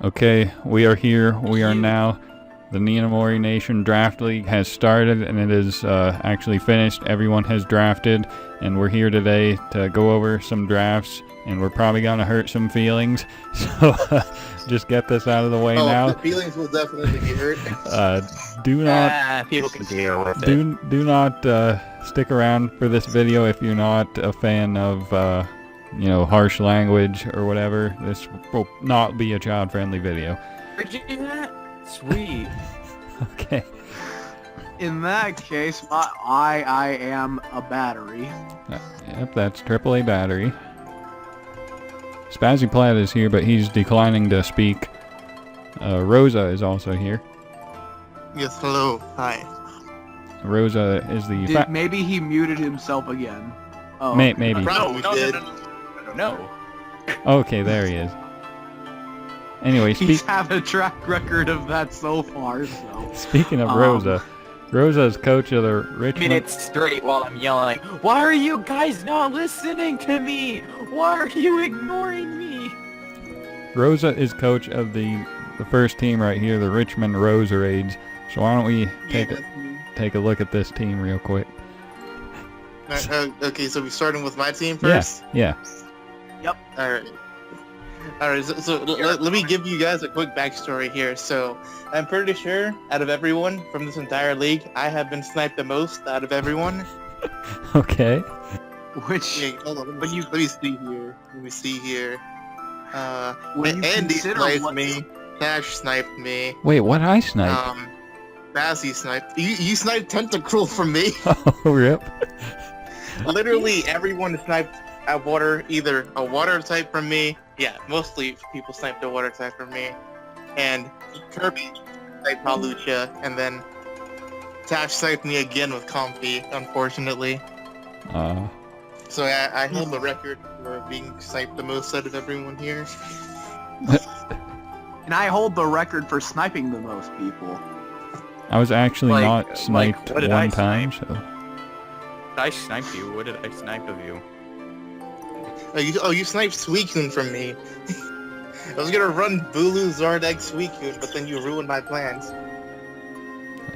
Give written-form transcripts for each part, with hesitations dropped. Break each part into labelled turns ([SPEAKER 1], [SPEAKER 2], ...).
[SPEAKER 1] Okay, we are here. We are now. The Ninamori Nation Draft League has started, and it is actually finished. Everyone has drafted, and we're here today to go over some drafts, and we're probably going to hurt some feelings. So just get this out of the way now.
[SPEAKER 2] The feelings will definitely be hurt.
[SPEAKER 1] Do not...
[SPEAKER 3] people can deal with
[SPEAKER 1] do not stick around for this video if you're not a fan of... harsh language or whatever. This will not be a child-friendly video.
[SPEAKER 3] Did you do that? Sweet.
[SPEAKER 1] Okay.
[SPEAKER 4] In that case, I am a battery.
[SPEAKER 1] Yep, that's AAA battery. Spazzy Plaid is here, but he's declining to speak. Rosa is also here.
[SPEAKER 2] Yes, hello. Hi.
[SPEAKER 1] Rosa is the...
[SPEAKER 4] Maybe he muted himself again. Oh,
[SPEAKER 1] maybe.
[SPEAKER 3] No.
[SPEAKER 1] Okay, there he is. Anyway,
[SPEAKER 4] he's had a track record of that so far, so...
[SPEAKER 1] Speaking of Rosa, Rosa's coach of the Richmond...
[SPEAKER 3] Minutes straight while I'm yelling, why are you guys not listening to me? Why are you ignoring me?
[SPEAKER 1] Rosa is coach of the first team right here, the Richmond Roserades. So why don't we take a look at this team real quick?
[SPEAKER 2] Okay, so we're starting with my team first?
[SPEAKER 1] Yeah.
[SPEAKER 4] Yep.
[SPEAKER 2] Alright, so let me give you guys a quick backstory here. So, I'm pretty sure, out of everyone from this entire league, I have been sniped the most out of everyone.
[SPEAKER 1] Okay.
[SPEAKER 4] Which...
[SPEAKER 2] Okay, hold on, let me see here. Andy
[SPEAKER 4] sniped
[SPEAKER 2] sniped me. Cash sniped me.
[SPEAKER 1] Wait, what I sniped?
[SPEAKER 2] Bassy sniped. You sniped Tentacruel from me.
[SPEAKER 1] Oh, rip.
[SPEAKER 2] Literally everyone sniped either a water type from me. Yeah, mostly people sniped a water type from me. And Kirby sniped Halucha, and then Tash sniped me again with Comfy, unfortunately. So I hold the record for being sniped the most out of everyone here.
[SPEAKER 4] And I hold the record for sniping the most people.
[SPEAKER 1] I was actually not sniped one time, so...
[SPEAKER 3] I sniped you. What did I snipe of you?
[SPEAKER 2] You sniped Suicune from me. I was gonna run Bulu, Zardak, Suicune, but then you ruined my plans.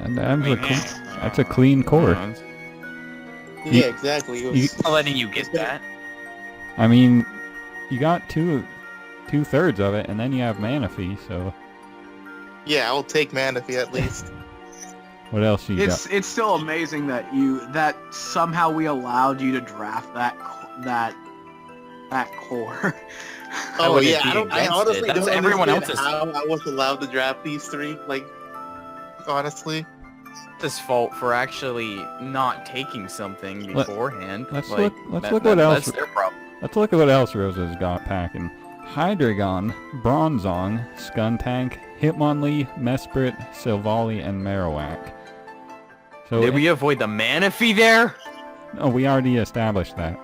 [SPEAKER 1] And that's a clean core.
[SPEAKER 2] Yeah, exactly.
[SPEAKER 3] I'm letting you get that.
[SPEAKER 1] I mean, you got two-thirds of it, and then you have Manaphy, so...
[SPEAKER 2] Yeah, I'll take Manaphy at least.
[SPEAKER 1] What else you got?
[SPEAKER 4] It's still amazing that somehow we allowed you to draft that core.
[SPEAKER 2] Oh yeah, I honestly
[SPEAKER 3] That's
[SPEAKER 2] don't
[SPEAKER 3] everyone
[SPEAKER 2] understand
[SPEAKER 3] else's.
[SPEAKER 2] how I was allowed to draft these three. Like, honestly,
[SPEAKER 3] His fault for actually not taking something beforehand.
[SPEAKER 1] Let's look what else.
[SPEAKER 3] That's their problem.
[SPEAKER 1] Let's look at what else Rosa's got packing. Hydreigon, Bronzong, Skuntank, Hitmonlee, Mesprit, Silvally, and Marowak. So
[SPEAKER 3] Did we avoid the Manaphy there?
[SPEAKER 1] Oh, we already established that.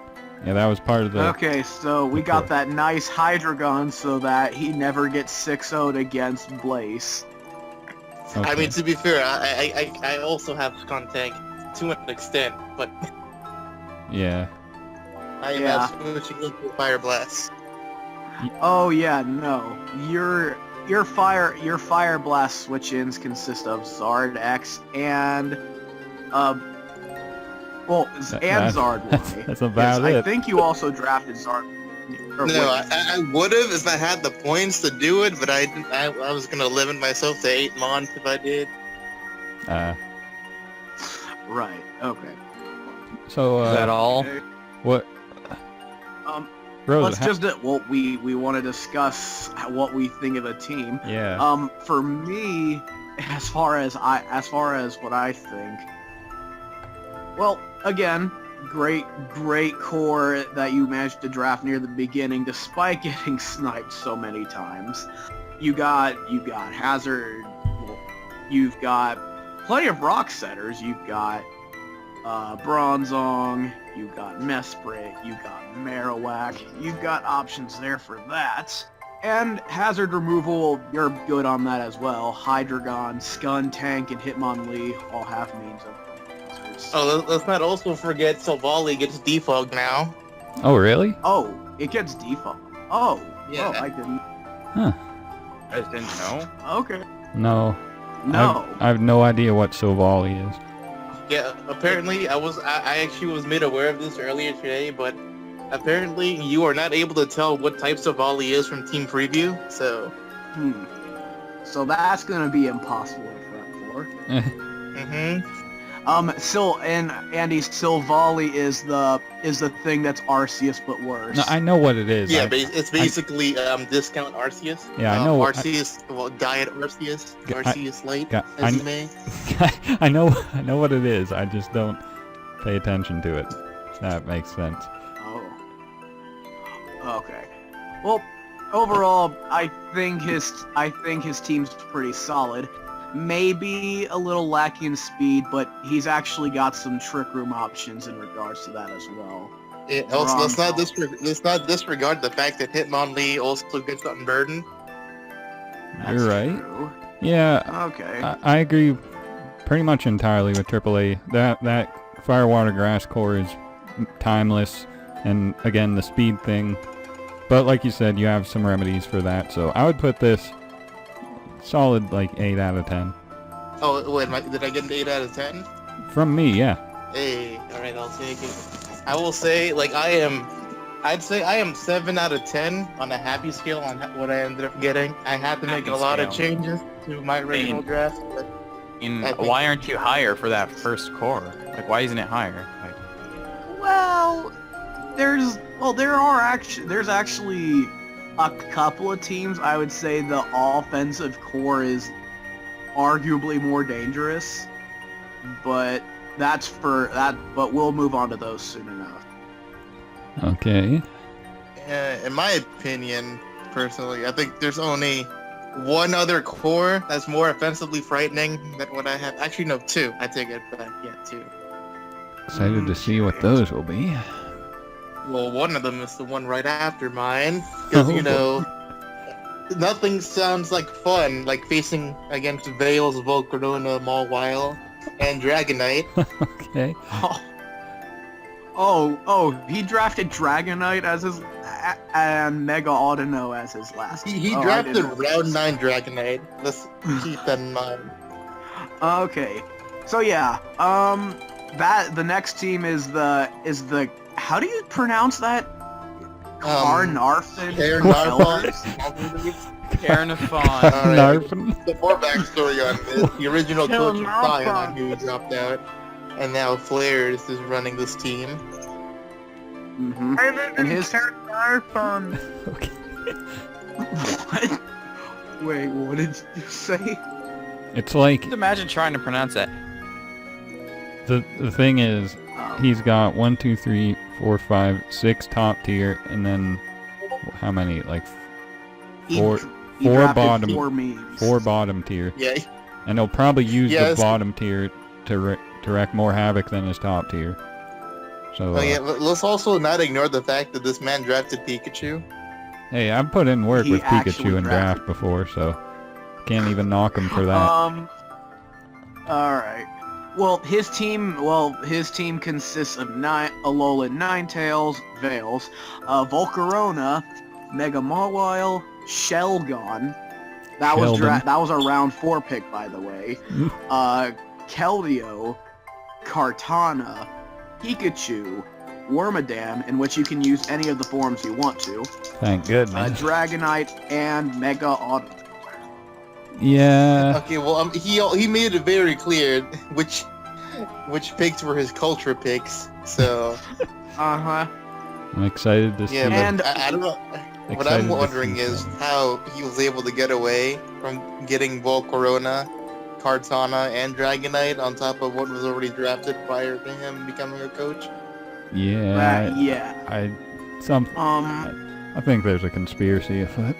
[SPEAKER 1] Yeah, that was part of the...
[SPEAKER 4] Okay, so we got that nice Hydreigon so that he never gets 6-0'd against Blaze.
[SPEAKER 1] Okay.
[SPEAKER 2] I mean, to be fair, I also have Skuntank to an extent, but
[SPEAKER 1] Yeah.
[SPEAKER 2] I am switching into Fire Blast.
[SPEAKER 4] Oh yeah, no. Your Fire Blast switch-ins consist of Zard X and Zard.
[SPEAKER 1] That's about it.
[SPEAKER 4] I think you also drafted Zard.
[SPEAKER 2] No, I would have if I had the points to do it, but I was gonna limit myself to 8 Mons if I did.
[SPEAKER 4] Right. Okay.
[SPEAKER 1] So
[SPEAKER 3] Is that all?
[SPEAKER 1] What? Rosa,
[SPEAKER 4] let's we want to discuss what we think of a team.
[SPEAKER 1] Yeah.
[SPEAKER 4] For me, as far as what I think, well, again, great core that you managed to draft near the beginning, despite getting sniped so many times. You got Hazard. Well, you've got plenty of rock setters. You've got Bronzong. You've got Mesprit. You've got Marowak. You've got options there for that. And hazard removal, you're good on that as well. Hydreigon, Skuntank, and Hitmonlee all have means of hazards.
[SPEAKER 2] Oh, let's not also forget Silvally gets defogged now.
[SPEAKER 1] Oh, really?
[SPEAKER 4] Oh, it gets default. Oh,
[SPEAKER 2] Yeah.
[SPEAKER 4] oh, I didn't.
[SPEAKER 1] Huh.
[SPEAKER 3] guys didn't know?
[SPEAKER 4] Okay.
[SPEAKER 1] No.
[SPEAKER 4] No.
[SPEAKER 1] I have no idea what Silvally is.
[SPEAKER 2] Yeah, apparently I actually was made aware of this earlier today, but apparently you are not able to tell what types of volley is from Team Preview, so...
[SPEAKER 4] So that's gonna be impossible to prep for.
[SPEAKER 2] Mm-hmm.
[SPEAKER 4] Andy, Silvally is the thing that's Arceus but worse.
[SPEAKER 1] No, I know what it is.
[SPEAKER 2] Yeah, it's basically discount Arceus.
[SPEAKER 1] Yeah, I know.
[SPEAKER 2] Arceus, Diet Arceus, Arceus Light, as you may.
[SPEAKER 1] I know what it is. I just don't pay attention to it. That makes sense.
[SPEAKER 4] Oh. Okay. Well, overall, I think his team's pretty solid. Maybe a little lacking in speed, but he's actually got some trick room options in regards to that as well.
[SPEAKER 2] Also, let's not disregard the fact that Hitmonlee also gets unburdened.
[SPEAKER 1] You're right.
[SPEAKER 4] True.
[SPEAKER 1] Yeah.
[SPEAKER 4] Okay.
[SPEAKER 1] I agree pretty much entirely with AAA. That Fire, Water, Grass core is timeless, and again, the speed thing. But like you said, you have some remedies for that, so I would put this solid, like, 8 out of 10.
[SPEAKER 2] Oh, wait, did I get an 8 out of 10?
[SPEAKER 1] From me, yeah.
[SPEAKER 2] Hey, alright, I'll take it. I will say, like, I'd say I am 7 out of 10 on a happy scale on what I ended up getting. I had to make a lot of changes to my original draft, but...
[SPEAKER 3] Why aren't you higher for that first core? Like, why isn't it higher? Like,
[SPEAKER 4] Well, there's actually a couple of teams. I would say the offensive core is arguably more dangerous, but but we'll move on to those soon enough.
[SPEAKER 1] Okay.
[SPEAKER 2] In my opinion, personally, I think there's only one other core that's more offensively frightening than what I have. Actually, no, 2. I take it back. Yeah, 2.
[SPEAKER 1] Excited to see what those will be.
[SPEAKER 2] Well, one of them is the one right after mine, because, nothing sounds like fun, like facing against Veils, Volcarona, Mawile, and Dragonite.
[SPEAKER 1] Okay.
[SPEAKER 4] He drafted Dragonite as his and Mega Audino as his last.
[SPEAKER 2] He drafted round 9 Dragonite. Let's keep that in mind.
[SPEAKER 4] Okay, so yeah, the next team is the how do you pronounce that? Carnarvon.
[SPEAKER 3] Carnifon.
[SPEAKER 1] Narfin.
[SPEAKER 2] The more backstory on this, the original coach of Zion who dropped out, and now Flares is running this team.
[SPEAKER 4] Mm-hmm. And his
[SPEAKER 2] Carnarvon.
[SPEAKER 1] Okay.
[SPEAKER 4] What? Wait, what did you say?
[SPEAKER 1] It's like
[SPEAKER 3] Just imagine trying to pronounce that.
[SPEAKER 1] the thing is, he's got 1, 2, 3, 4, 5, 6 top tier, and then how many? Like four bottom, 4 bottom tier.
[SPEAKER 2] Yeah.
[SPEAKER 1] And he'll probably use the bottom tier to wreak more havoc than his top tier. So
[SPEAKER 2] let's also not ignore the fact that this man drafted Pikachu.
[SPEAKER 1] Hey, I've put in work
[SPEAKER 4] He
[SPEAKER 1] with Pikachu
[SPEAKER 4] actually
[SPEAKER 1] in draft before, so can't even knock him for that.
[SPEAKER 4] All right. Well, his team consists of Alolan Ninetales, Veils, Volcarona, Mega Mawile, Shelgon. That was a round 4 pick, by the way. Keldeo, Kartana, Pikachu, Wormadam, in which you can use any of the forms you want to.
[SPEAKER 1] Thank goodness.
[SPEAKER 4] Dragonite, and Mega Audino.
[SPEAKER 1] Yeah.
[SPEAKER 2] Okay, well, he made it very clear which picks were his culture picks. So.
[SPEAKER 1] I'm excited to see.
[SPEAKER 2] Yeah,
[SPEAKER 4] and
[SPEAKER 2] I don't know. What I'm wondering is how he was able to get away from getting Volcarona, Kartana, and Dragonite on top of what was already drafted prior to him becoming a coach.
[SPEAKER 1] Yeah.
[SPEAKER 4] Yeah.
[SPEAKER 1] I think there's a conspiracy afoot.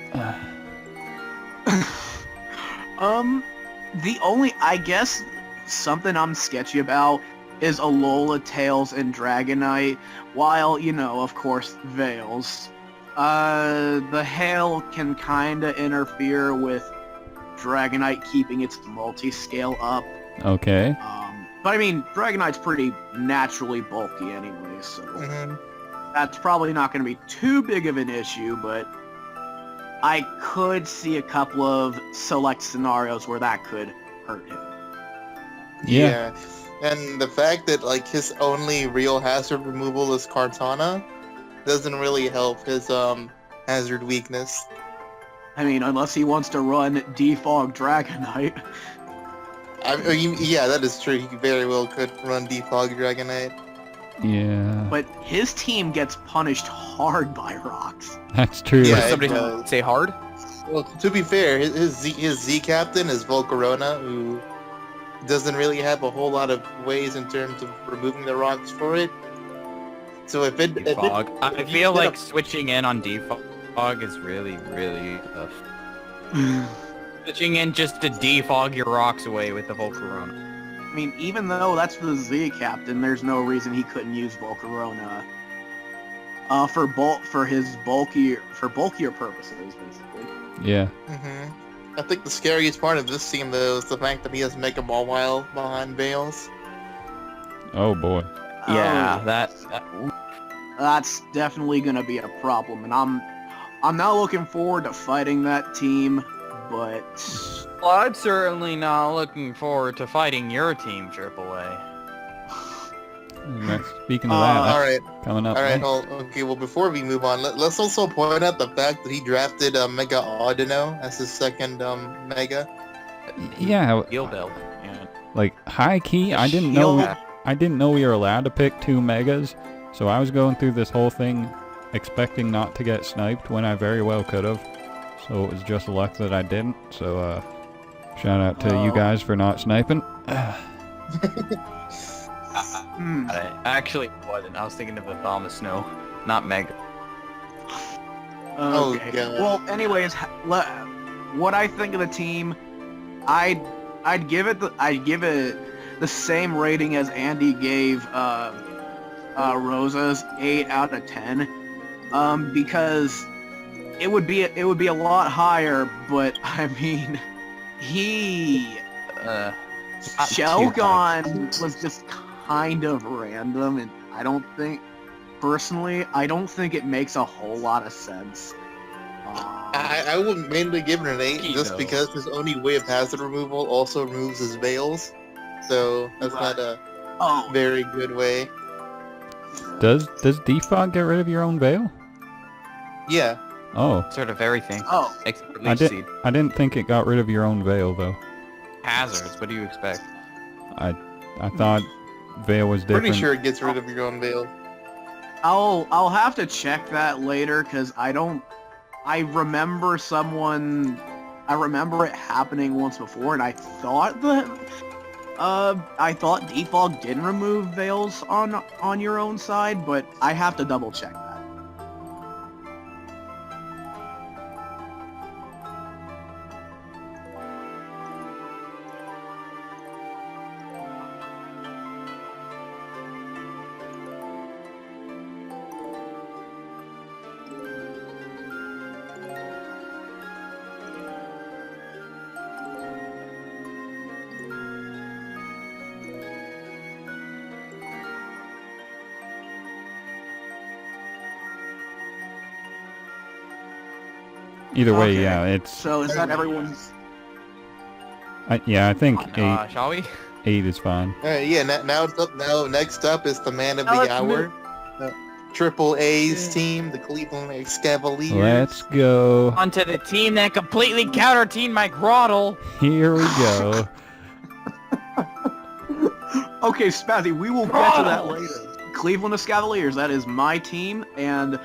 [SPEAKER 4] The only, I guess, something I'm sketchy about is Alola, Tails, and Dragonite, while, of course, Veils. The Hail can kinda interfere with Dragonite keeping its multi-scale up.
[SPEAKER 1] Okay.
[SPEAKER 4] But I mean, Dragonite's pretty naturally bulky anyway, so that's probably not going to be too big of an issue, but I could see a couple of select scenarios where that could hurt him.
[SPEAKER 1] Yeah.
[SPEAKER 2] And the fact that like his only real hazard removal is Kartana doesn't really help his hazard weakness.
[SPEAKER 4] I mean, unless he wants to run Defog Dragonite.
[SPEAKER 2] I mean, yeah, that is true. He very well could run Defog Dragonite.
[SPEAKER 1] Yeah.
[SPEAKER 4] But his team gets punished hard by rocks.
[SPEAKER 1] That's true.
[SPEAKER 2] Yeah,
[SPEAKER 3] Did somebody
[SPEAKER 2] it does.
[SPEAKER 3] say hard?
[SPEAKER 2] Well, to be fair, his Z captain is Volcarona, who doesn't really have a whole lot of ways in terms of removing the rocks for it. So if it
[SPEAKER 3] Defog. I
[SPEAKER 2] if you
[SPEAKER 3] feel
[SPEAKER 2] set
[SPEAKER 3] like
[SPEAKER 2] up-
[SPEAKER 3] switching in on Defog is really, really tough. Switching in just to defog your rocks away with the Volcarona.
[SPEAKER 4] I mean, even though that's the Z captain, there's no reason he couldn't use Volcarona. For his bulkier purposes, basically.
[SPEAKER 1] Yeah.
[SPEAKER 2] I think the scariest part of this team, though, is the fact that he has Mega Ball While behind Bales.
[SPEAKER 1] Oh boy.
[SPEAKER 3] Yeah,
[SPEAKER 4] Oh, that's definitely gonna be a problem, and I'm not looking forward to fighting that team, but
[SPEAKER 3] Well, I'm certainly not looking forward to fighting your team, AAA.
[SPEAKER 1] Speaking of that,
[SPEAKER 2] All right,
[SPEAKER 1] coming up.
[SPEAKER 2] all right.
[SPEAKER 1] next.
[SPEAKER 2] Okay, well, before we move on, let's also point out the fact that he drafted Mega Audino as his second Mega.
[SPEAKER 1] Yeah,
[SPEAKER 3] Heal build. Yeah.
[SPEAKER 1] like high key, I didn't know we were allowed to pick 2 megas, so I was going through this whole thing expecting not to get sniped when I very well could have. So it was just luck that I didn't. So shout out to you guys for not sniping.
[SPEAKER 3] I actually wasn't. I was thinking of the Thomas Snow, not Mega.
[SPEAKER 2] Oh,
[SPEAKER 4] okay.
[SPEAKER 2] God.
[SPEAKER 4] Well, anyways, what I think of the team, I'd give it the same rating as Andy gave Rosa's, 8 out of 10, because it would be a lot higher, but I mean,
[SPEAKER 3] Not too
[SPEAKER 4] Shelgon was just kind of random, and I don't think it makes a whole lot of sense.
[SPEAKER 2] I would mainly give it an 8 just
[SPEAKER 3] Keto.
[SPEAKER 2] because his only way of hazard removal also removes his veils. So that's
[SPEAKER 4] Right.
[SPEAKER 2] not a
[SPEAKER 4] Oh,
[SPEAKER 2] very good way.
[SPEAKER 1] Does defog get rid of your own veil?
[SPEAKER 2] Yeah.
[SPEAKER 1] Oh,
[SPEAKER 3] Sort of everything.
[SPEAKER 4] oh,
[SPEAKER 3] Except for
[SPEAKER 1] I
[SPEAKER 3] leech
[SPEAKER 1] did.
[SPEAKER 3] seed.
[SPEAKER 1] I didn't think it got rid of your own veil though.
[SPEAKER 3] Hazards. What do you expect?
[SPEAKER 1] I thought veil was different.
[SPEAKER 2] Pretty sure it gets rid of your own veil.
[SPEAKER 4] I'll have to check that later, because I remember it happening once before, and I thought defog didn't remove veils on your own side, but I have to double check that.
[SPEAKER 1] Either way,
[SPEAKER 4] Okay.
[SPEAKER 1] yeah, it's.
[SPEAKER 4] So is that everyone's?
[SPEAKER 1] I think
[SPEAKER 3] Shall we?
[SPEAKER 1] 8 is fine.
[SPEAKER 2] Alright, yeah, now next up is the man of
[SPEAKER 3] Now
[SPEAKER 2] the
[SPEAKER 3] let's
[SPEAKER 2] hour. Triple A's team, the Cleveland Cavaliers.
[SPEAKER 1] Let's go.
[SPEAKER 3] Onto the team that completely counter-teamed my Groddle.
[SPEAKER 1] Here we go.
[SPEAKER 4] Okay, Spazzy, we will get to that later. Cleveland Cavaliers, that is my team, and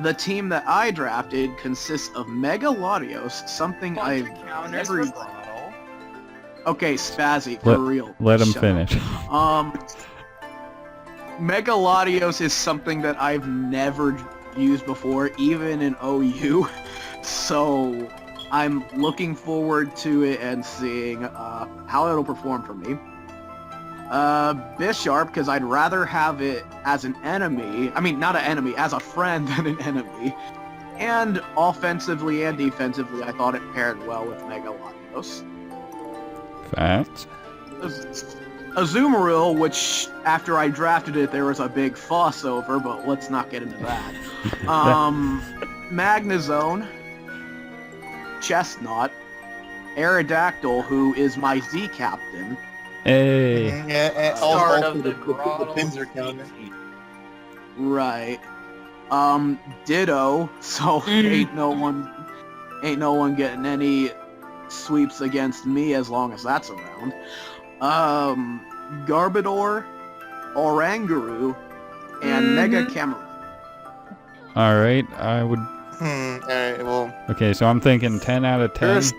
[SPEAKER 4] the team that I drafted consists of Mega Latios, something I've never... Okay, Spazzy, for real.
[SPEAKER 1] Let him
[SPEAKER 4] Shut
[SPEAKER 1] finish.
[SPEAKER 4] Mega Latios is something that I've never used before, even in OU, so I'm looking forward to it and seeing how it'll perform for me. Bisharp, because I'd rather have it as an enemy, I mean, not an enemy, as a friend than an enemy. And offensively and defensively, I thought it paired well with Mega Latios.
[SPEAKER 1] Facts.
[SPEAKER 4] Azumarill, which after I drafted it, there was a big fuss over, but let's not get into that. Magnezone, Chestnut, Aerodactyl, who is my Z captain.
[SPEAKER 1] Hey.
[SPEAKER 2] Yeah, and
[SPEAKER 3] Start
[SPEAKER 2] also
[SPEAKER 3] of the
[SPEAKER 2] the pins are counting.
[SPEAKER 4] Right. Ditto. So ain't no one getting any sweeps against me as long as that's around. Garbodor, Oranguru, and Mega Cameron.
[SPEAKER 1] All right, I would.
[SPEAKER 2] Alright, well,
[SPEAKER 1] Okay, so I'm thinking 10 out of 10.
[SPEAKER 2] first,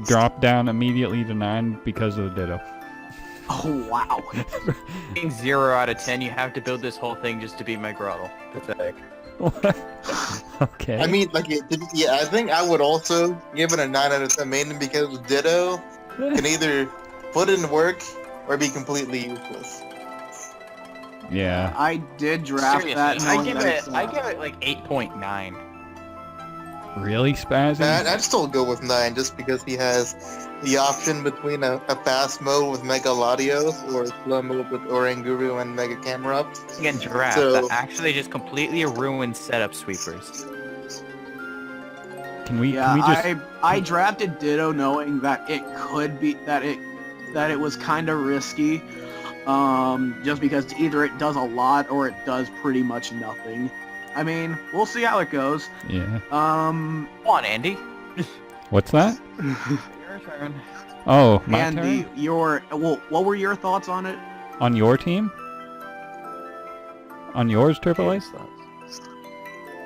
[SPEAKER 1] Drop down immediately to 9 because of the Ditto.
[SPEAKER 4] Oh wow.
[SPEAKER 3] Being 0 out of 10, you have to build this whole thing just to beat my Grottle. Pathetic.
[SPEAKER 1] Okay.
[SPEAKER 2] I mean, like, yeah, I think I would also give it a 9 out of 10, mainly because Ditto can either put in work or be completely useless.
[SPEAKER 1] Yeah.
[SPEAKER 4] I did draft
[SPEAKER 3] Seriously,
[SPEAKER 4] that.
[SPEAKER 3] I
[SPEAKER 4] knowing
[SPEAKER 3] give
[SPEAKER 4] that
[SPEAKER 3] it
[SPEAKER 4] it's,
[SPEAKER 3] I give it like 8.9.
[SPEAKER 1] Really, Spazzy?
[SPEAKER 2] I'd still go with 9 just because he has the option between a fast mode with Mega Latios or a slow mode with Oranguru and Mega Camerupt.
[SPEAKER 3] Again, draft
[SPEAKER 2] So-
[SPEAKER 3] that actually just completely ruins setup sweepers.
[SPEAKER 1] Can we
[SPEAKER 4] Yeah,
[SPEAKER 1] just
[SPEAKER 4] I drafted Ditto knowing that it could be that it was kind of risky, just because either it does a lot or it does pretty much nothing. I mean, we'll see how it goes.
[SPEAKER 1] Yeah.
[SPEAKER 3] Come on, Andy.
[SPEAKER 1] What's that?
[SPEAKER 3] Your turn.
[SPEAKER 1] Oh, my
[SPEAKER 4] Andy,
[SPEAKER 1] turn?
[SPEAKER 4] what were your thoughts on it?
[SPEAKER 1] On your team? On yours, AAA?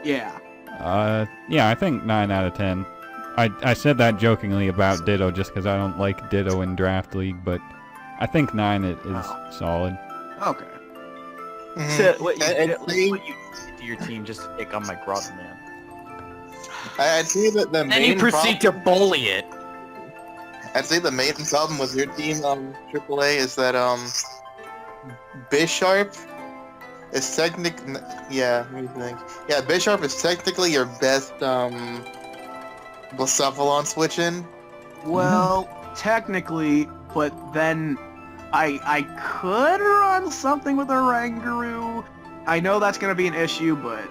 [SPEAKER 4] Yeah.
[SPEAKER 1] Yeah, I think 9 out of 10. I said that jokingly about Ditto just because I don't like Ditto in Draft League, but I think 9 is solid.
[SPEAKER 4] Okay.
[SPEAKER 2] Mhm.
[SPEAKER 3] What
[SPEAKER 2] And
[SPEAKER 3] you
[SPEAKER 2] see-
[SPEAKER 3] did to your team just to pick on my Grottle, man.
[SPEAKER 2] I'd say that the
[SPEAKER 3] Then you
[SPEAKER 2] main
[SPEAKER 3] proceed
[SPEAKER 2] problem,
[SPEAKER 3] to bully it.
[SPEAKER 2] I'd say the main problem with your team, AAA, is that Bisharp is technically, yeah, let me think. Yeah, Bisharp is technically your best Blacephalon switch-in.
[SPEAKER 4] Well, technically, but then I could run something with a Oranguru. I know that's gonna be an issue, but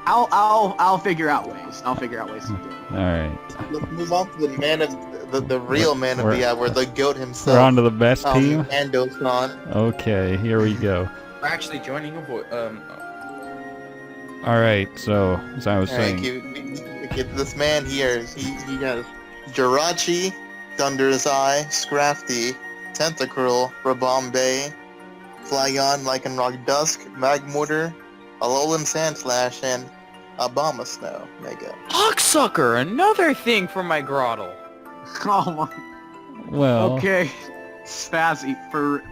[SPEAKER 4] I'll figure out ways. I'll figure out ways to do it.
[SPEAKER 1] Alright.
[SPEAKER 2] Let's move on to the man of the real man of
[SPEAKER 1] We're-
[SPEAKER 2] the hour, the goat
[SPEAKER 1] We're
[SPEAKER 2] himself.
[SPEAKER 1] on to the best team?
[SPEAKER 2] Ando-san.
[SPEAKER 1] Okay, here we go.
[SPEAKER 3] We're actually joining a
[SPEAKER 1] Alright, so, as I was
[SPEAKER 2] Alright,
[SPEAKER 1] saying,
[SPEAKER 2] this man here, he has Jirachi, Thunder's Eye, Scrafty, Tentacruel, Rabombe, Flygon, Lycanroc Dusk, Magmortar, Alolan Sandslash, and Abomasnow Mega.
[SPEAKER 3] Hawksucker, another thing for my Grottle.
[SPEAKER 4] Oh my.
[SPEAKER 1] well,
[SPEAKER 4] Okay. Spazzy,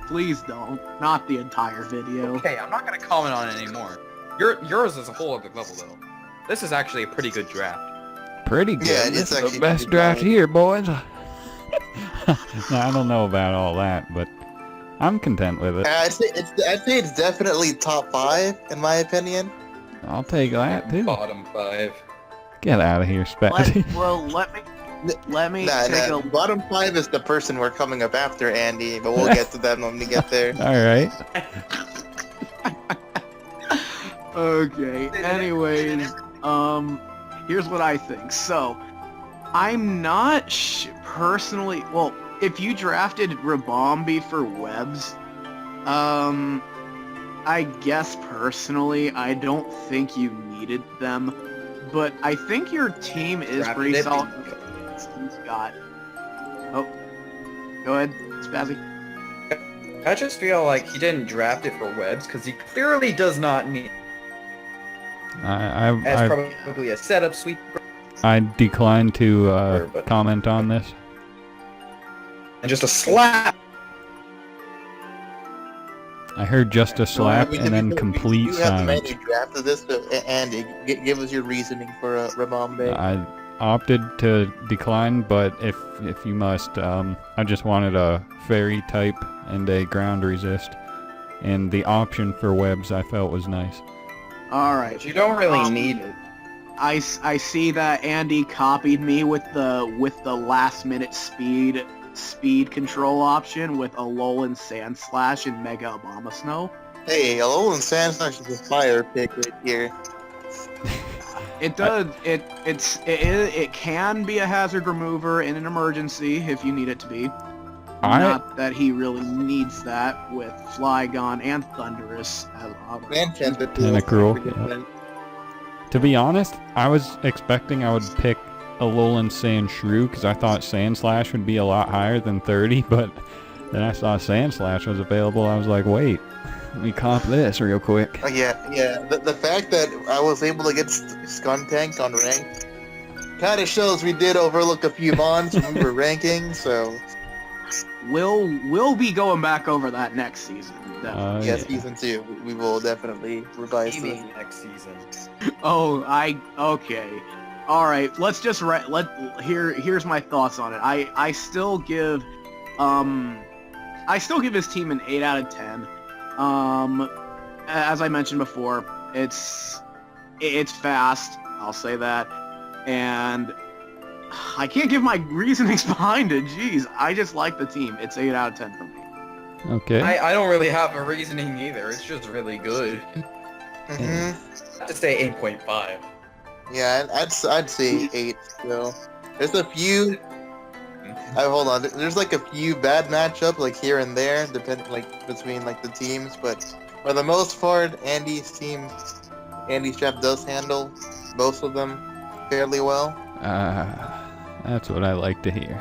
[SPEAKER 4] please don't. Not the entire video.
[SPEAKER 3] Okay, I'm not gonna comment on it anymore. Yours is a whole other level though. This is actually a pretty good draft.
[SPEAKER 1] pretty good.
[SPEAKER 2] Yeah,
[SPEAKER 1] This
[SPEAKER 2] it's
[SPEAKER 1] is the
[SPEAKER 2] actually
[SPEAKER 1] best
[SPEAKER 2] pretty
[SPEAKER 1] draft
[SPEAKER 2] solid.
[SPEAKER 1] here, boys. No, I don't know about all that, but I'm content with it.
[SPEAKER 2] I'd say it's definitely top 5 in my opinion.
[SPEAKER 1] I'll take that, too.
[SPEAKER 3] Bottom 5.
[SPEAKER 1] Get out of here, Spazzy.
[SPEAKER 4] Let me
[SPEAKER 2] Nah,
[SPEAKER 4] take
[SPEAKER 2] nah,
[SPEAKER 4] a
[SPEAKER 2] bottom 5 is the person we're coming up after, Andy, but we'll get to that when we get there.
[SPEAKER 1] Alright.
[SPEAKER 4] Okay, anyways, here's what I think. So, I'm not personally, well, if you drafted Rabombi for webs, I guess personally, I don't think you needed them, but I think your team is pretty solid. He's got, oh, go ahead, Spazzy.
[SPEAKER 5] I just feel like he didn't draft it for webs because he clearly does not need as
[SPEAKER 1] I
[SPEAKER 5] probably a setup sweep
[SPEAKER 1] decline to
[SPEAKER 5] but-
[SPEAKER 1] comment on this.
[SPEAKER 5] and just a slap.
[SPEAKER 1] I heard just a slap and then complete
[SPEAKER 2] You have the man
[SPEAKER 1] silence.
[SPEAKER 2] who drafted this, so, Andy, give us your reasoning for Rabombe.
[SPEAKER 1] I opted to decline, but if you must, I just wanted a fairy type and a ground resist, and the option for webs I felt was nice.
[SPEAKER 4] Alright.
[SPEAKER 5] But you don't really need it.
[SPEAKER 4] I see that Andy copied me with the last minute speed control option with Alolan Sandslash and Mega Abomasnow.
[SPEAKER 2] Hey, Alolan Sandslash is a fire pick right here.
[SPEAKER 4] It does. It can be a hazard remover in an emergency if you need it to be. Not that he really needs that with Flygon and Thunderous as
[SPEAKER 2] And
[SPEAKER 1] Tentacruel. Yeah. To be honest, I was expecting I would pick Alolan Sandshrew because I thought Sandslash would be a lot higher than 30, but then I saw Sandslash was available. I was like, wait, let me comp this real quick.
[SPEAKER 2] Yeah. The fact that I was able to get Skuntank on rank kind of shows we did overlook a few mons when we were ranking, so...
[SPEAKER 4] We'll be going back over that next season. Definitely.
[SPEAKER 2] Yeah, season 2. We will definitely revise
[SPEAKER 5] Maybe
[SPEAKER 2] this.
[SPEAKER 5] next season.
[SPEAKER 4] Okay. All right. Let's just here's my thoughts on it. I still give his team an 8 out of 10. As I mentioned before, it's fast. I'll say that, and I can't give my reasonings behind it. Jeez, I just like the team. It's 8 out of 10 for me.
[SPEAKER 1] Okay.
[SPEAKER 5] I don't really have a reasoning either. It's just really good.
[SPEAKER 2] Mm-hmm.
[SPEAKER 5] I'd say 8.5.
[SPEAKER 2] Yeah, I'd say 8 still. There's a few... hold on. There's like a few bad matchups like here and there, between like the teams, but for the most part, Andy's Strap does handle most of them fairly well.
[SPEAKER 1] That's what I like to hear.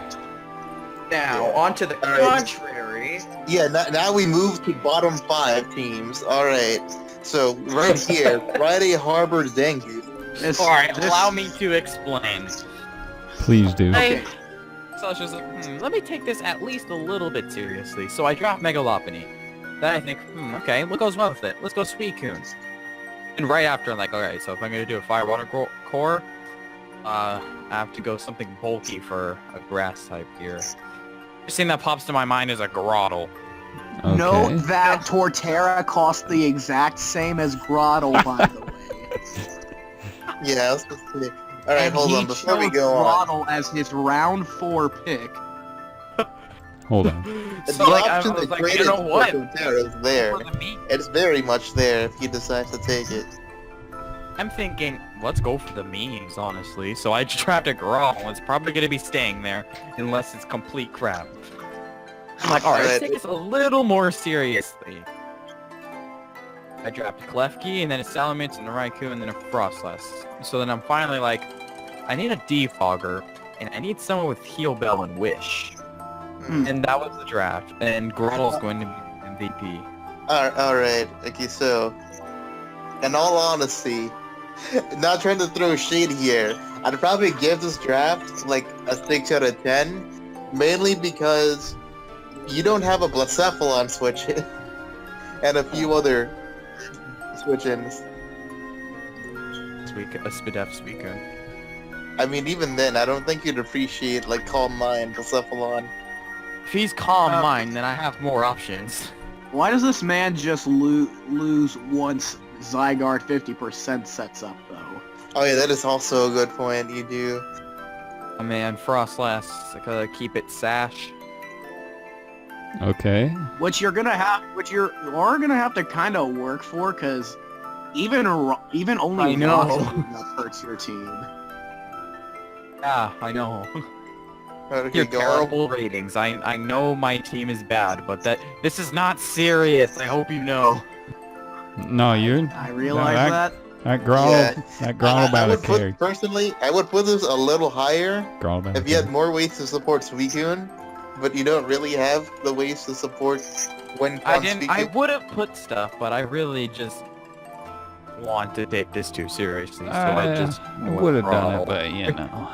[SPEAKER 5] Now, on to the contrary.
[SPEAKER 2] Yeah, now we move to bottom 5 teams. Alright, so right here, Friday Harbor Dengue.
[SPEAKER 3] Alright, allow me to explain.
[SPEAKER 1] Please do.
[SPEAKER 4] Okay.
[SPEAKER 3] So I was just like, let me take this at least a little bit seriously. So I dropped Mega Lopunny. Then I think, okay, what goes well with it? Let's go Suicune. And right after, I'm like, alright, so if I'm gonna do a Fire Water Core, I have to go something bulky for a Grass type here. First thing that pops to my mind is a Grotle.
[SPEAKER 1] Okay.
[SPEAKER 4] Note that Torterra cost the exact same as Grotle, by the way.
[SPEAKER 2] Yeah, I was supposed to say. Alright,
[SPEAKER 4] And
[SPEAKER 2] hold
[SPEAKER 4] he
[SPEAKER 2] on, before we
[SPEAKER 4] chose
[SPEAKER 2] go on.
[SPEAKER 4] Grotle as his round 4 pick.
[SPEAKER 1] Hold on.
[SPEAKER 2] The
[SPEAKER 3] So, like, I
[SPEAKER 2] option
[SPEAKER 3] was
[SPEAKER 2] to
[SPEAKER 3] like,
[SPEAKER 2] trade
[SPEAKER 3] you know
[SPEAKER 2] it for
[SPEAKER 3] what?
[SPEAKER 2] Torterra is there.
[SPEAKER 3] For the meat,
[SPEAKER 2] It's very much there if he decides to take it.
[SPEAKER 3] I'm thinking, let's go for the memes, honestly. So I trapped a Grotle. It's probably gonna be staying there, unless it's complete crap. I'm like, alright, let's take this a little more seriously. I dropped a Klefki, and then a Salamence, and a Raikou, and then a Frostlass. So then I'm finally like, I need a Defogger, and I need someone with Heal Bell and Wish. And that was the draft, and Grotle's going to be MVP.
[SPEAKER 2] Alright, okay, so... In all honesty, not trying to throw shade here, I'd probably give this draft like a 6 out of 10, mainly because you don't have a Blacephalon switch in, and a few other switch-ins.
[SPEAKER 3] A Spidef Suicune.
[SPEAKER 2] I mean, even then, I don't think you'd appreciate like Calm Mind, Blacephalon.
[SPEAKER 3] If he's Calm Mind, then I have more options.
[SPEAKER 4] Why does this man just lose once Zygarde 50% sets up, though?
[SPEAKER 2] Oh yeah, that is also a good point. You do.
[SPEAKER 3] Oh man, Frostlass, I gotta keep it Sash.
[SPEAKER 1] Okay.
[SPEAKER 4] Which you're gonna have to kind of work for, because even only
[SPEAKER 3] I know.
[SPEAKER 4] Roxanne hurts your team.
[SPEAKER 3] Yeah, I know.
[SPEAKER 2] Okay,
[SPEAKER 3] Your
[SPEAKER 2] go on.
[SPEAKER 3] terrible ratings. I know my team is bad, but this is not serious. I hope you know.
[SPEAKER 1] No, you're...
[SPEAKER 4] I realize
[SPEAKER 1] no,
[SPEAKER 4] that.
[SPEAKER 1] That Grotle,
[SPEAKER 2] Yeah.
[SPEAKER 1] that Grotle
[SPEAKER 2] I
[SPEAKER 1] about a
[SPEAKER 2] would put,
[SPEAKER 1] character.
[SPEAKER 2] personally, I would put this a little higher
[SPEAKER 1] Grotle about
[SPEAKER 2] if you had more ways to support Suicune, but you don't really have the ways to support when
[SPEAKER 3] I
[SPEAKER 2] Suicune.
[SPEAKER 3] would have put stuff, but I really just want to take this too seriously. So I
[SPEAKER 1] would have done
[SPEAKER 3] Grotle.
[SPEAKER 1] it, but you know.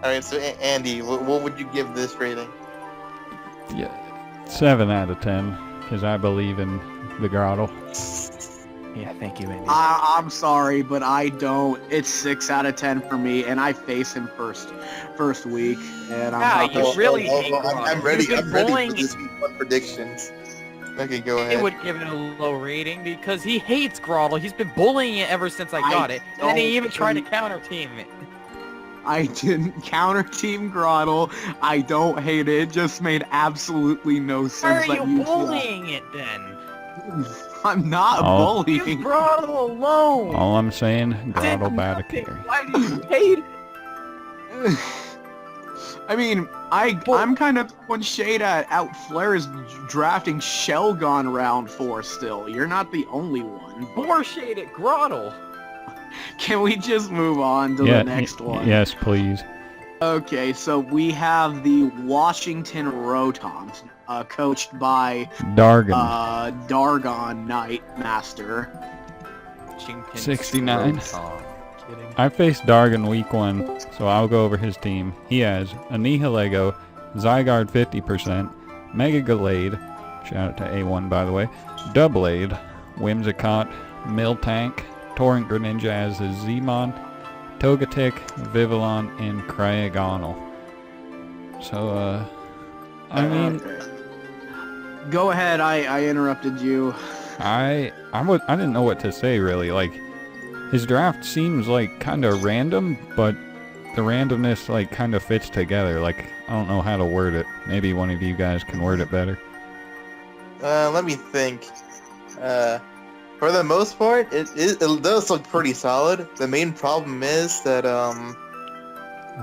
[SPEAKER 2] Alright, so Andy, what would you give this rating?
[SPEAKER 1] Yeah, 7 out of 10, because I believe in the Grotle.
[SPEAKER 3] Yeah, thank you, Andy.
[SPEAKER 4] I'm sorry, but I don't. It's 6 out of 10 for me, and I face him first week, and I'm
[SPEAKER 3] Yeah,
[SPEAKER 4] not
[SPEAKER 3] you really hate
[SPEAKER 2] I'm
[SPEAKER 3] Grotle.
[SPEAKER 2] ready.
[SPEAKER 3] You've been
[SPEAKER 2] I'm ready
[SPEAKER 3] bullying
[SPEAKER 2] for this week one predictions. Okay, go
[SPEAKER 3] I
[SPEAKER 2] ahead.
[SPEAKER 3] would give it a low rating because he hates Grotle. He's been bullying it ever since I got it. And then he even tried to counter team it.
[SPEAKER 4] I didn't counter team Grotle. I don't hate it. It just made absolutely no
[SPEAKER 3] Why
[SPEAKER 4] sense.
[SPEAKER 3] are
[SPEAKER 4] that
[SPEAKER 3] you
[SPEAKER 4] feel-
[SPEAKER 3] bullying it then?
[SPEAKER 4] I'm not
[SPEAKER 1] Oh.
[SPEAKER 3] Leave
[SPEAKER 4] bullying.
[SPEAKER 3] Grottle alone!
[SPEAKER 1] All I'm saying,
[SPEAKER 3] Did
[SPEAKER 1] Grottle bad
[SPEAKER 3] nothing.
[SPEAKER 1] carry.
[SPEAKER 3] Why do you hate it?
[SPEAKER 4] I mean, I'm kind of throwing shade at Outflare's drafting Shelgon round 4 still. You're not the only one.
[SPEAKER 3] More shade at Grottle.
[SPEAKER 4] Can we just move on to
[SPEAKER 1] Yeah,
[SPEAKER 4] the next one?
[SPEAKER 1] Yes, please.
[SPEAKER 4] Okay, so we have the Washington Rotons, coached by
[SPEAKER 1] Dargan.
[SPEAKER 4] Dargon Knight Master.
[SPEAKER 1] 69.
[SPEAKER 3] Kidding.
[SPEAKER 1] I faced Dargan week 1, so I'll go over his team. He has Annihilego, Zygarde 50%, Mega Gallade, shout out to A1 by the way, Doublade, Whimsicott, Miltank, Torrent Greninja as his Zmon, Togetic, Vivillon, and Cryogonal. So, I mean,
[SPEAKER 4] Go ahead, I interrupted you.
[SPEAKER 1] I didn't know what to say really. Like, his draft seems like kind of random, but the randomness like kind of fits together. Like, I don't know how to word it. Maybe one of you guys can word it better.
[SPEAKER 2] Let me think. For the most part, it does look pretty solid. The main problem is that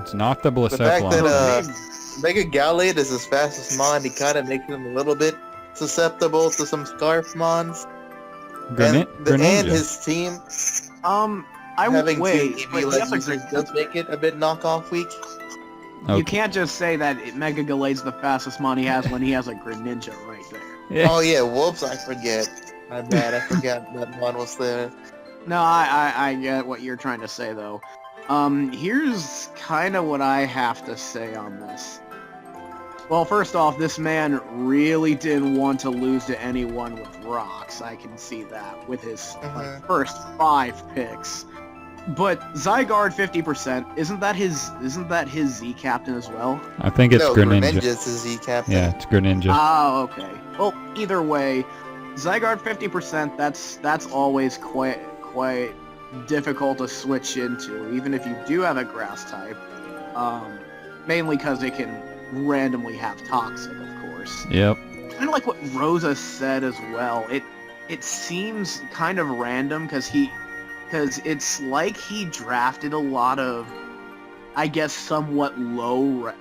[SPEAKER 1] It's not the
[SPEAKER 2] the fact that
[SPEAKER 1] Blacephalon.
[SPEAKER 2] Mega Gallade is his fastest mon, he kind of makes him a little bit susceptible to some Scarf mons. And
[SPEAKER 1] Greninja.
[SPEAKER 2] his team
[SPEAKER 4] I would
[SPEAKER 2] having
[SPEAKER 4] wait.
[SPEAKER 2] two
[SPEAKER 4] but
[SPEAKER 2] EV
[SPEAKER 4] you
[SPEAKER 2] like
[SPEAKER 4] have
[SPEAKER 2] users
[SPEAKER 4] to-
[SPEAKER 2] does make it a bit knockoff weak.
[SPEAKER 1] Okay.
[SPEAKER 4] You can't just say that Mega Gallade's the fastest mon he has when he has a Greninja right there.
[SPEAKER 1] Yeah.
[SPEAKER 2] Oh yeah, whoops, I forget. My bad, I forgot that mon was there.
[SPEAKER 4] No, I get what you're trying to say though. Here's kind of what I have to say on this. Well, first off, this man really didn't want to lose to anyone with rocks. I can see that with his like, first 5 picks. But Zygarde 50%, isn't that his Z captain as well?
[SPEAKER 1] I think it's
[SPEAKER 2] No,
[SPEAKER 1] Greninja.
[SPEAKER 2] Greninja's his Z captain.
[SPEAKER 1] Yeah, it's Greninja.
[SPEAKER 4] Oh, okay. Well, either way, Zygarde 50%, that's always quite difficult to switch into, even if you do have a grass type. Mainly because it can randomly have toxic, of course.
[SPEAKER 1] Yep.
[SPEAKER 4] Kind of like what Rosa said as well. It seems kind of random because it's like he drafted a lot of, I guess, somewhat low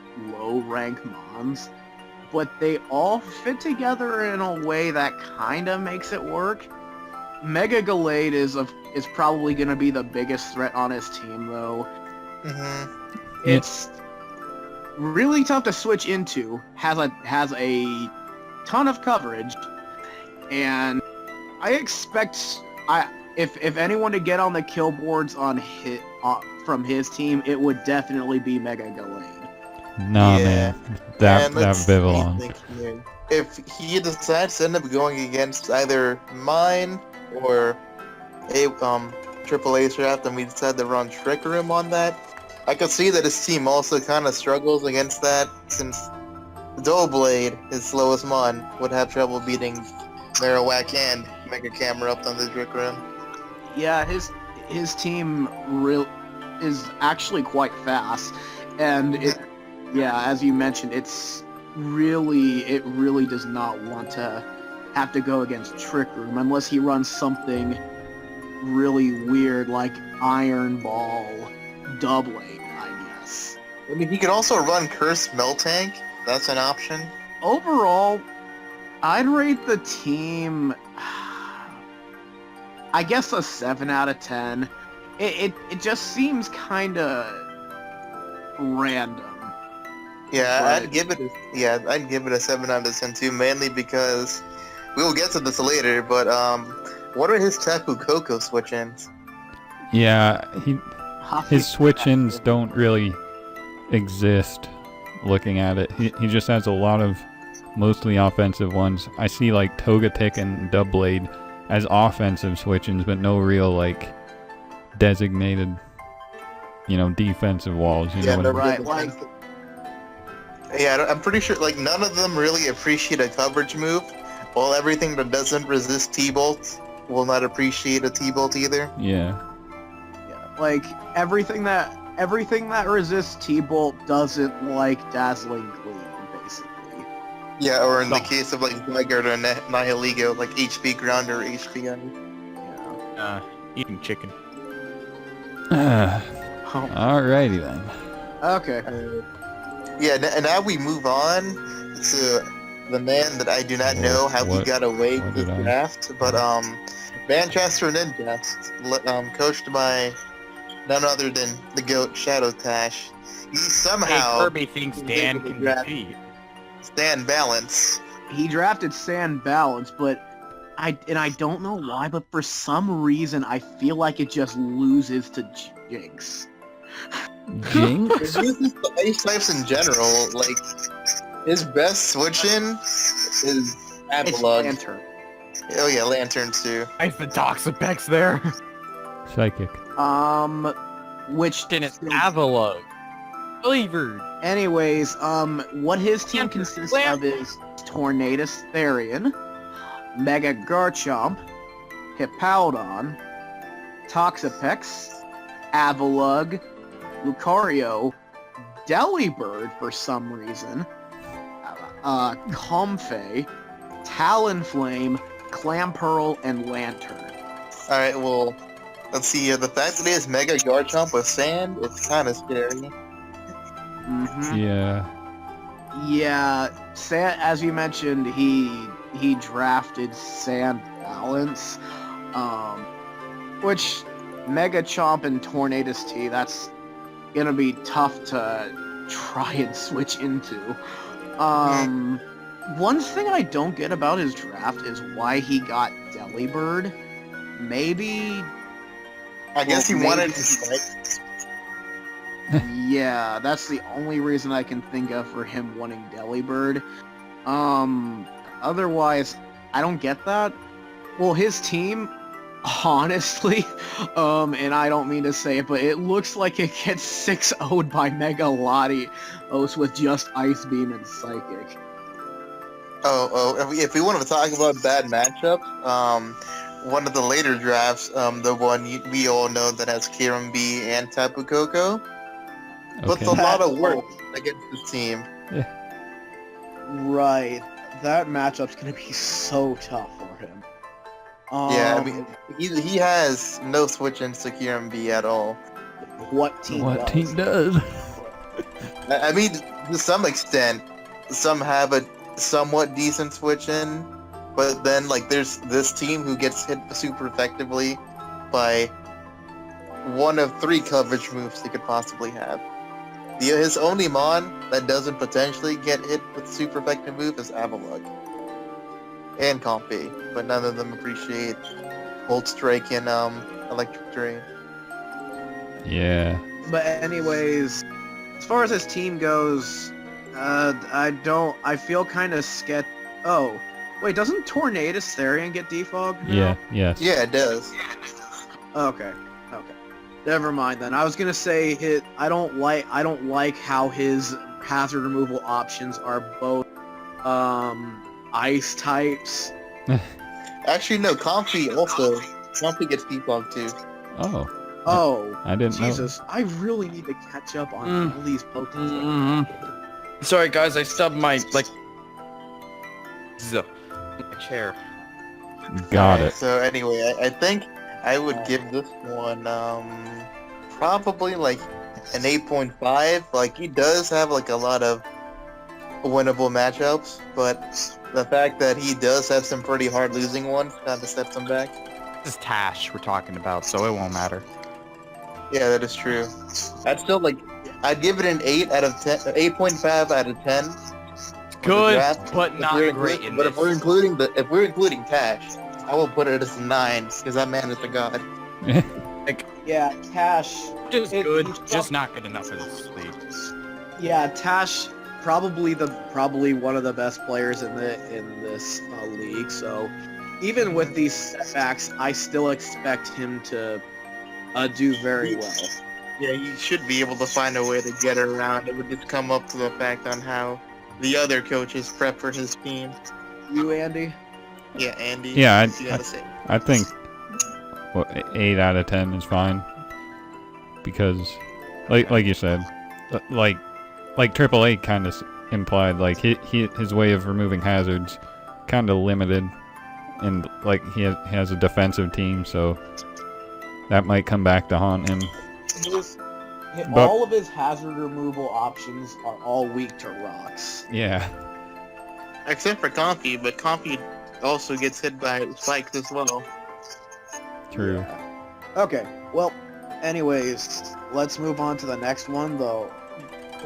[SPEAKER 4] rank mons, but they all fit together in a way that kind of makes it work. Mega Gallade is probably going to be the biggest threat on his team, though. It's really tough to switch into. Has a ton of coverage, and I expect if anyone to get on the kill boards from his team, it would definitely be Mega Gallade.
[SPEAKER 1] Nah,
[SPEAKER 2] Yeah.
[SPEAKER 1] man. That
[SPEAKER 2] let's
[SPEAKER 1] Vivillon.
[SPEAKER 2] think here. If he decides to end up going against either mine or a Triple A's draft, and we decide to run Trick Room on that, I could see that his team also kind of struggles against that, since Doublade, his slowest mon, would have trouble beating Marowak and Mega Camera up on the Trick Room.
[SPEAKER 4] Yeah, his team is actually quite fast, and as you mentioned, it really does not want to have to go against Trick Room unless he runs something really weird like Iron Ball Doublade, I guess.
[SPEAKER 2] I mean, he could also run Curse Meltank. That's an option.
[SPEAKER 4] Overall, I'd rate the team, I guess, a 7 out of 10. It just seems kind of random.
[SPEAKER 2] Yeah,
[SPEAKER 4] But-
[SPEAKER 2] I'd give it a 7 out of 10 too, mainly because we'll get to this later. But what are his Tapu Koko switch-ins?
[SPEAKER 1] Yeah, his switch-ins don't really exist looking at it. He just has a lot of mostly offensive ones. I see like Togetic and Doublade as offensive switch-ins, but no real like designated, defensive walls. You know what I mean?
[SPEAKER 4] right, like-
[SPEAKER 2] Yeah, I'm pretty sure like none of them really appreciate a coverage move, while everything that doesn't resist T-Bolt will not appreciate a T-Bolt either.
[SPEAKER 1] Yeah.
[SPEAKER 4] Like everything that resists T-Bolt doesn't like Dazzling Gleam, basically.
[SPEAKER 2] Yeah, or in the
[SPEAKER 3] No.
[SPEAKER 2] case of like Zygarde or Nihilego, like HP ground or HP under.
[SPEAKER 4] Yeah.
[SPEAKER 3] Eating chicken.
[SPEAKER 4] Oh,
[SPEAKER 1] Alrighty then.
[SPEAKER 4] okay.
[SPEAKER 2] Yeah, and now we move on to the man that I do not know how he
[SPEAKER 1] What-
[SPEAKER 2] got away
[SPEAKER 1] what
[SPEAKER 2] with
[SPEAKER 1] did I-
[SPEAKER 2] draft, but Manchester Ninjas, coached by none other than the GOAT Shadow Tash. He
[SPEAKER 3] Hey,
[SPEAKER 2] somehow
[SPEAKER 3] Kirby thinks Dan
[SPEAKER 2] able to
[SPEAKER 3] can
[SPEAKER 2] draft
[SPEAKER 3] defeat.
[SPEAKER 2] stand balance.
[SPEAKER 4] He drafted Sand Balance, but I don't know why, but for some reason I feel like it just loses to Jinx.
[SPEAKER 1] Jinx?
[SPEAKER 2] It uses the ice types in general. Like his best switch-in is
[SPEAKER 4] It's
[SPEAKER 2] Avalugg.
[SPEAKER 4] Lantern.
[SPEAKER 2] Oh yeah, Lantern too.
[SPEAKER 3] Nice the Toxapex there.
[SPEAKER 1] Psychic.
[SPEAKER 4] Which
[SPEAKER 3] Then it's Avalugg. Flavored.
[SPEAKER 4] anyways, what his team
[SPEAKER 3] Lantern.
[SPEAKER 4] consists of is Tornadus Therian, Mega Garchomp, Hippowdon, Toxapex, Avalugg, Lucario, Delibird for some reason, Comfey, Talonflame, Clamperl, and Lantern.
[SPEAKER 2] All right, well, let's see here. The fact that he has Mega Garchomp with Sand, it's kind of scary.
[SPEAKER 4] Mm-hmm.
[SPEAKER 1] Yeah.
[SPEAKER 4] Yeah, as you mentioned, he drafted Sand Balance, which Mega Chomp and Tornadus T, that's gonna be tough to try and switch into. One thing I don't get about his draft is why he got Delibird. Maybe,
[SPEAKER 2] I guess
[SPEAKER 4] Well,
[SPEAKER 2] he wanted
[SPEAKER 4] maybe-
[SPEAKER 2] to strike.
[SPEAKER 4] yeah, that's the only reason I can think of for him wanting Delibird. Otherwise, I don't get that. Well, his team, honestly, and I don't mean to say it, but it looks like it gets 6-0'd by Mega Latios with just Ice Beam and Psychic.
[SPEAKER 2] If we wanted to talk about bad matchups, one of the later drafts, the one we all know that has Kiram B and Tapu Koko, puts
[SPEAKER 1] Okay.
[SPEAKER 2] a lot of work against this team.
[SPEAKER 4] Right. That matchup's gonna be so tough for him.
[SPEAKER 2] Yeah, I mean, he has no switch-ins to Kiram B at all.
[SPEAKER 4] What team
[SPEAKER 1] What
[SPEAKER 4] does?
[SPEAKER 1] team does?
[SPEAKER 2] I mean, to some extent, some have a somewhat decent switch-in, but then, like, there's this team who gets hit super effectively by one of 3 coverage moves they could possibly have. His only mon that doesn't potentially get hit with super effective move is Avalugg. And Comfy, but none of them appreciate Volt Strike and Electric Drain.
[SPEAKER 1] Yeah.
[SPEAKER 4] But anyways, as far as his team goes, I feel kind of sketch. Oh, wait, doesn't Tornadus Therian get defogged? now?
[SPEAKER 1] Yeah. Yes.
[SPEAKER 2] Yeah, it does.
[SPEAKER 4] Okay. Never mind then. I was gonna say I don't like how his hazard removal options are both ice types.
[SPEAKER 2] Actually, no, Comfy gets defogged too.
[SPEAKER 1] Oh.
[SPEAKER 4] Oh,
[SPEAKER 1] I didn't know.
[SPEAKER 4] Jesus! I really need to catch up on all these Pokemon.
[SPEAKER 3] Sorry guys, I stubbed my my chair.
[SPEAKER 1] Got it.
[SPEAKER 2] So anyway, I think I would give this one probably like an 8.5. Like, he does have like a lot of winnable matchups, but the fact that he does have some pretty hard losing ones kind of sets him back.
[SPEAKER 3] This is Tash we're talking about, so it won't matter.
[SPEAKER 2] Yeah, that is true. I'd give it an 8 out of 10, 8.5 out of 10.
[SPEAKER 3] Good,
[SPEAKER 2] draft.
[SPEAKER 3] but not great in
[SPEAKER 2] But
[SPEAKER 3] this.
[SPEAKER 2] if we're including Tash, I will put it as a 9 because that man is a god.
[SPEAKER 4] Yeah, Tash.
[SPEAKER 3] Just
[SPEAKER 4] it-
[SPEAKER 3] good,
[SPEAKER 4] he's
[SPEAKER 3] just not good enough for this league.
[SPEAKER 4] Yeah, Tash probably one of the best players in this league. So even with these setbacks, I still expect him to do very well.
[SPEAKER 2] Yeah, you should be able to find a way to get around. It would just come up to the fact on how the other coaches prep for his team.
[SPEAKER 4] You, Andy?
[SPEAKER 2] Yeah, Andy.
[SPEAKER 1] Yeah,
[SPEAKER 2] you gotta say.
[SPEAKER 1] I think 8 out of 10 is fine because, like you said, like AAA kind of implied. Like his way of removing hazards kind of limited, and like he has a defensive team, so that might come back to haunt him. But-
[SPEAKER 4] all of his hazard removal options are all weak to rocks.
[SPEAKER 1] Yeah.
[SPEAKER 2] Except for Comfy, but Comfy also gets hit by spikes as well.
[SPEAKER 1] True.
[SPEAKER 4] Okay, well, anyways, let's move on to the next one, though.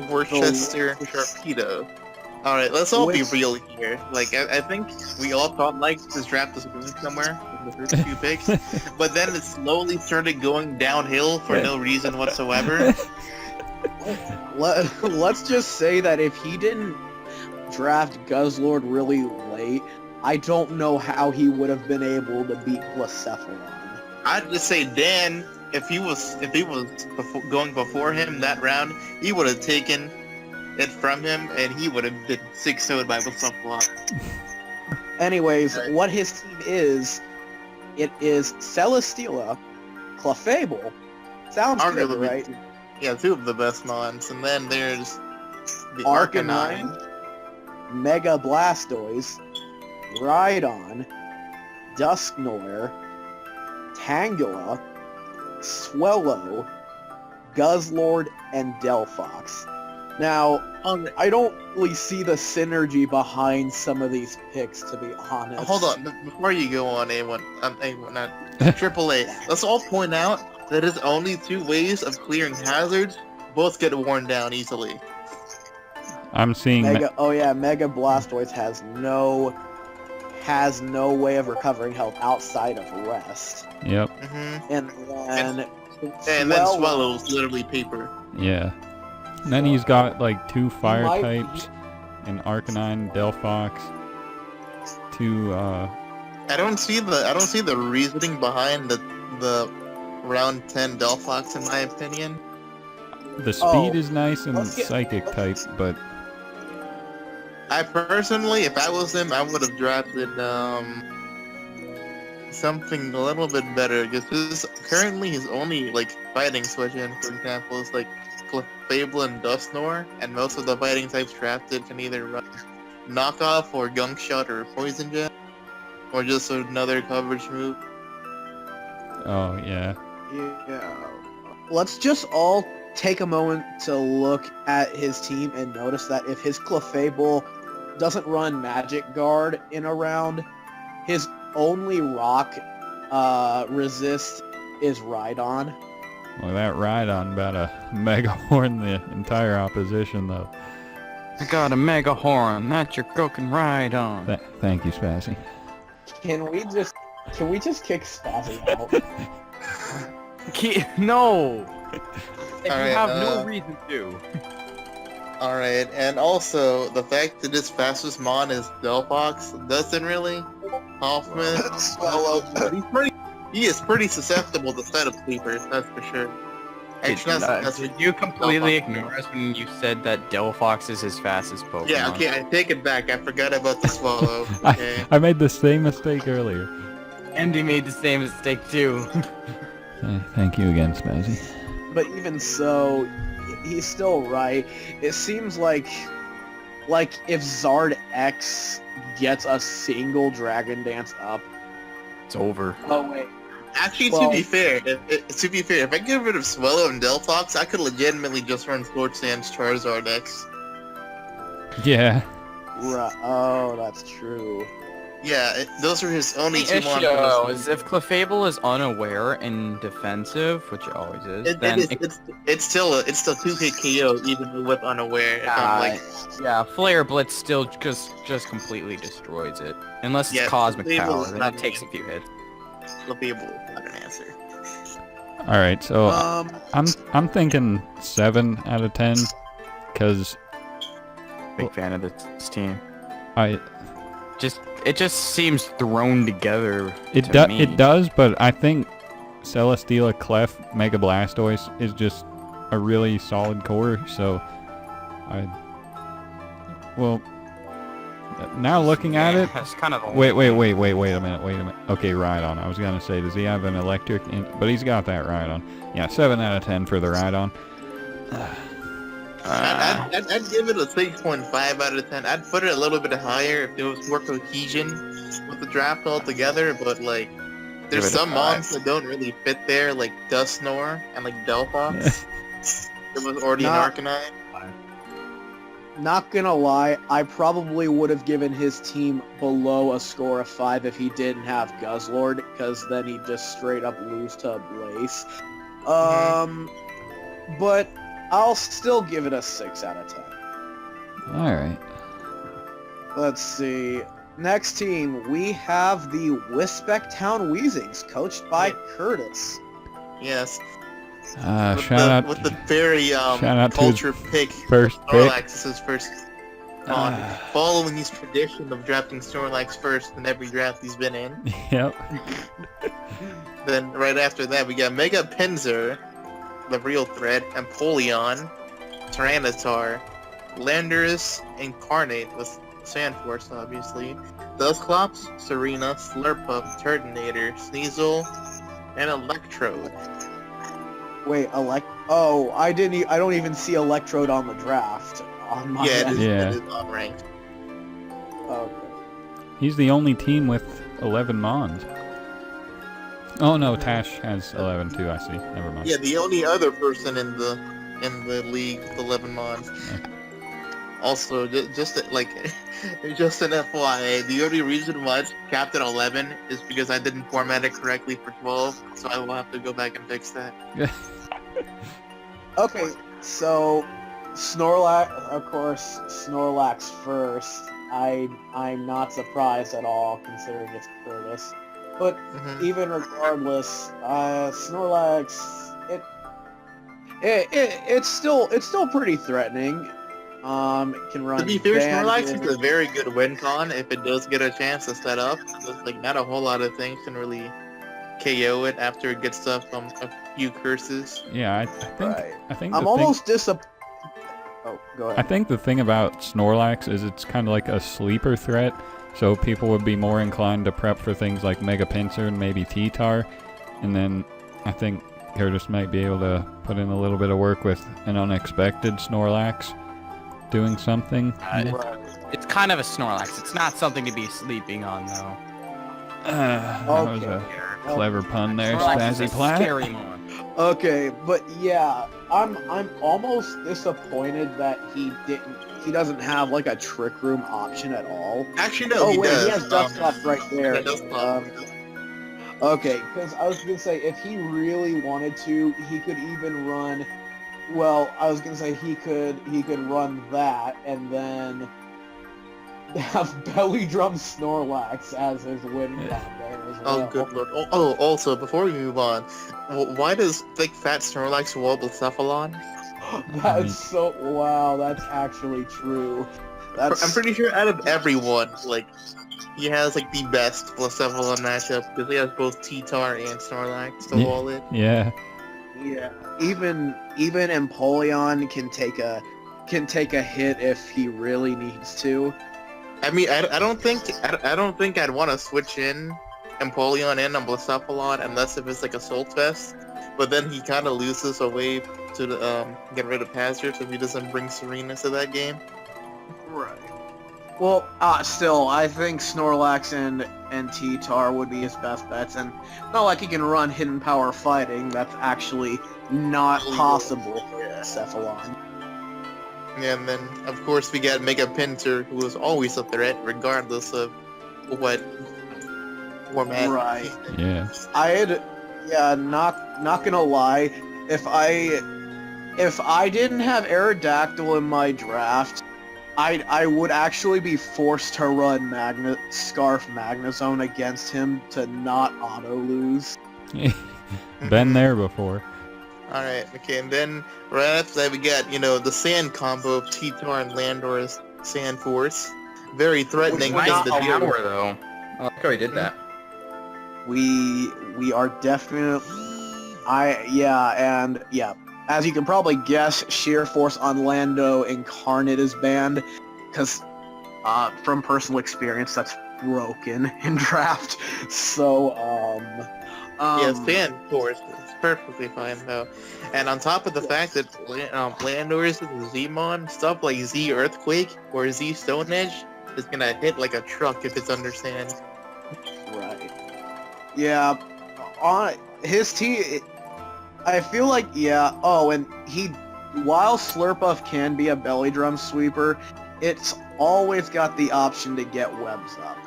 [SPEAKER 2] Worcester Torpedo. Alright, let's all be
[SPEAKER 4] Which-
[SPEAKER 2] real here. Like, I think we all thought like this draft was going somewhere with the first few picks, but then it slowly started going downhill for no reason whatsoever.
[SPEAKER 4] Let's just say that if he didn't draft Guzzlord really late, I don't know how he would have been able to beat Blacephalon.
[SPEAKER 2] I'd just say Dan, if he was going before him that round, he would have taken it from him, and he would have been 6-0'd by Blacephalon.
[SPEAKER 4] Anyways, what his team is, it is Celesteela, Clefable, sounds good,
[SPEAKER 2] Arguably,
[SPEAKER 4] right?
[SPEAKER 2] Yeah, two of the best mons, and then there's the
[SPEAKER 4] Arcanine, Mega Blastoise, Rhydon, Dusknoir, Tangela, Swellow, Guzzlord, and Delphox. Now, I don't really see the synergy behind some of these picks, to be honest.
[SPEAKER 2] Hold on, before you go on, A1, not Triple A. Let's all point out that his only two ways of clearing hazards both get worn down easily.
[SPEAKER 1] I'm seeing
[SPEAKER 4] Mega Blastoise has no way of recovering health outside of rest.
[SPEAKER 1] Yep.
[SPEAKER 2] Mm-hmm.
[SPEAKER 4] And
[SPEAKER 2] And then Swallow's literally paper.
[SPEAKER 1] Yeah. And then he's got like two fire
[SPEAKER 4] might-
[SPEAKER 1] types, an Arcanine, Delphox, two
[SPEAKER 2] I don't see the reasoning behind the round 10 Delphox in my opinion.
[SPEAKER 1] the speed
[SPEAKER 4] Oh,
[SPEAKER 1] is nice and
[SPEAKER 4] let's get-
[SPEAKER 1] psychic type, but
[SPEAKER 2] I personally, if I was him, I would have drafted something a little bit better, because currently his only like fighting switch in, for example, is like Clefable and Dusknoir, and most of the fighting types drafted can either run knockoff or gunk shot or poison gem, or just another coverage move.
[SPEAKER 1] oh yeah.
[SPEAKER 4] Yeah. Let's just all take a moment to look at his team and notice that if his Clefable doesn't run Magic Guard in a round, his only rock resist is Rhydon.
[SPEAKER 1] Well, that Rhydon about a mega horn the entire opposition though.
[SPEAKER 3] I got a mega horn. That's your broken ride on.
[SPEAKER 1] Thank you, Spazzy.
[SPEAKER 4] Can we just kick Spazzy out?
[SPEAKER 3] No! If
[SPEAKER 2] Alright,
[SPEAKER 3] you have no reason to.
[SPEAKER 2] Alright, and also, the fact that his fastest mon is Delphox doesn't really Hoffman. He is pretty susceptible to setup sleepers, that's for sure.
[SPEAKER 3] Did you completely ignore us when you said that Delphox is his fastest Pokemon?
[SPEAKER 2] Yeah, okay, I take it back. I forgot about the Swallow. Okay.
[SPEAKER 1] I made the same mistake earlier.
[SPEAKER 3] Andy made the same mistake too.
[SPEAKER 1] Thank you again, Spazzy.
[SPEAKER 4] But even so, he's still right. It seems like if Zard X gets a single Dragon Dance up.
[SPEAKER 3] It's over.
[SPEAKER 4] Oh wait.
[SPEAKER 2] Actually,
[SPEAKER 4] Well-
[SPEAKER 2] to be fair, if I get rid of Swallow and Delphox, I could legitimately just run Scorch Sands Charizard X.
[SPEAKER 1] Yeah.
[SPEAKER 4] Right. Oh, that's true.
[SPEAKER 2] Yeah, those are his only
[SPEAKER 3] The
[SPEAKER 2] two
[SPEAKER 3] issue
[SPEAKER 2] monsters.
[SPEAKER 3] is if Clefable is unaware and defensive, which it always is, then
[SPEAKER 2] It's still 2-hit KO even with unaware. If I'm like,
[SPEAKER 3] yeah, Flare Blitz still just completely destroys it. Unless it's
[SPEAKER 2] Yeah,
[SPEAKER 3] Cosmic
[SPEAKER 2] Clefable
[SPEAKER 3] Power,
[SPEAKER 2] is
[SPEAKER 3] then
[SPEAKER 2] not
[SPEAKER 3] it takes a few hits.
[SPEAKER 2] Clefable, not an answer.
[SPEAKER 1] All right, so
[SPEAKER 4] Um.
[SPEAKER 1] I'm thinking 7 out of 10, because
[SPEAKER 3] Big fan of this team. It just seems thrown together.
[SPEAKER 1] It does, but I think Celesteela, Clef, Mega Blastoise is just a really solid core. So now looking at it,
[SPEAKER 3] That's kind of the
[SPEAKER 1] wait a minute. Okay, Rhydon. I was gonna say, does he have an electric? But he's got that Rhydon. Yeah, 7 out of 10 for the Rhydon.
[SPEAKER 2] I'd give it a 6.5 out of 10. I'd put it a little bit higher if there was more cohesion with the draft altogether, but like,
[SPEAKER 3] Give
[SPEAKER 2] there's
[SPEAKER 3] it a
[SPEAKER 2] some
[SPEAKER 3] 5.
[SPEAKER 2] mons that don't really fit there, like Dustnor and like Delphox. It was already an
[SPEAKER 4] Not-
[SPEAKER 2] Arcanine.
[SPEAKER 4] Not gonna lie, I probably would have given his team below a score of 5 if he didn't have Guzzlord, because then he'd just straight up lose to Blaze. But I'll still give it a 6 out of 10.
[SPEAKER 1] Alright.
[SPEAKER 4] Let's see. Next team, we have the Wisbeck Town Weezings, coached by Curtis.
[SPEAKER 2] Yes.
[SPEAKER 1] Shout
[SPEAKER 2] with the very
[SPEAKER 1] out to his
[SPEAKER 2] culture pick.
[SPEAKER 1] first pick.
[SPEAKER 2] Snorlax is his first on, following his tradition of drafting Snorlax first in every draft he's been in.
[SPEAKER 1] Yep.
[SPEAKER 2] Then right after that, we got Mega Pinsir, the real threat, Empoleon, Tyranitar, Landorus, Incarnate with Sandforce, obviously, Dusclops, Serena, Slurpup, Turtonator, Sneasel, and Electrode.
[SPEAKER 4] Wait, Oh, I don't even see Electrode on the draft. On my
[SPEAKER 2] Yeah,
[SPEAKER 4] end.
[SPEAKER 1] Yeah.
[SPEAKER 2] it is unranked.
[SPEAKER 4] Okay.
[SPEAKER 1] He's the only team with 11 Mons. Oh no, Tash has 11 too, I see. Never mind.
[SPEAKER 2] Yeah, the only other person in the league with 11 mons. Also, just an FYI, the only reason why it's capped at 11 is because I didn't format it correctly for 12, so I will have to go back and fix that.
[SPEAKER 4] Okay, so Snorlax, of course, Snorlax first. I'm not surprised at all, considering it's Curtis. But
[SPEAKER 2] Mhm.
[SPEAKER 4] even regardless, Snorlax, it's still pretty threatening. It can run.
[SPEAKER 2] To be fair, Snorlax
[SPEAKER 4] bandage.
[SPEAKER 2] is a very good win con if it does get a chance to set up. There's like not a whole lot of things can really KO it after it gets stuff from a few curses.
[SPEAKER 1] Yeah, I think
[SPEAKER 4] I'm
[SPEAKER 1] the
[SPEAKER 4] almost disappointed. Oh, go
[SPEAKER 1] I
[SPEAKER 4] ahead.
[SPEAKER 1] think the thing about Snorlax is it's kind of like a sleeper threat, so people would be more inclined to prep for things like Mega Pinsir and maybe T-Tar, and then I think Curtis might be able to put in a little bit of work with an unexpected Snorlax doing something.
[SPEAKER 3] It's kind of a Snorlax. It's not something to be sleeping on, though.
[SPEAKER 1] That was a clever pun there,
[SPEAKER 3] Snorlax is
[SPEAKER 1] Spazzy
[SPEAKER 3] a
[SPEAKER 1] Plat.
[SPEAKER 3] scary mon.
[SPEAKER 4] Okay, but yeah, I'm almost disappointed that he doesn't have like a trick room option at all.
[SPEAKER 2] Actually, no,
[SPEAKER 4] Oh
[SPEAKER 2] he
[SPEAKER 4] wait,
[SPEAKER 2] does.
[SPEAKER 4] he has Dusclops right there.
[SPEAKER 2] Yeah, Dusclops.
[SPEAKER 4] Okay, because I was gonna say if he really wanted to, he could even run. Well, I was gonna say he could run that and then have Belly Drum Snorlax as his win down there as well.
[SPEAKER 2] Oh, good lord. Oh, also, before we move on, why does Thick Fat Snorlax wobble Cephalon?
[SPEAKER 4] That's so wow. That's actually true.
[SPEAKER 2] I'm pretty sure out of everyone, like, he has, like, the best Blacephalon matchup, because he has both T-Tar and Snorlax to wall it.
[SPEAKER 1] Yeah.
[SPEAKER 4] Yeah, even Empoleon can take a hit if he really needs to.
[SPEAKER 2] I mean, I don't think I'd want to switch in Empoleon in on Blacephalon unless if it's, like, Assault Vest, but then he kind of loses a way to get rid of Hazard if he doesn't bring Serena to that game.
[SPEAKER 4] Right. Well, still, I think Snorlax and T-Tar would be his best bets, and not like he can run Hidden Power Fighting. That's actually not possible for Cephalon.
[SPEAKER 2] Yeah, and then, of course, we got Mega Pinsir, who is always a threat, regardless of what format.
[SPEAKER 4] Right.
[SPEAKER 1] Yeah.
[SPEAKER 4] Not gonna lie, if I didn't have Aerodactyl in my draft, I would actually be forced to run Scarf Magnezone against him to not auto lose.
[SPEAKER 1] Been there before.
[SPEAKER 2] Alright, okay, and then right after that we got, the sand combo of T-Tar and Landorus Sand Force. Very threatening
[SPEAKER 3] Nice
[SPEAKER 2] thing to deal
[SPEAKER 3] power,
[SPEAKER 2] with.
[SPEAKER 3] though.
[SPEAKER 5] I like how he did that.
[SPEAKER 4] We are definitely as you can probably guess, Sheer Force on Lando Incarnate is banned because from personal experience that's broken in draft. So
[SPEAKER 2] Yeah, sand forest is perfectly fine though. And on top of the fact that Landorus is a Z-Mon, stuff like Z Earthquake or Z Stone Edge is gonna hit like a truck if it's under sand.
[SPEAKER 4] Right. Yeah. On his team, I feel like Oh, and while Slurpuff can be a belly drum sweeper, it's always got the option to get webs up.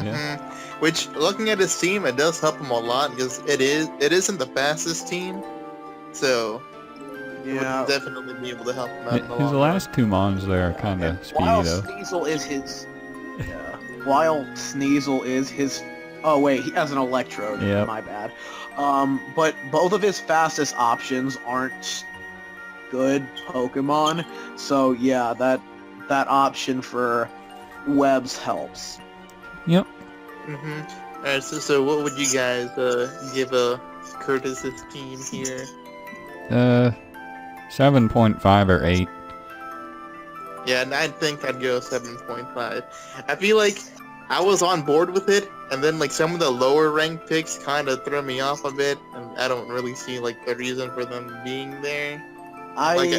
[SPEAKER 1] Yeah.
[SPEAKER 2] Which, looking at his team, it does help him a lot because it isn't the fastest team, so it would definitely be able to help him out in the
[SPEAKER 1] His
[SPEAKER 2] long
[SPEAKER 1] last two Mons there are kind of speedy
[SPEAKER 4] While
[SPEAKER 1] though.
[SPEAKER 4] Sneasel is his, while Sneasel is his. Oh wait, he has an Electrode.
[SPEAKER 1] Yep.
[SPEAKER 4] My bad. But both of his fastest options aren't good Pokemon, so yeah, that option for webs helps.
[SPEAKER 1] Yep.
[SPEAKER 2] Alright, so what would you guys give Curtis's team here?
[SPEAKER 1] 7.5 or 8.
[SPEAKER 2] Yeah, and I think I'd go 7.5. I feel like I was on board with it, and then like some of the lower ranked picks kind of threw me off a bit, and I don't really see like the reason for them being there. Like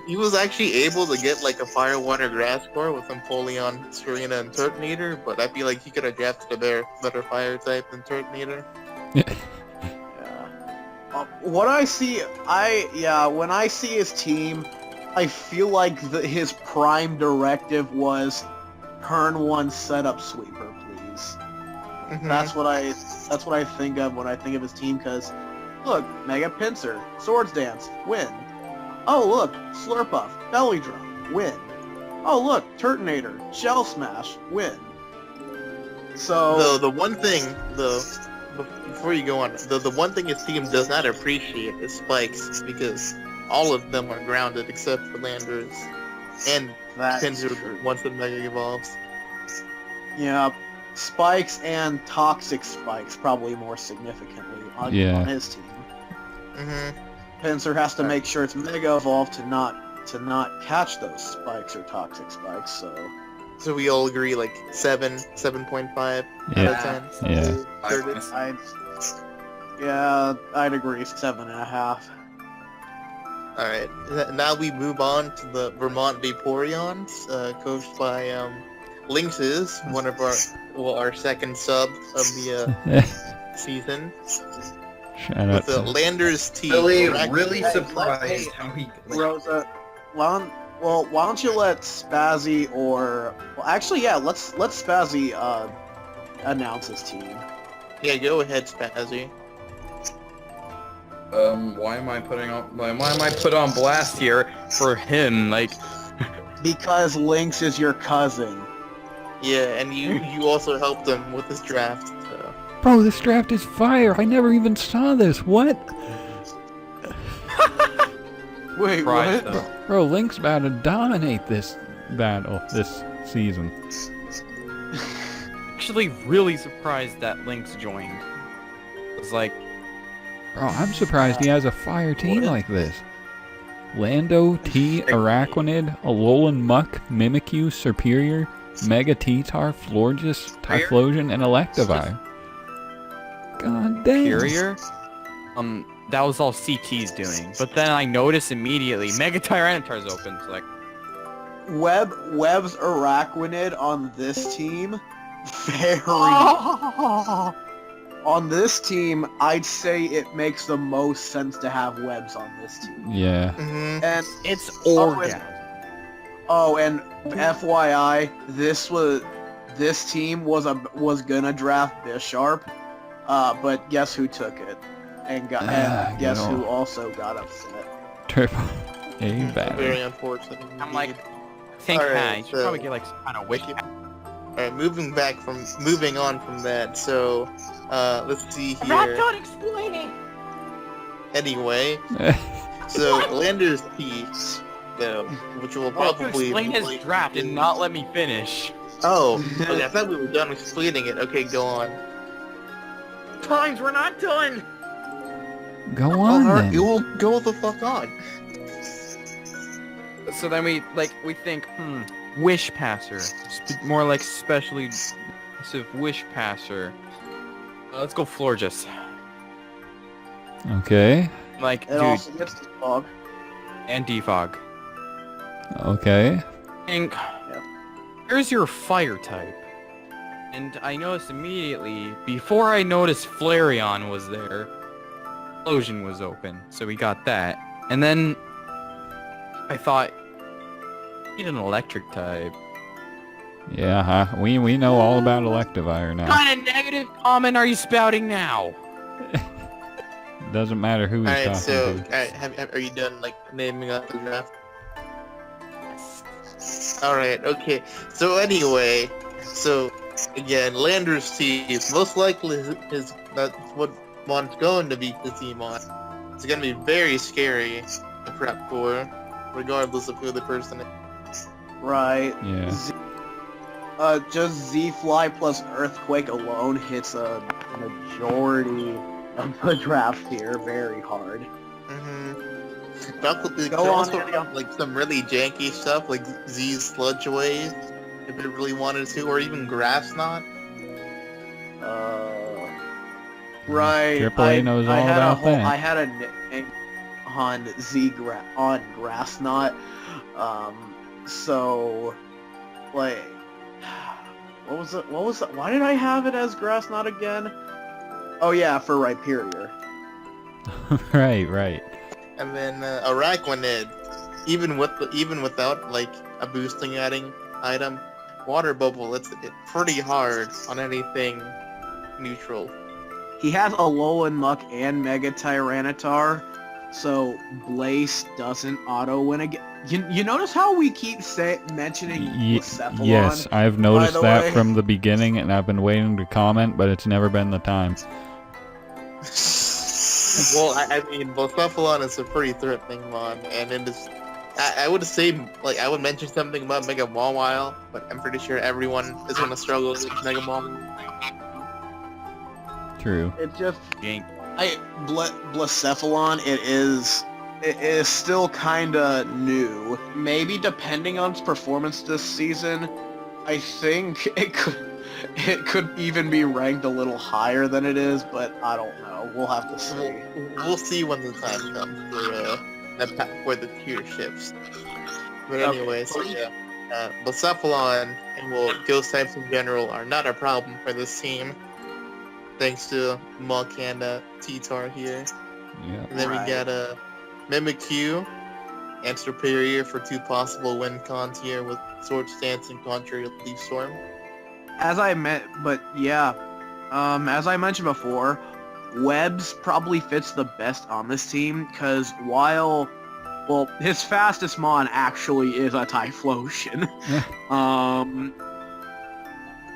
[SPEAKER 2] he was actually able to get like a Fire, Water, Grass core with Empoleon, Serena, and Turtonator, but I feel like he could have drafted a better Fire type than Turtonator.
[SPEAKER 4] What I see, when I see his team, I feel like his prime directive was turn 1 setup sweeper, please. That's what I think of when I think of his team. Because look, Mega Pinsir, Swords Dance, win. Oh look, Slurpuff, Belly Drum, win. Oh look, Turtonator, Shell Smash, win. So
[SPEAKER 2] the one thing before you go on, the one thing his team does not appreciate is spikes, because all of them are grounded except for Landers and Pinsir once it Mega Evolves.
[SPEAKER 4] Yeah, spikes and toxic spikes probably more significantly on his team. Pinsir has to make sure it's Mega Evolved to not catch those spikes or toxic spikes.
[SPEAKER 2] So we all agree like 7.5 out of 10.
[SPEAKER 4] I'd agree 7.5.
[SPEAKER 2] All right, now we move on to the Vermont Vaporeons, coached by Lynx's, one of our second sub of the season.
[SPEAKER 1] Shout out
[SPEAKER 2] With the
[SPEAKER 1] to
[SPEAKER 2] Landers team.
[SPEAKER 5] Really surprised how he...
[SPEAKER 4] Rosa, why don't you let Spazzy let's Spazzy announce his team.
[SPEAKER 2] Yeah, go ahead, Spazzy.
[SPEAKER 5] Why am I put on blast here for him? Like,
[SPEAKER 4] because Lynx is your cousin.
[SPEAKER 2] Yeah, and you also helped him with this draft. So.
[SPEAKER 1] Bro, this draft is fire. I never even saw this. What?
[SPEAKER 4] Wait,
[SPEAKER 3] Surprised,
[SPEAKER 4] what?
[SPEAKER 3] though.
[SPEAKER 1] Bro, Link's about to dominate this battle this season.
[SPEAKER 3] Actually, really surprised that Lynx joined. It's like,
[SPEAKER 1] Bro, I'm surprised he has a fire team like this. Lando, T, Araquanid, Alolan Muck, Mimikyu, Serperior, Mega T-Tar, Florges, Typhlosion, and Electivire. God damn.
[SPEAKER 3] Superior? That was all CT's doing. But then I noticed immediately, Mega Tyranitar's open. It's like,
[SPEAKER 4] Webb's Araquanid on this team, on this team, I'd say it makes the most sense to have Webbs on this team.
[SPEAKER 1] Yeah.
[SPEAKER 4] And
[SPEAKER 3] it's orgasm.
[SPEAKER 4] And FYI, this team was gonna draft Bisharp, but guess who took it? And guess who also got upset?
[SPEAKER 1] Triple A battle.
[SPEAKER 2] Very unfortunate.
[SPEAKER 3] I'm like, think
[SPEAKER 2] Alright,
[SPEAKER 3] you should probably get like some kind of wiki.
[SPEAKER 2] Alright, moving on from that, so let's see here.
[SPEAKER 6] I'm not explaining.
[SPEAKER 2] Anyway, so Landers piece, though, which will probably
[SPEAKER 3] explain his draft and not let me finish.
[SPEAKER 2] Oh, okay, I thought we were done explaining it. Okay, go on.
[SPEAKER 6] Times we're not done.
[SPEAKER 1] Go on then.
[SPEAKER 2] You will go the fuck on.
[SPEAKER 3] So then we think, Wish Passer, more like specially aggressive Wish Passer. Let's go Florges.
[SPEAKER 1] Okay.
[SPEAKER 3] Like,
[SPEAKER 4] It
[SPEAKER 3] dude,
[SPEAKER 4] also gets the fog.
[SPEAKER 3] and defog.
[SPEAKER 1] Okay.
[SPEAKER 3] And here's your fire type. And I noticed immediately, before I noticed Flareon was there, Explosion was open, so we got that. And then I thought, need an electric type.
[SPEAKER 1] Yeah, huh? We know all about Electivire now.
[SPEAKER 3] What kind of negative comment are you spouting now?
[SPEAKER 1] Doesn't matter who he's
[SPEAKER 2] Alright,
[SPEAKER 1] talking
[SPEAKER 2] so
[SPEAKER 1] to.
[SPEAKER 2] are you done like naming up the draft? Alright, okay. So anyway, so again, Lander's team, most likely his that's what one's going to be the team on. It's gonna be very scary to prep for, regardless of who the person is.
[SPEAKER 4] Right.
[SPEAKER 1] Yeah.
[SPEAKER 4] Just Z-Fly plus Earthquake alone hits a majority of the draft here very hard.
[SPEAKER 2] Go on, like some really janky stuff, like Z's Sludge Wave, if it really wanted to, or even Grass Knot.
[SPEAKER 4] Right.
[SPEAKER 1] AAA knows all about that.
[SPEAKER 4] I had a name on on Grass Knot. So, like, what was it? Why did I have it as Grass Knot again? Oh yeah, for Rhyperior.
[SPEAKER 1] Right.
[SPEAKER 2] And then Araquanid, even without like a boosting adding item, Water Bubble, it's pretty hard on anything neutral.
[SPEAKER 4] He has Alolan Muck and Mega Tyranitar, so Blaze doesn't auto win again. You notice how we keep mentioning Blacephalon?
[SPEAKER 1] Yes, I've noticed
[SPEAKER 4] the
[SPEAKER 1] that
[SPEAKER 4] way?
[SPEAKER 1] from the beginning, and I've been waiting to comment, but it's never been the time.
[SPEAKER 2] Well, I mean, Blacephalon is a pretty threatening mon, and it is. I would say, like, I would mention something about Mega Mawile, but I'm pretty sure everyone is gonna struggle with Mega Mawile.
[SPEAKER 1] True.
[SPEAKER 4] It's just
[SPEAKER 3] Yank.
[SPEAKER 4] Blacephalon. It is still kinda new. Maybe depending on its performance this season, I think it could even be ranked a little higher than it is, but I don't know. We'll have to see.
[SPEAKER 2] We'll see when the time comes for the tier shifts. But anyway, so yeah, Blacephalon and Ghost types in general are not a problem for this team, thanks to Muck and T-Tar here.
[SPEAKER 1] Yeah.
[SPEAKER 2] And then we got Mimikyu and Superior for 2 possible win cons here with Sword Stance and Contrary Leaf Storm.
[SPEAKER 4] As I mentioned before, Webbs probably fits the best on this team, because while, well, his fastest mon actually is a Typhlosion.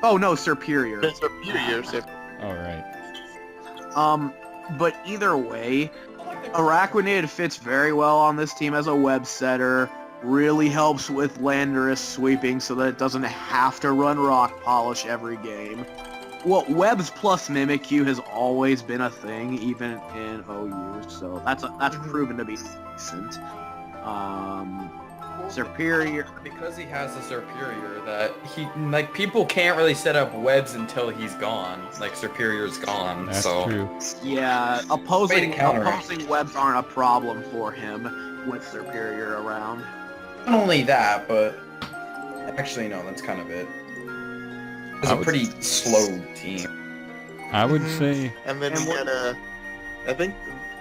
[SPEAKER 4] Oh no, Superior.
[SPEAKER 2] Superior.
[SPEAKER 1] All right.
[SPEAKER 4] But either way, Araquanid fits very well on this team as a web setter. Really helps with Landorus sweeping so that it doesn't have to run Rock Polish every game. Well, Webs plus Mimikyu has always been a thing, even in OU, so that's proven to be decent. Superior.
[SPEAKER 5] Because he has a Superior, that like people can't really set up webs until he's gone. Like Superior's gone.
[SPEAKER 1] That's
[SPEAKER 5] so
[SPEAKER 1] true.
[SPEAKER 4] Yeah, opposing
[SPEAKER 5] counteract.
[SPEAKER 4] webs aren't a problem for him with Superior around.
[SPEAKER 5] not only that, but actually no, that's kind of it. It's a pretty slow team.
[SPEAKER 1] I would say.
[SPEAKER 2] And then we got I think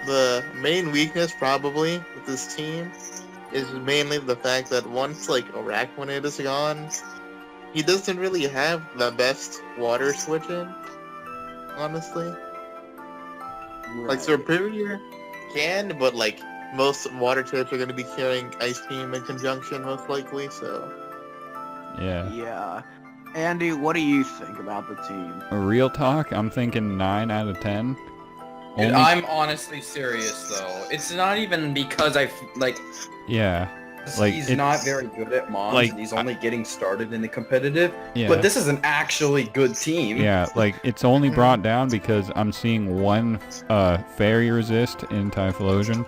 [SPEAKER 2] the main weakness probably with this team is mainly the fact that once like Araquanid is gone, he doesn't really have the best water switching, honestly.
[SPEAKER 4] Right.
[SPEAKER 2] Like Superior can, but like most water types are going to be carrying Ice Beam in conjunction most likely, so...
[SPEAKER 1] Yeah.
[SPEAKER 4] Yeah. Andy, what do you think about the team?
[SPEAKER 1] Real talk, I'm thinking 9 out of 10.
[SPEAKER 5] Dude,
[SPEAKER 1] Only-
[SPEAKER 5] I'm honestly serious though. It's not even because
[SPEAKER 1] Yeah. Like,
[SPEAKER 5] he's
[SPEAKER 1] it's-
[SPEAKER 5] not very good at mons
[SPEAKER 1] like,
[SPEAKER 5] and he's only getting started in the competitive.
[SPEAKER 1] Yeah.
[SPEAKER 5] But this is an actually good team.
[SPEAKER 1] Yeah, like, it's only brought down because I'm seeing one fairy resist in Typhlosion.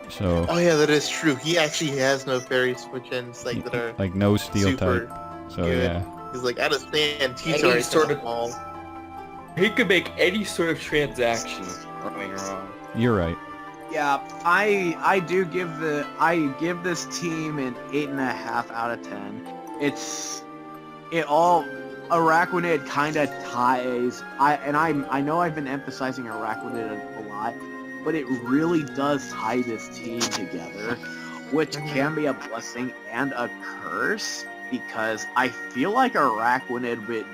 [SPEAKER 1] So,
[SPEAKER 2] Oh yeah, that is true. He actually has no fairy switch-ins like that are
[SPEAKER 1] like, no steel
[SPEAKER 2] super
[SPEAKER 1] type. So,
[SPEAKER 2] good.
[SPEAKER 1] yeah.
[SPEAKER 2] He's like, out of stand,
[SPEAKER 5] Any
[SPEAKER 2] T-Tar
[SPEAKER 5] sort of-
[SPEAKER 2] all.
[SPEAKER 5] He could make any sort of transaction going wrong.
[SPEAKER 1] You're right.
[SPEAKER 4] Yeah, I give this team an 8.5 out of 10. Araquanid kind of ties. I know I've been emphasizing Araquanid a lot, but it really does tie this team together, which can be a blessing and a curse, because I feel like Araquanid would,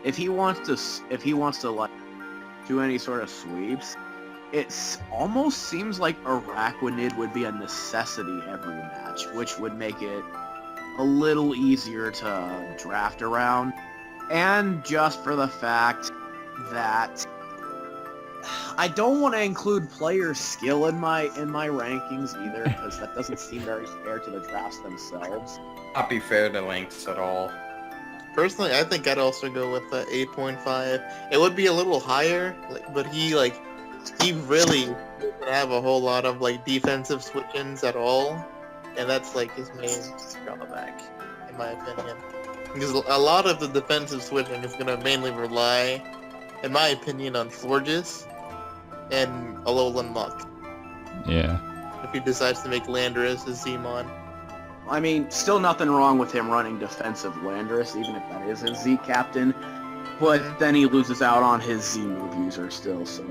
[SPEAKER 4] if he wants to like do any sort of sweeps, it almost seems like Araquanid would be a necessity every match, which would make it a little easier to draft around. And just for the fact that I don't want to include player skill in my rankings either, because that doesn't seem very fair to the drafts themselves.
[SPEAKER 5] Not be fair to Lynx at all.
[SPEAKER 2] Personally, I think I'd also go with 8.5. It would be a little higher, but he really doesn't have a whole lot of defensive switch-ins at all, and that's his main drawback, in my opinion. Because a lot of the defensive switching is gonna mainly rely, in my opinion, on Florges and Alolan Muck.
[SPEAKER 1] Yeah.
[SPEAKER 2] If he decides to make Landorus his Zmon.
[SPEAKER 4] I mean, still nothing wrong with him running defensive Landorus, even if that is his Z captain, but then he loses out on his Z move user still, so...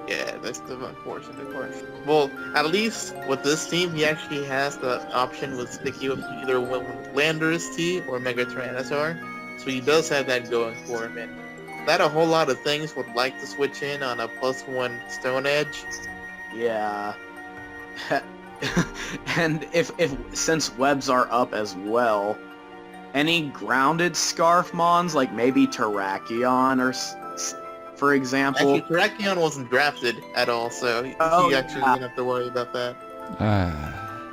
[SPEAKER 2] Yeah, that's the unfortunate part. Well, at least with this team, he actually has the option with sticky with either Landorus T or Mega Tyrannosaur, so he does have that going for him. And that a whole lot of things would like to switch in on a +1 Stone Edge.
[SPEAKER 4] Yeah. And if since webs are up as well, any grounded Scarf Mons, like maybe Terrakion or... for example.
[SPEAKER 2] Actually, Terrakion wasn't drafted at all, so he actually didn't have to worry about that.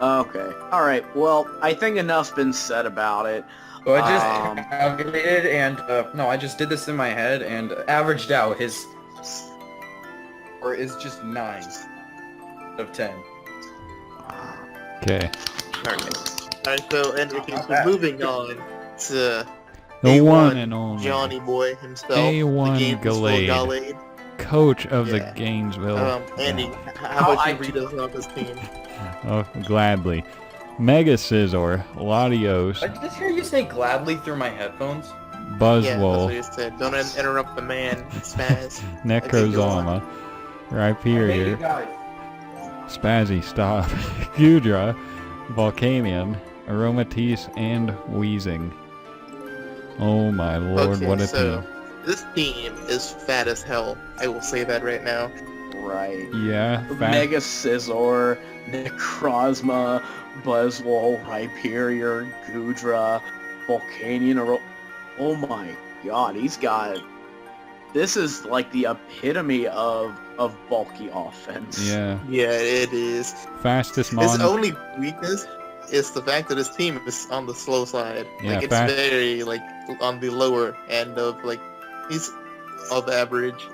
[SPEAKER 4] Okay. Alright, well, I think enough's been said about it.
[SPEAKER 5] So I just calculated and, no, I just did this in my head and averaged out his... Or is just 9 out of 10.
[SPEAKER 1] Okay.
[SPEAKER 2] Alright, so, and okay, so moving on to...
[SPEAKER 1] The
[SPEAKER 2] A1
[SPEAKER 1] one and only
[SPEAKER 2] Johnny Boy himself.
[SPEAKER 1] A1
[SPEAKER 2] the Gainesville
[SPEAKER 1] Gallade, coach of the
[SPEAKER 2] Yeah.
[SPEAKER 1] Gainesville.
[SPEAKER 2] Andy, how about you read us off his team?
[SPEAKER 1] Oh, gladly. Mega Scizor, Latios,
[SPEAKER 5] I just hear you say gladly through my headphones.
[SPEAKER 2] Yeah, that's what
[SPEAKER 1] Buzzwole,
[SPEAKER 2] he said. Don't interrupt the man, Spaz.
[SPEAKER 1] Necrozama,
[SPEAKER 5] Hey,
[SPEAKER 1] Rhyperior,
[SPEAKER 5] guys.
[SPEAKER 1] Spazzy Stop, Gudra, Volcanion, Aromatisse, and Wheezing. Oh my lord,
[SPEAKER 2] Okay,
[SPEAKER 1] what a
[SPEAKER 2] so
[SPEAKER 1] team.
[SPEAKER 2] this team is fat as hell. I will say that right now.
[SPEAKER 4] Right.
[SPEAKER 1] Yeah,
[SPEAKER 4] Mega Scizor, Necrozma, Buzzwole, Rhyperior, Gudra, Volcanion, oh my god, he's got... This is like the epitome of bulky offense.
[SPEAKER 1] Yeah,
[SPEAKER 2] Yeah, it is.
[SPEAKER 1] fastest
[SPEAKER 2] His
[SPEAKER 1] mon.
[SPEAKER 2] only weakness is the fact that his team is on the slow side.
[SPEAKER 1] Yeah,
[SPEAKER 2] It's
[SPEAKER 1] fast-
[SPEAKER 2] very on the lower end of he's of average,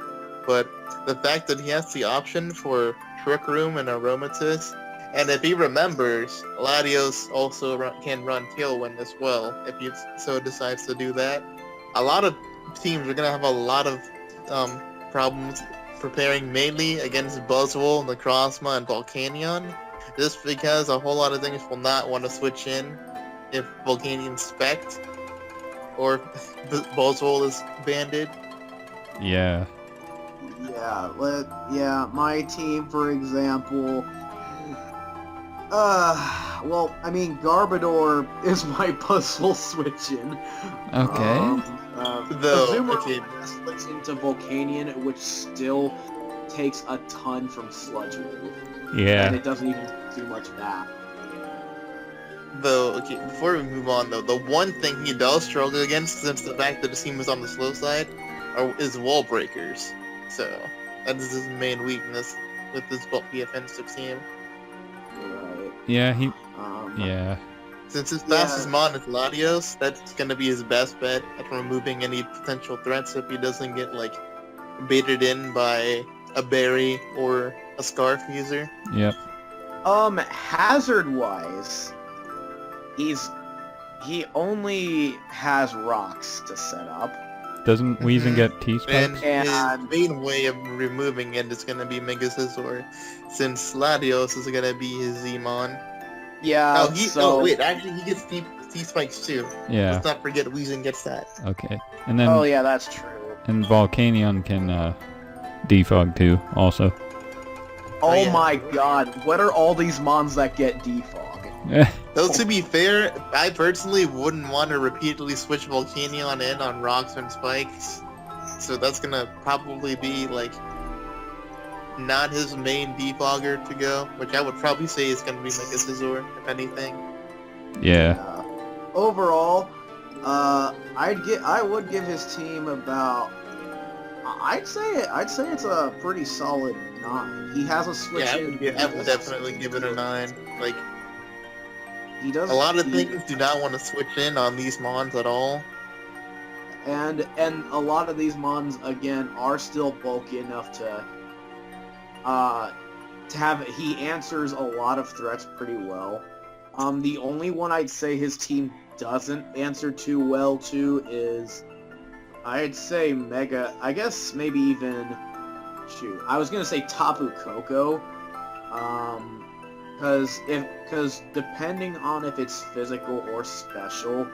[SPEAKER 2] but the fact that he has the option for Trick Room and Aromatisse, and if he remembers, Latios also can run Tailwind as well if he so decides to do that. A lot of teams are gonna have a lot of problems preparing mainly against Buzzwole, Necrozma, and Volcanion. Just because a whole lot of things will not want to switch in if Volcanion Spect or Buzzwole is banded.
[SPEAKER 1] Yeah.
[SPEAKER 4] Yeah, my team, for example... well, I mean, Garbodor is my Buzzwole switch-in.
[SPEAKER 1] Okay.
[SPEAKER 2] Though,
[SPEAKER 4] Azumarill
[SPEAKER 2] okay.
[SPEAKER 4] switch into Volcanion, which still takes a ton from Sludge Wave. And
[SPEAKER 1] Yeah.
[SPEAKER 4] it doesn't even do much back.
[SPEAKER 2] Though, okay, before we move on though, the one thing he does struggle against, since the fact that his team is on the slow side, is wall breakers. So, that is his main weakness with this bulky offensive team.
[SPEAKER 4] Right.
[SPEAKER 1] Yeah,
[SPEAKER 4] Um,
[SPEAKER 1] yeah.
[SPEAKER 2] Since his fastest mon is Latios, that's gonna be his best bet at removing any potential threats if he doesn't get baited in by a berry or a scarf user.
[SPEAKER 1] Yep.
[SPEAKER 4] Hazard-wise, he only has rocks to set up.
[SPEAKER 1] Doesn't Weezing get
[SPEAKER 2] And
[SPEAKER 1] T-Spikes?
[SPEAKER 2] his main way of removing it is gonna be Mega Scizor, since Latios is gonna be his Zmon.
[SPEAKER 4] Yeah,
[SPEAKER 2] Wait, actually he gets T-Spikes too.
[SPEAKER 1] Yeah.
[SPEAKER 2] Let's not forget Weezing gets that.
[SPEAKER 1] Okay. And then
[SPEAKER 4] Oh yeah, that's true.
[SPEAKER 1] and Volcanion can defog too, also.
[SPEAKER 4] Oh
[SPEAKER 2] yeah.
[SPEAKER 4] my god, what are all these mons that get defog?
[SPEAKER 2] Though to be fair, I personally wouldn't want to repeatedly switch Volcanion in on rocks and spikes. So that's gonna probably be like not his main defogger to go, which I would probably say is gonna be Mega Scizor, if anything.
[SPEAKER 1] Yeah.
[SPEAKER 4] Overall, I would give his team about. I'd say it's a pretty solid 9. He has a switch
[SPEAKER 2] Yeah,
[SPEAKER 4] in.
[SPEAKER 2] I would definitely give it a 9. Like,
[SPEAKER 4] He does
[SPEAKER 2] a lot of things do not want to switch in on these mons at all.
[SPEAKER 4] and a lot of these mons again are still bulky enough to have. He answers a lot of threats pretty well. The only one I'd say his team doesn't answer too well to is, I'd say Mega. I guess maybe even, I was gonna say Tapu Koko, because depending on if it's physical or special,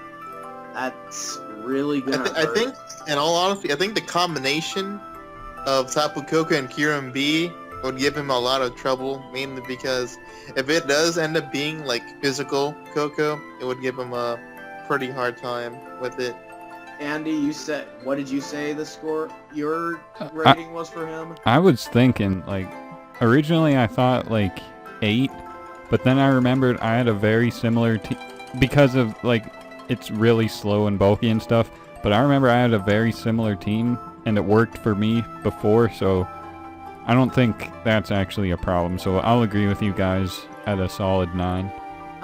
[SPEAKER 4] that's really gonna
[SPEAKER 2] I
[SPEAKER 4] hurt.
[SPEAKER 2] think, in all honesty, I think the combination of Tapu Koko and Kyurem B would give him a lot of trouble, mainly because if it does end up being like physical Koko, it would give him a pretty hard time with it.
[SPEAKER 4] Andy, what did you say the score, your rating was for him?
[SPEAKER 1] I was thinking, like, originally I thought, like, 8, but then I remembered I had a very similar because of, like, it's really slow and bulky and stuff, but I remember I had a very similar team, and it worked for me before, so I don't think that's actually a problem, so I'll agree with you guys at a solid 9.
[SPEAKER 4] Okay.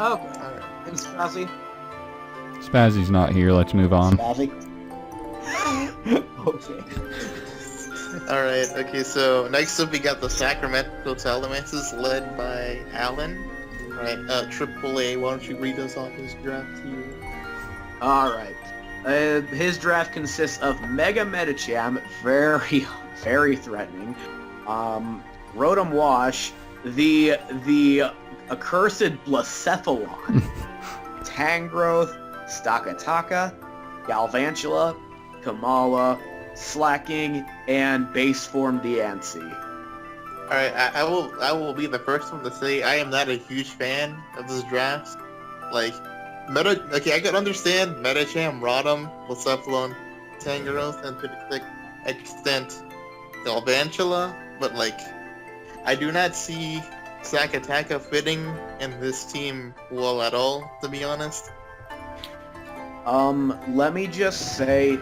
[SPEAKER 2] Alright.
[SPEAKER 4] And Spazzy?
[SPEAKER 1] Spazzy's not here, let's move on.
[SPEAKER 4] Spazzy? Okay.
[SPEAKER 2] Alright, okay, so next up we got the Sacramento Salamances led by Alan. Alright, AAA, why don't you read us off his draft here?
[SPEAKER 4] Alright. His draft consists of Mega Medicham, very, very threatening. Rotom Wash, the accursed Blacephalon, Tangrowth, Stakataka, Galvantula, Kamala, Slacking, and Base Form Diancie.
[SPEAKER 2] Alright, I will be the first one to say I am not a huge fan of this draft. Like, I could understand Medicham, Rotom, Blacephalon, Tangrowth, and to the extent Galvantula, but like, I do not see Sakataka fitting in this team well at all, to be honest.
[SPEAKER 4] Let me just say,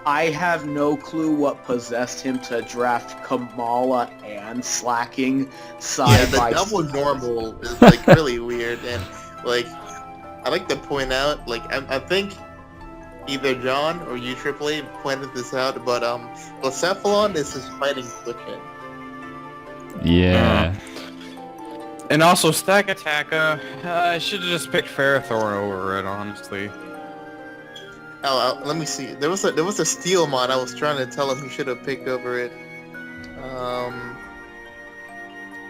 [SPEAKER 4] I have no clue what possessed him to draft Kamala and Slacking side
[SPEAKER 2] Yeah,
[SPEAKER 4] by
[SPEAKER 2] the double
[SPEAKER 4] side.
[SPEAKER 2] normal is like really weird, and like, I like to point out, like, I think either John or you AAA pointed this out, but Blacephalon is his fighting switch-in.
[SPEAKER 1] Yeah.
[SPEAKER 3] And also Stakataka, I should have just picked Ferrothorn over it, honestly.
[SPEAKER 2] Let me see. There was a steel mod I was trying to tell him he should have picked over it.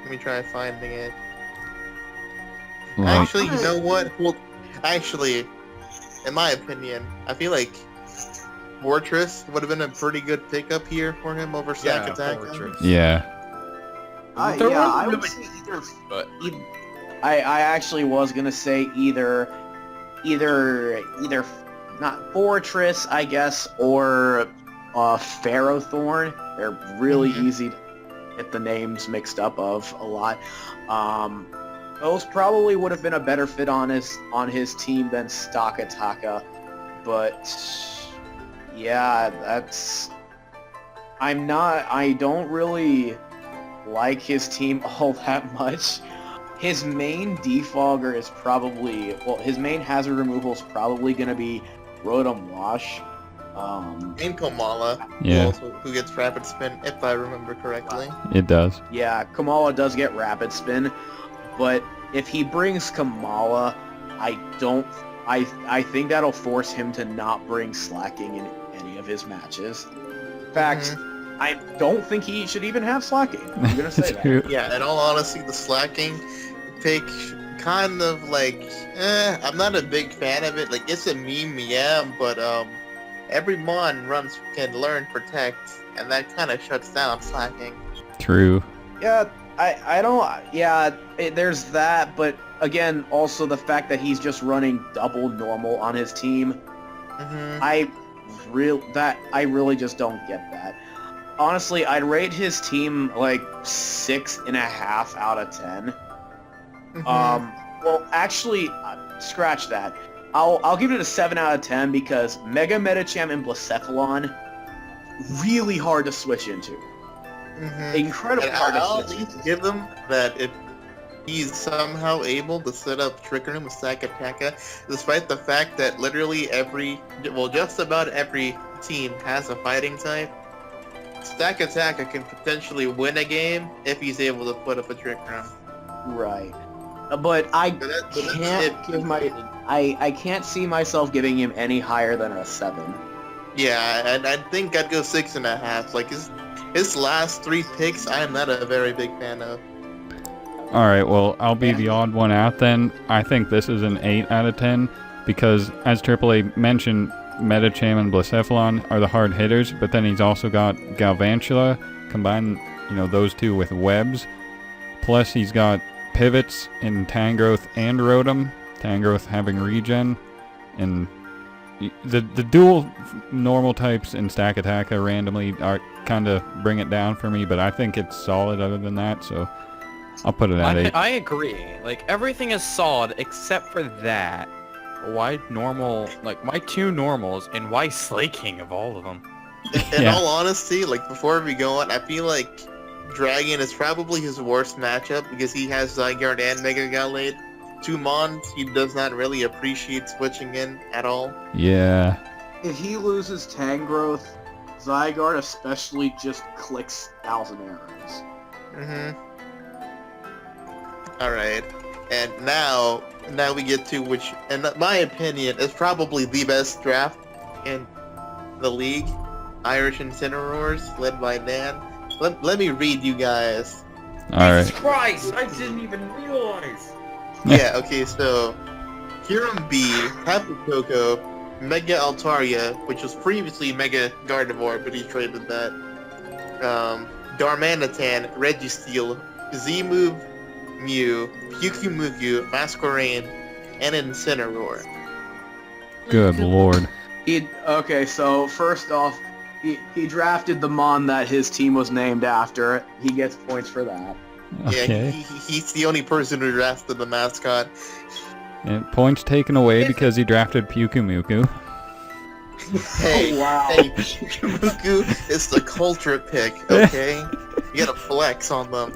[SPEAKER 2] Let me try finding it.
[SPEAKER 1] Like,
[SPEAKER 2] Actually, you know what? Well, actually, in my opinion, I feel like Fortress would have been a pretty good pickup here for him over Sakataka.
[SPEAKER 3] Fortress.
[SPEAKER 1] yeah.
[SPEAKER 4] I
[SPEAKER 3] There
[SPEAKER 4] would
[SPEAKER 3] wasn't
[SPEAKER 4] say either.
[SPEAKER 3] But
[SPEAKER 4] I actually was gonna say either not Fortress, I guess, or Ferrothorn. They're really easy to get the names mixed up of a lot. Those probably would have been a better fit on his team than Stakataka, but yeah, I don't really like his team all that much. His main defogger is probably, his main hazard removal is probably going to be Rotom Wash.
[SPEAKER 2] And Kamala,
[SPEAKER 1] Yeah.
[SPEAKER 2] who gets Rapid Spin, if I remember correctly.
[SPEAKER 1] It does.
[SPEAKER 4] Yeah, Kamala does get Rapid Spin, but if he brings Kamala, I I think that'll force him to not bring slacking in any of his matches. In fact, I don't think he should even have slacking. I'm gonna say
[SPEAKER 1] True.
[SPEAKER 4] that.
[SPEAKER 2] Yeah, in all honesty, the slacking pick kind of like, I'm not a big fan of it. Like, it's a meme, yeah, but every mon can learn protect, and that kind of shuts down slacking.
[SPEAKER 1] True.
[SPEAKER 4] Yeah, I don't. Yeah, there's that, but again, also the fact that he's just running double normal on his team. I really just don't get that. Honestly, I'd rate his team like 6.5 out of 10. Well, actually, scratch that. I'll give it a 7 out of 10 because Mega Metacham and Blacephalon, really hard to switch into. Incredibly
[SPEAKER 2] And
[SPEAKER 4] hard
[SPEAKER 2] I'll
[SPEAKER 4] to
[SPEAKER 2] at
[SPEAKER 4] switch
[SPEAKER 2] least
[SPEAKER 4] into.
[SPEAKER 2] give him that if he's somehow able to set up Trick Room with Sakataka, despite the fact that literally just about every team has a fighting type, Sakataka can potentially win a game if he's able to put up a Trick Room.
[SPEAKER 4] Right. But I
[SPEAKER 2] But that's
[SPEAKER 4] can't
[SPEAKER 2] it.
[SPEAKER 4] give I can't see myself giving him any higher than a 7.
[SPEAKER 2] Yeah, and I think I'd go 6.5. Like his last 3 picks, I am not a very big fan of.
[SPEAKER 1] Alright, well, I'll be the odd one out then. I think this is an 8 out of 10 because, as AAA mentioned, Metacham and Blacephalon are the hard hitters, but then he's also got Galvantula, combine, those two with webs. Plus, he's got pivots in Tangrowth and Rotom, Tangrowth having regen, and the dual normal types in Stakataka randomly are kind of bring it down for me, but I think it's solid other than that, so I'll put it at 8.
[SPEAKER 3] I agree. Like, everything is solid except for that. Why normal? Like, why 2 normals and why Slaking of all of them?
[SPEAKER 2] In
[SPEAKER 1] Yeah.
[SPEAKER 2] all honesty, like before we go on, I feel like Dragon is probably his worst matchup because he has Zygarde and Mega Gallade. 2 mons he does not really appreciate switching in at all.
[SPEAKER 1] Yeah.
[SPEAKER 4] If he loses Tangrowth, Zygarde especially just clicks Thousand Arrows.
[SPEAKER 2] Alright. And now we get to which, in my opinion, is probably the best draft in the league. Irish Incineroars, led by Dan. Let me read you guys.
[SPEAKER 1] Alright.
[SPEAKER 6] Jesus Christ! I didn't even realize.
[SPEAKER 2] Yeah, okay, so Hiram B, Tapu Koko, Mega Altaria, which was previously Mega Gardevoir, but he traded that. Darmanitan, Registeel, Z-Move, Mew, Pyukumuku, Masquerain, and Incineroar.
[SPEAKER 1] Good lord.
[SPEAKER 4] Okay, so first off, he drafted the Mon that his team was named after. He gets points for that.
[SPEAKER 2] Yeah,
[SPEAKER 1] Okay.
[SPEAKER 2] he's the only person who drafted the mascot.
[SPEAKER 1] And points taken away because he drafted Pyukumuku.
[SPEAKER 2] Hey,
[SPEAKER 4] Oh, wow.
[SPEAKER 2] hey, Pyukumuku is the culture pick, okay? You gotta flex on them.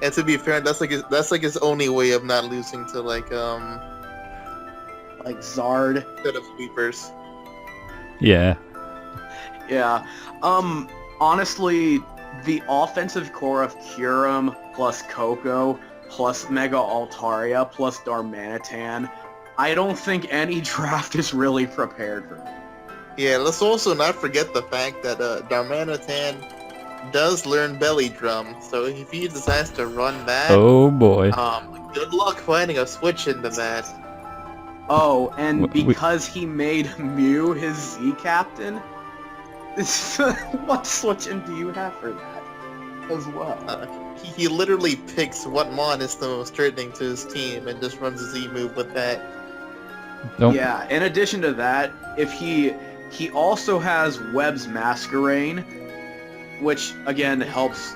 [SPEAKER 2] And to be fair, that's like his only way of not losing to
[SPEAKER 4] Like Zard.
[SPEAKER 2] set of sweepers.
[SPEAKER 1] Yeah.
[SPEAKER 4] Yeah. Honestly, the offensive core of Kyurem plus Coco plus Mega Altaria plus Darmanitan, I don't think any draft is really prepared for that.
[SPEAKER 2] Yeah, let's also not forget the fact that Darmanitan does learn Belly Drum, so if he decides to run that,
[SPEAKER 1] Oh boy.
[SPEAKER 2] good luck finding a switch into that.
[SPEAKER 4] Oh, and
[SPEAKER 1] We-
[SPEAKER 4] because he made Mew his Z captain, what switching do you have for that as well?
[SPEAKER 2] He literally picks what mon is the most threatening to his team and just runs a Z move with that.
[SPEAKER 1] Don't.
[SPEAKER 4] Yeah, in addition to that, if he also has Webb's Masquerain, which again helps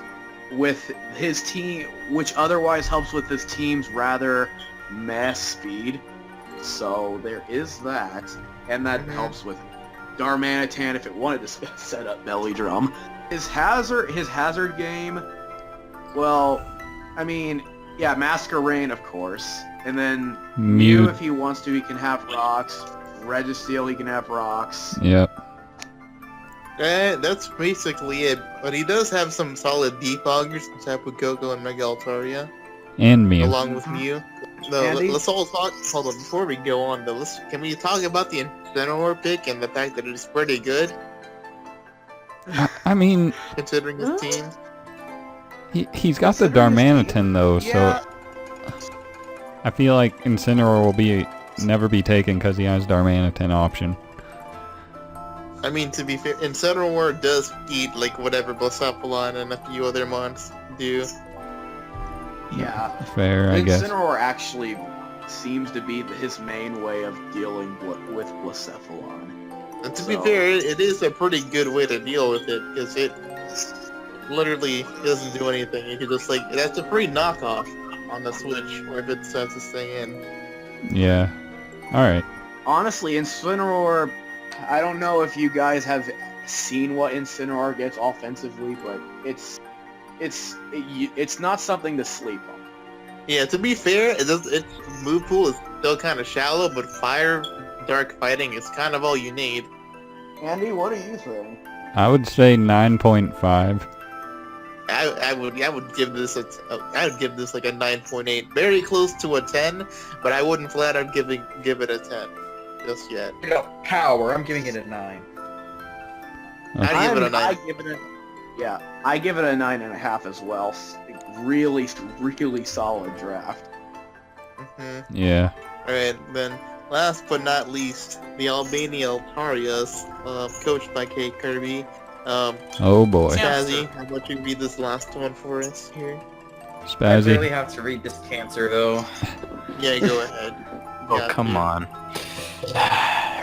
[SPEAKER 4] with his team, which otherwise helps with his team's rather meh speed. So there is that, and that helps with Darmanitan if it wanted to set up Belly Drum. His hazard game, well, I mean, yeah, Masquerain of course, and then Mew if he wants to, he can have rocks. Registeel, he can have rocks.
[SPEAKER 1] Yep.
[SPEAKER 2] That's basically it. But he does have some solid defoggers in Tapu Koko and Mega Altaria,
[SPEAKER 1] And Mew.
[SPEAKER 2] along with Mew. No,
[SPEAKER 4] Andy?
[SPEAKER 2] let's all talk. Hold on, before we go on, though, can we talk about the Incineroar pick and the fact that it's pretty good
[SPEAKER 1] I mean,
[SPEAKER 2] considering his team?
[SPEAKER 1] he's got the
[SPEAKER 4] Considering his team,
[SPEAKER 1] Darmanitan though,
[SPEAKER 4] yeah.
[SPEAKER 1] so I feel like Incineroar will never be taken because he has Darmanitan option.
[SPEAKER 2] I mean, to be fair, Incineroar does eat like whatever Blacephalon and a few other mons do.
[SPEAKER 4] Yeah.
[SPEAKER 1] Fair, I guess.
[SPEAKER 4] Incineroar actually seems to be his main way of dealing with Blacephalon.
[SPEAKER 2] And to be fair, it is a pretty good way to deal with it because it literally doesn't do anything. You can just like that's a free knockoff on the Switch, or if it sets this thing in.
[SPEAKER 1] Yeah. All right.
[SPEAKER 4] Honestly, Incineroar, I don't know if you guys have seen what Incineroar gets offensively, but it's not something to sleep on.
[SPEAKER 2] Yeah, to be fair, its move pool is still kind of shallow, but fire, dark fighting is kind of all you need.
[SPEAKER 4] Andy, what do you think?
[SPEAKER 1] I would say 9.5.
[SPEAKER 2] I would give this I would give this like a 9.8, very close to a 10, but I wouldn't flat out give it a 10 just yet.
[SPEAKER 5] You know, power. I'm giving it a 9.
[SPEAKER 2] I'd give it a 9.
[SPEAKER 4] I give it a 9.5 as well. Really, really solid draft.
[SPEAKER 1] Yeah.
[SPEAKER 2] Alright, then last but not least, the Albania Altarias, coached by Kate Kirby.
[SPEAKER 1] Oh boy.
[SPEAKER 2] Spazzy, how about you read this last one for us here?
[SPEAKER 5] I
[SPEAKER 1] Spazzy.
[SPEAKER 5] really have to read this cancer though.
[SPEAKER 2] Yeah, go ahead.
[SPEAKER 3] Oh,
[SPEAKER 2] Yeah,
[SPEAKER 3] come
[SPEAKER 2] dude.
[SPEAKER 3] on.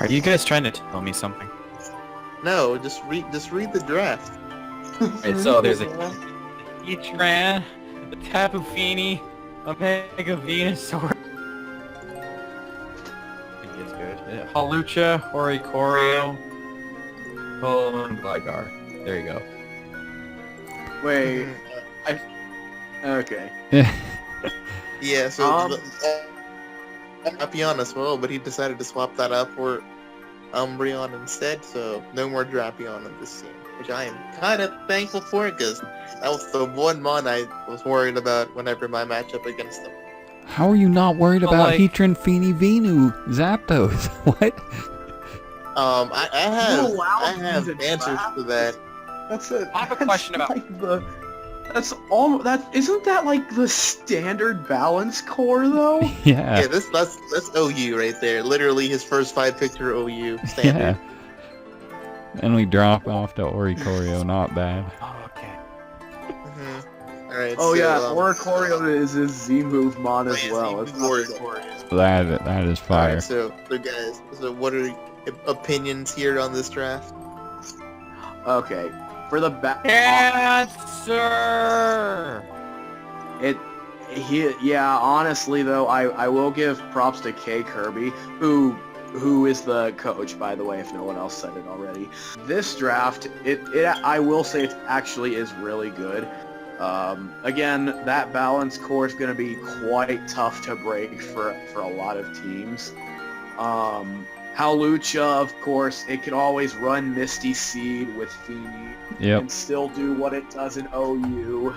[SPEAKER 3] Are you guys trying to tell me something?
[SPEAKER 2] No, just read the draft.
[SPEAKER 3] Alright, so there's a Heatran, a Tapu Fini, a Mega Venusaur. I think it's good. Halucha, Oricorio, and Gligar. There you go.
[SPEAKER 4] Wait, okay.
[SPEAKER 2] Yeah, so Drapion as well, but he decided to swap that up for Umbreon instead, so no more Drapion in this team, which I am kind of thankful for, because that was the one mon I was worried about whenever my matchup against them.
[SPEAKER 1] How are you not worried
[SPEAKER 3] But,
[SPEAKER 1] about
[SPEAKER 3] like-
[SPEAKER 1] Heatran, Fini, Venu, Zapdos? What?
[SPEAKER 2] I
[SPEAKER 4] You allowed
[SPEAKER 2] have
[SPEAKER 4] me to
[SPEAKER 2] answers
[SPEAKER 4] draft?
[SPEAKER 2] to that.
[SPEAKER 3] I have a question about-
[SPEAKER 4] Isn't that like the standard balance core though?
[SPEAKER 1] Yeah.
[SPEAKER 2] Yeah, that's OU right there. Literally, his first 5 picks are OU
[SPEAKER 1] Yeah.
[SPEAKER 2] standard.
[SPEAKER 1] And we drop off to Oricorio, not bad.
[SPEAKER 3] Oh, okay.
[SPEAKER 2] All right.
[SPEAKER 4] Oh
[SPEAKER 2] so,
[SPEAKER 4] yeah, Oricorio is his Z move mod as
[SPEAKER 2] yeah,
[SPEAKER 4] well.
[SPEAKER 2] so
[SPEAKER 4] It's not
[SPEAKER 2] Oricorio.
[SPEAKER 1] That is fire.
[SPEAKER 2] Alright, so guys, so what are your opinions here on this draft?
[SPEAKER 4] Okay, for the
[SPEAKER 3] Answer!
[SPEAKER 4] honestly though, I will give props to Kay Kirby, who is the coach, by the way, if no one else said it already. This draft, I will say it actually is really good. Again, that balance core is going to be quite tough to break for a lot of teams. Halucha, of course, it can always run Misty Seed with Fini
[SPEAKER 1] Yep.
[SPEAKER 4] and still do what it does in OU.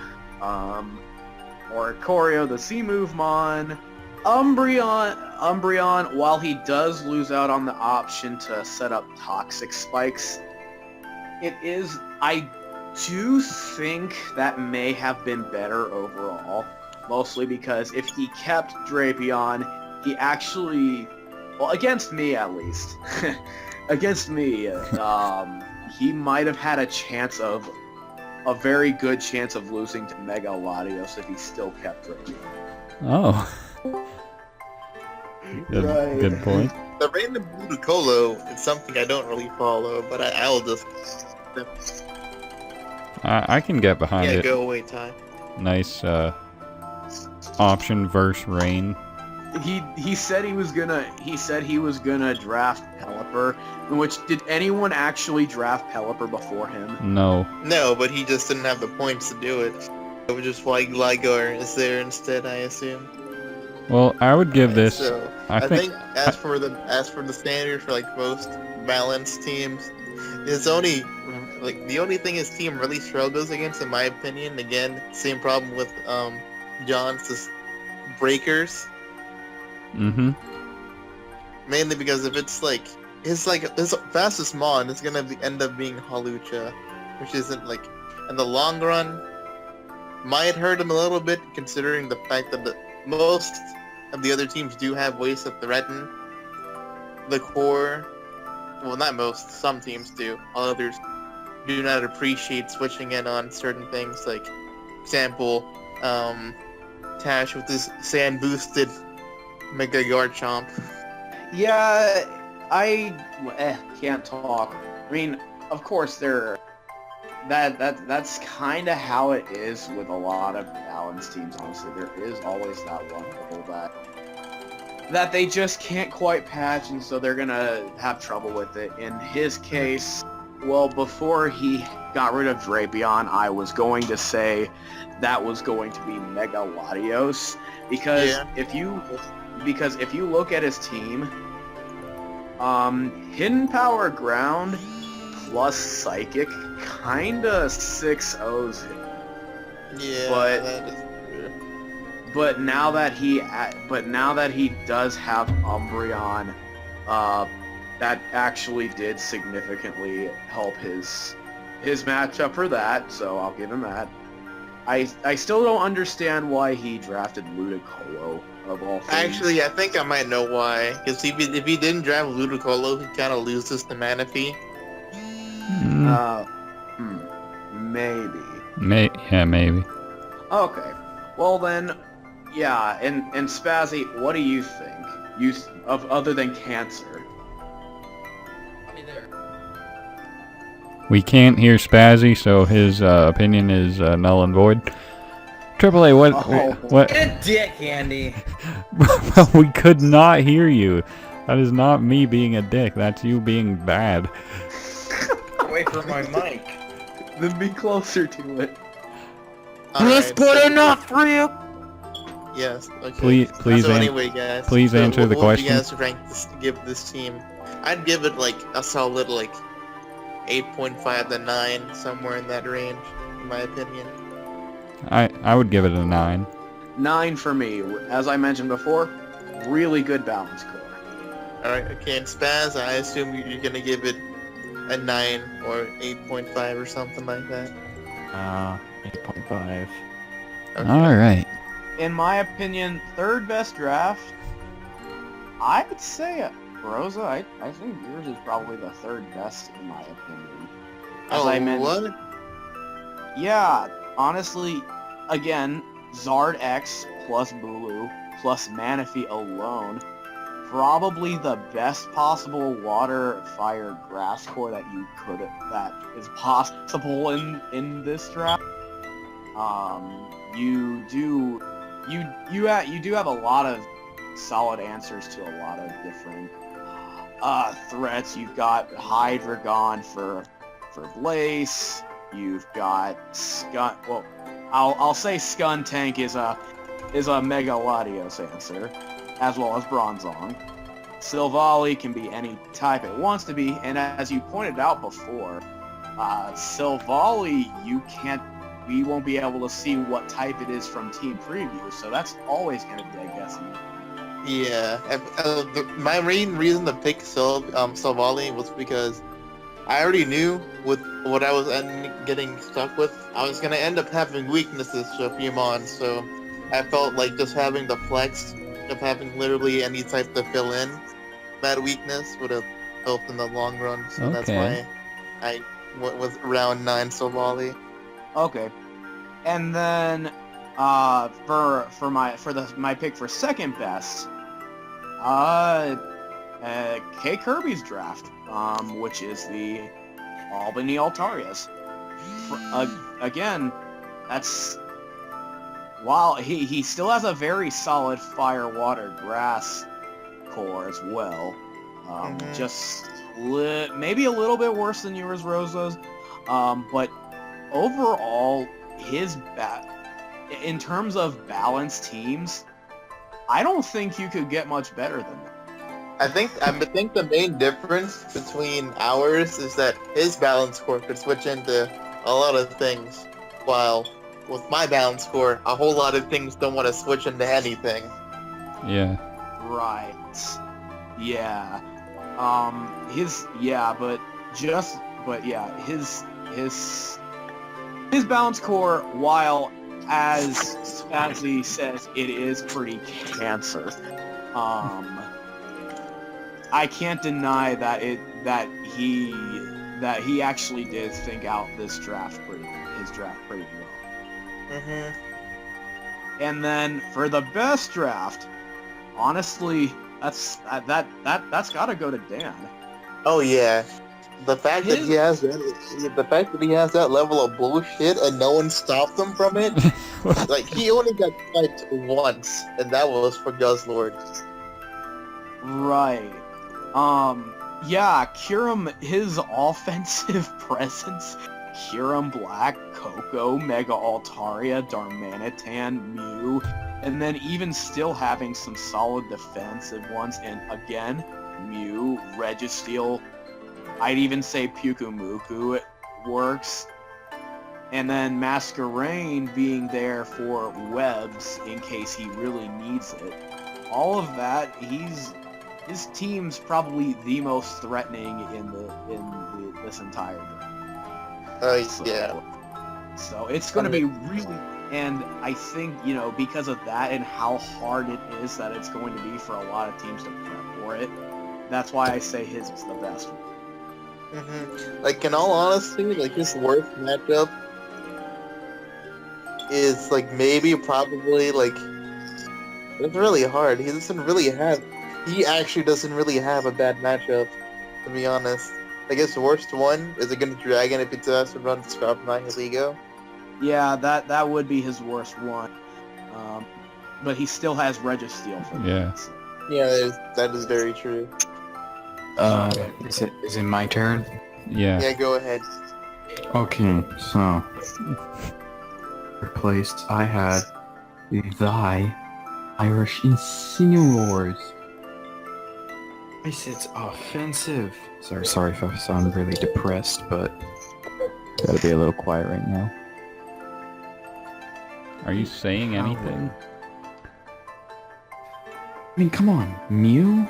[SPEAKER 4] Oricorio, the C-Move Mon. Umbreon, while he does lose out on the option to set up Toxic Spikes, I do think that may have been better overall. Mostly because if he kept Drapion, he actually, well, against me at least, he might have had a very good chance of losing to Mega Latios if he still kept Drapion.
[SPEAKER 1] Oh. Good,
[SPEAKER 4] Right.
[SPEAKER 1] good point.
[SPEAKER 2] The random Ludicolo is something I don't really follow, but I'll just
[SPEAKER 1] I can get behind it.
[SPEAKER 2] go away, Ty.
[SPEAKER 1] Nice option versus rain.
[SPEAKER 4] He said he was gonna draft Pelipper, in which did anyone actually draft Pelipper before him?
[SPEAKER 1] No.
[SPEAKER 2] No, but he just didn't have the points to do it. It was just why Gligar is there instead, I assume.
[SPEAKER 1] Well, I would give this.
[SPEAKER 2] So
[SPEAKER 1] I
[SPEAKER 2] I
[SPEAKER 1] think.
[SPEAKER 2] think as for the standard for like most balanced teams, it's only like the only thing his team really struggles against, in my opinion. Again, same problem with John's, is breakers.
[SPEAKER 1] Mm-hmm.
[SPEAKER 2] Mainly because if it's like his fastest mon is gonna end up being Halucha, which isn't like in the long run might hurt him a little bit considering the fact that most of the other teams do have ways to threaten the core. Well, not most. Some teams do. Others do not appreciate switching in on certain things. Like, example, Tash with his sand boosted Mega Garchomp.
[SPEAKER 4] Yeah, I can't talk. I mean, of course that's kind of how it is with a lot of balanced teams. Honestly, there is always that one hole that they just can't quite patch, and so they're gonna have trouble with it. In his case, well, before he got rid of Drapion, I was going to say that was going to be Mega Latios, because if you look at his team, Hidden Power Ground plus Psychic kinda 6-0s him.
[SPEAKER 2] Yeah,
[SPEAKER 4] But
[SPEAKER 2] that is true.
[SPEAKER 4] But now that he does have Umbreon, that actually did significantly help his matchup for that. So I'll give him that. I still don't understand why he drafted Ludicolo of all things.
[SPEAKER 2] Actually, I think I might know why. Because if he didn't draft Ludicolo, he kind of loses to Manaphy.
[SPEAKER 4] Maybe.
[SPEAKER 1] Yeah, maybe.
[SPEAKER 4] Okay. Well then, yeah. And Spazzy, what do you think? Other than cancer?
[SPEAKER 1] We can't hear Spazzy, so his opinion is null and void. AAA, what?
[SPEAKER 5] Get a dick, Andy.
[SPEAKER 1] We could not hear you. That is not me being a dick. That's you being bad.
[SPEAKER 5] Away from my mic.
[SPEAKER 4] Then be closer to it.
[SPEAKER 2] That's
[SPEAKER 3] good enough for you.
[SPEAKER 2] Yes. Okay.
[SPEAKER 1] Please,
[SPEAKER 2] So anyway, guys.
[SPEAKER 1] please answer the
[SPEAKER 2] what would you
[SPEAKER 1] question.
[SPEAKER 2] guys give this team? I'd give it like a solid 8.5 to 9, somewhere in that range, in my opinion.
[SPEAKER 1] I would give it a 9.
[SPEAKER 4] 9 for me. As I mentioned before, really good balance core.
[SPEAKER 2] Alright, okay, and Spaz, I assume you're gonna give it a 9 or 8.5 or something like that.
[SPEAKER 3] 8.5.
[SPEAKER 2] Okay.
[SPEAKER 1] Alright.
[SPEAKER 4] In my opinion, third best draft. I would say Rosa. I think yours is probably the third best in my opinion.
[SPEAKER 2] What?
[SPEAKER 4] Yeah, honestly, again, Zard X plus Bulu plus Manaphy alone, probably the best possible water, fire, grass core that is possible in this draft. You do have a lot of solid answers to a lot of different threats. You've got Hydreigon for Blaze. You've got Skun. Well, I'll say Skuntank is a Mega Latios answer, as well as Bronzong. Silvally can be any type it wants to be, and as you pointed out before, Silvally we won't be able to see what type it is from team preview, so that's always going to be a guessing.
[SPEAKER 2] Yeah, my main reason to pick Silvally was because I already knew with what I was getting stuck with, I was going to end up having weaknesses to a few mons, so I felt like just having the flex of having literally any type to fill in that weakness would have helped in the long run, so that's why I went with round 9 Silvally. Okay.
[SPEAKER 4] And then for my pick for second best, K Kirby's draft, which is the Albany Altarias. Again, that's while he still has a very solid fire, water, grass core as well. Just maybe a little bit worse than yours, Rosa's, but overall, in terms of balanced teams, I don't think you could get much better than that.
[SPEAKER 2] I think the main difference between ours is that his balance score could switch into a lot of things, while with my balance score, a whole lot of things don't want to switch into anything.
[SPEAKER 1] Yeah.
[SPEAKER 4] Right. Yeah. His balance core, while as Spazzy says, it is pretty cancer. I can't deny that he actually did think out his draft pretty well. And then for the best draft, honestly, that's gotta go to Dan.
[SPEAKER 2] Oh yeah, the fact that he has that level of bullshit and no one stopped him from it. Like he only got sniped once, and that was for Guzzlord.
[SPEAKER 4] Right. Yeah, Kyurem, his offensive presence, Kyurem Black, Coco, Mega Altaria, Darmanitan, Mew, and then even still having some solid defensive ones, and again, Mew, Registeel, I'd even say Pukumuku works, and then Masquerain being there for webs in case he really needs it. All of that, his team's probably the most threatening in this entire game. So it's going to be really, and I think, because of that and how hard it is that it going to be for a lot of teams to prep for it, that's why I say his is the best one.
[SPEAKER 2] Like, in all honesty, like, his worst matchup is, like, probably, like, it's really hard. He actually doesn't really have a bad matchup, to be honest. I guess the worst one is against Dragon if he does to run Scarf 9 Ego.
[SPEAKER 4] Yeah, that would be his worst one. But he still has Registeel for that. So.
[SPEAKER 2] Yeah, that is very true.
[SPEAKER 7] Is it my turn?
[SPEAKER 1] Yeah.
[SPEAKER 2] Yeah, go ahead.
[SPEAKER 7] Okay, so replaced I had thy Irish Insinuators. I said it's offensive. Sorry if I sound really depressed, but gotta be a little quiet right now.
[SPEAKER 1] Are you saying anything?
[SPEAKER 7] I mean, come on, Mew?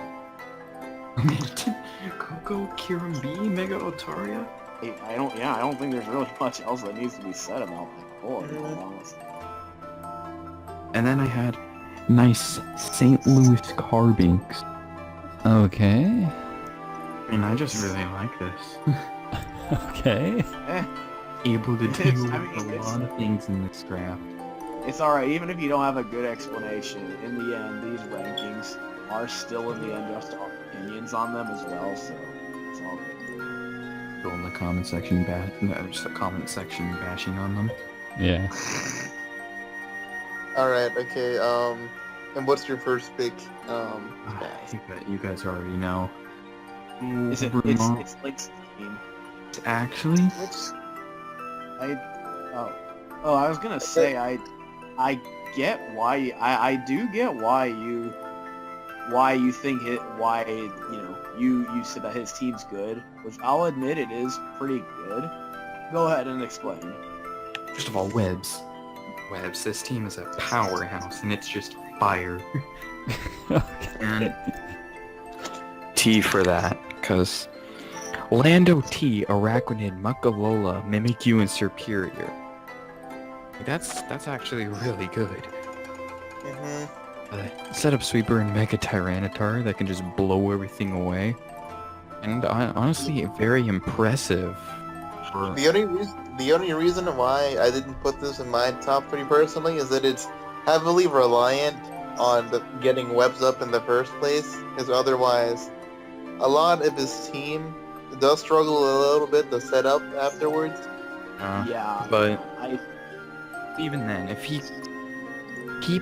[SPEAKER 7] Coco, Kyurem B, Mega Otaria?
[SPEAKER 4] I don't think there's really much else that needs to be said about that core, to be honest.
[SPEAKER 7] And then I had nice St. Louis Carbinks.
[SPEAKER 1] Okay.
[SPEAKER 7] I mean, I just really like this.
[SPEAKER 1] Okay.
[SPEAKER 7] Able to do a
[SPEAKER 4] it's-
[SPEAKER 7] lot of things in this draft.
[SPEAKER 4] It's alright, even if you don't have a good explanation, in the end, these rankings are still in the end just our opinions on them as well, so it's all good.
[SPEAKER 7] Go in the comment section, just the comment section bashing on them.
[SPEAKER 1] Yeah.
[SPEAKER 2] Alright, okay, and what's your first pick?
[SPEAKER 7] I think that you guys already know.
[SPEAKER 4] It's
[SPEAKER 7] Vermont,
[SPEAKER 4] like 16.
[SPEAKER 7] actually?
[SPEAKER 4] I was gonna say, I get why, I do get why you think you said that his team's good, which I'll admit it is pretty good. Go ahead and explain.
[SPEAKER 7] First of all, Webs. This team is a powerhouse, and it's just fire. And T for that, because Lando T, Arachnid, Muckalola, Mimikyu, and Superior. That's actually really good. Set up Sweeper and Mega Tyranitar that can just blow everything away. And honestly, very impressive.
[SPEAKER 2] The only reason why I didn't put this in my top 3 personally is that it's heavily reliant on getting webs up in the first place, because otherwise, a lot of his team does struggle a little bit to set up afterwards.
[SPEAKER 4] Yeah,
[SPEAKER 7] But even then, if he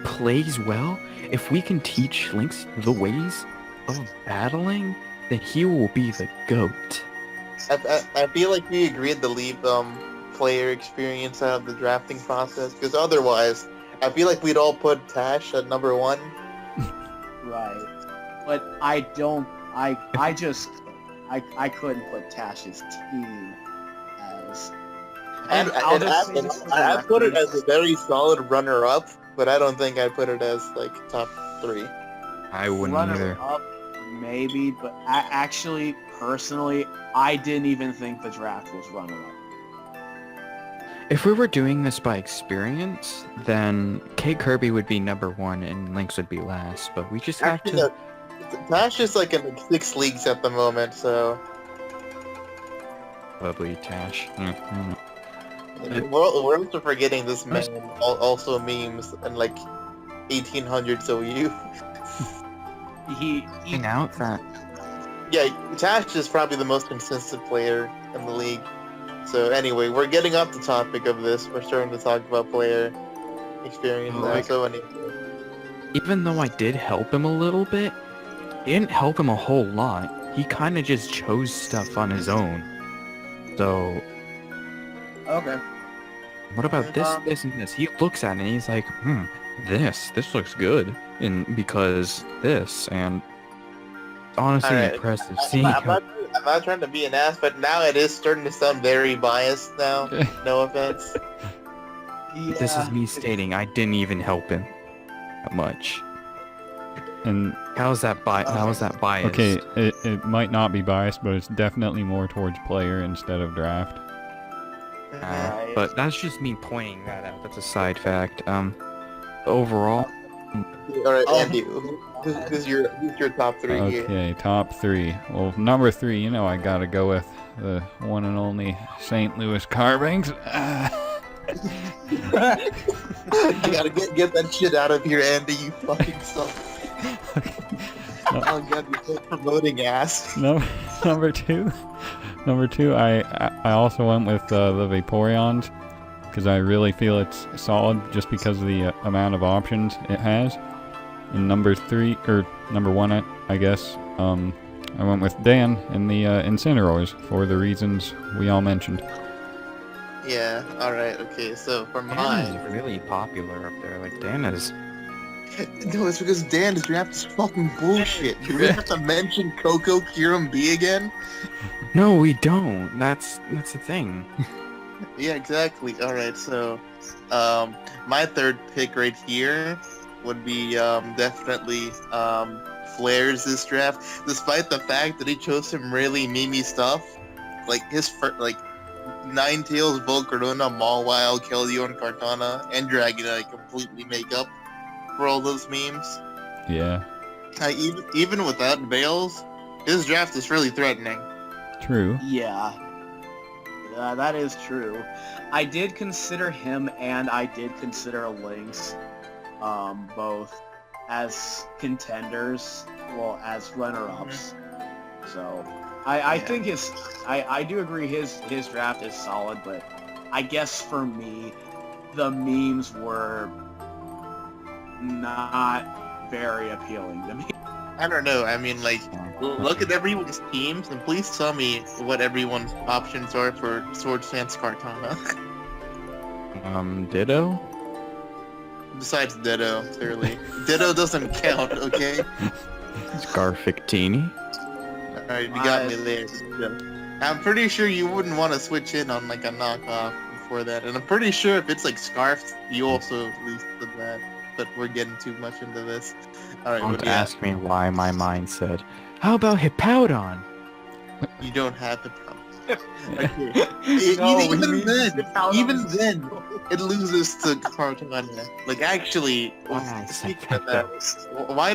[SPEAKER 7] plays well, if we can teach Lynx the ways of battling, then he will be the GOAT.
[SPEAKER 2] I feel like we agreed to leave player experience out of the drafting process, because otherwise, I feel like we'd all put Tash at number 1.
[SPEAKER 4] right. But I couldn't put Tash's team as...
[SPEAKER 2] And I put it as a very solid runner-up, but I don't think I put it as, like, top 3.
[SPEAKER 7] I wouldn't
[SPEAKER 4] runner
[SPEAKER 7] either.
[SPEAKER 4] up, maybe, but actually, personally, I didn't even think the draft was runner up.
[SPEAKER 7] If we were doing this by experience, then Kate Kirby would be number 1 and Lynx would be last. But we just have
[SPEAKER 2] Actually,
[SPEAKER 7] to.
[SPEAKER 2] no, Tash is like in 6 leagues at the moment, so
[SPEAKER 7] Probably Tash. Mm.
[SPEAKER 2] we're also forgetting this man also memes and like 1800s OU.
[SPEAKER 4] He
[SPEAKER 7] Hang out that.
[SPEAKER 2] Yeah, Tash is probably the most consistent player in the league. So anyway, we're getting off the topic of this. We're starting to talk about player experience now.
[SPEAKER 7] Like-
[SPEAKER 2] So anyway,
[SPEAKER 7] Even though I did help him a little bit, I didn't help him a whole lot. He kind of just chose stuff on his own. So,
[SPEAKER 4] okay.
[SPEAKER 7] what about this, this, and this? He looks at it and he's like, this looks good. And because this, and honestly
[SPEAKER 2] Alright.
[SPEAKER 7] impressive.
[SPEAKER 2] I'm
[SPEAKER 7] Seeing
[SPEAKER 2] not,
[SPEAKER 7] how
[SPEAKER 2] I'm not trying to be an ass, but now it is starting to sound very biased now. No offense.
[SPEAKER 4] Yeah.
[SPEAKER 7] this is me stating I didn't even help him that much.
[SPEAKER 1] And
[SPEAKER 7] How is that biased?
[SPEAKER 1] okay, it might not be biased, but it's definitely more towards player instead of draft.
[SPEAKER 2] Right.
[SPEAKER 7] But that's just me pointing that out. That's a side fact. Overall,
[SPEAKER 2] Alright,
[SPEAKER 4] Oh.
[SPEAKER 2] Andy, who's your top 3 here?
[SPEAKER 1] Okay, top 3. Well, number 3, you know I gotta go with the one and only St. Louis Carbanks.
[SPEAKER 2] You gotta get that shit out of here, Andy, you fucking suck. Oh god, you're so promoting ass.
[SPEAKER 1] Number 2. Number 2, I also went with the Vaporeons because I really feel it's solid just because of the amount of options it has. And number 3, or number 1, I guess, I went with Dan in the Incineroars for the reasons we all mentioned.
[SPEAKER 2] Yeah, alright, okay, so for
[SPEAKER 7] Dan
[SPEAKER 2] mine...
[SPEAKER 7] is really popular up there. Like Dan is.
[SPEAKER 2] No, it's because Dan's draft is fucking bullshit. Do we have to mention Coco Kiram B again?
[SPEAKER 7] No, we don't. That's the thing.
[SPEAKER 2] Yeah, exactly. Alright, so my third pick right here would be definitely Flares this draft, despite the fact that he chose some really memey stuff. Like his first, like Ninetales, Volcarona, Mawile, Keldeo, Kartana, and Dragonite completely make up for all those memes.
[SPEAKER 1] Yeah,
[SPEAKER 2] Even without Veils, his draft is really threatening.
[SPEAKER 1] true.
[SPEAKER 4] Yeah. That is true. I did consider him and I did consider Lynx, both as contenders, well, as runner-ups. So, I think I do agree his draft is solid, but I guess for me, the memes were not very appealing to me.
[SPEAKER 2] I don't know. I mean, like, look at everyone's teams, and please tell me what everyone's options are for Sword Stance Kartana.
[SPEAKER 7] Ditto.
[SPEAKER 2] Besides Ditto, clearly. Ditto doesn't count, okay?
[SPEAKER 7] Scarfictini.
[SPEAKER 2] Alright, you got me there. I'm pretty sure you wouldn't want to switch in on, like, a knockoff before that. And I'm pretty sure if it's, like, Scarfed, you also at least did that. But we're getting too much into this. Alright,
[SPEAKER 7] Don't
[SPEAKER 2] but yeah,
[SPEAKER 7] ask me why my mind said, "How about Hippowdon?"
[SPEAKER 2] you don't have the problem. Okay.
[SPEAKER 4] No,
[SPEAKER 2] Even then, it loses to Kartana. Like, actually,
[SPEAKER 7] Why I said
[SPEAKER 2] speaking
[SPEAKER 7] that,
[SPEAKER 2] of that, why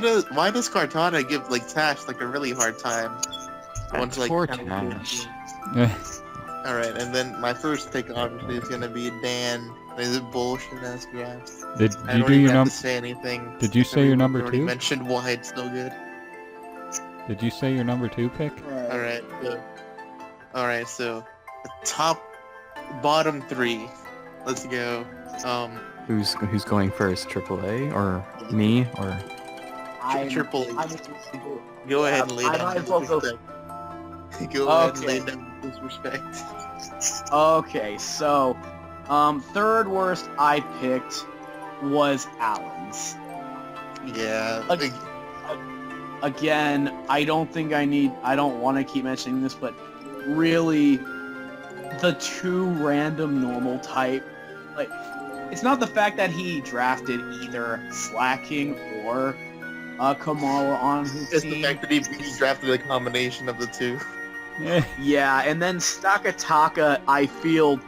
[SPEAKER 2] does Kartana give, like, Tash, like, a really hard time?
[SPEAKER 7] That's
[SPEAKER 2] like,
[SPEAKER 7] poor
[SPEAKER 2] kind of-
[SPEAKER 7] Tash.
[SPEAKER 2] Alright, and then my first pick, obviously, is gonna be Dan. Is it bullshit ass draft?
[SPEAKER 1] Did
[SPEAKER 2] I
[SPEAKER 1] you
[SPEAKER 2] don't
[SPEAKER 1] do
[SPEAKER 2] even
[SPEAKER 1] your
[SPEAKER 2] have
[SPEAKER 1] number?
[SPEAKER 2] to say anything.
[SPEAKER 1] Did you say your
[SPEAKER 2] Everyone
[SPEAKER 1] number
[SPEAKER 2] already
[SPEAKER 1] 2?
[SPEAKER 2] mentioned why it's so good.
[SPEAKER 1] Did you say your number 2 pick?
[SPEAKER 2] Alright, so... Alright, so... The bottom 3. Let's go.
[SPEAKER 7] Who's going first? AAA or me or?
[SPEAKER 2] Triple A. Go ahead and lay
[SPEAKER 4] I
[SPEAKER 2] down
[SPEAKER 4] might as well go-
[SPEAKER 2] disrespect. Go ahead and lay down disrespect.
[SPEAKER 4] Okay, so, third worst I picked was Allen's.
[SPEAKER 2] Yeah.
[SPEAKER 4] Like- Again, I don't want to keep mentioning this, but really, the 2 random normal type, like, it's not the fact that he drafted either Slacking or Kamala on his
[SPEAKER 2] Just the
[SPEAKER 4] team.
[SPEAKER 2] fact that he drafted a combination of the two.
[SPEAKER 4] Yeah, and then Stakataka, I feel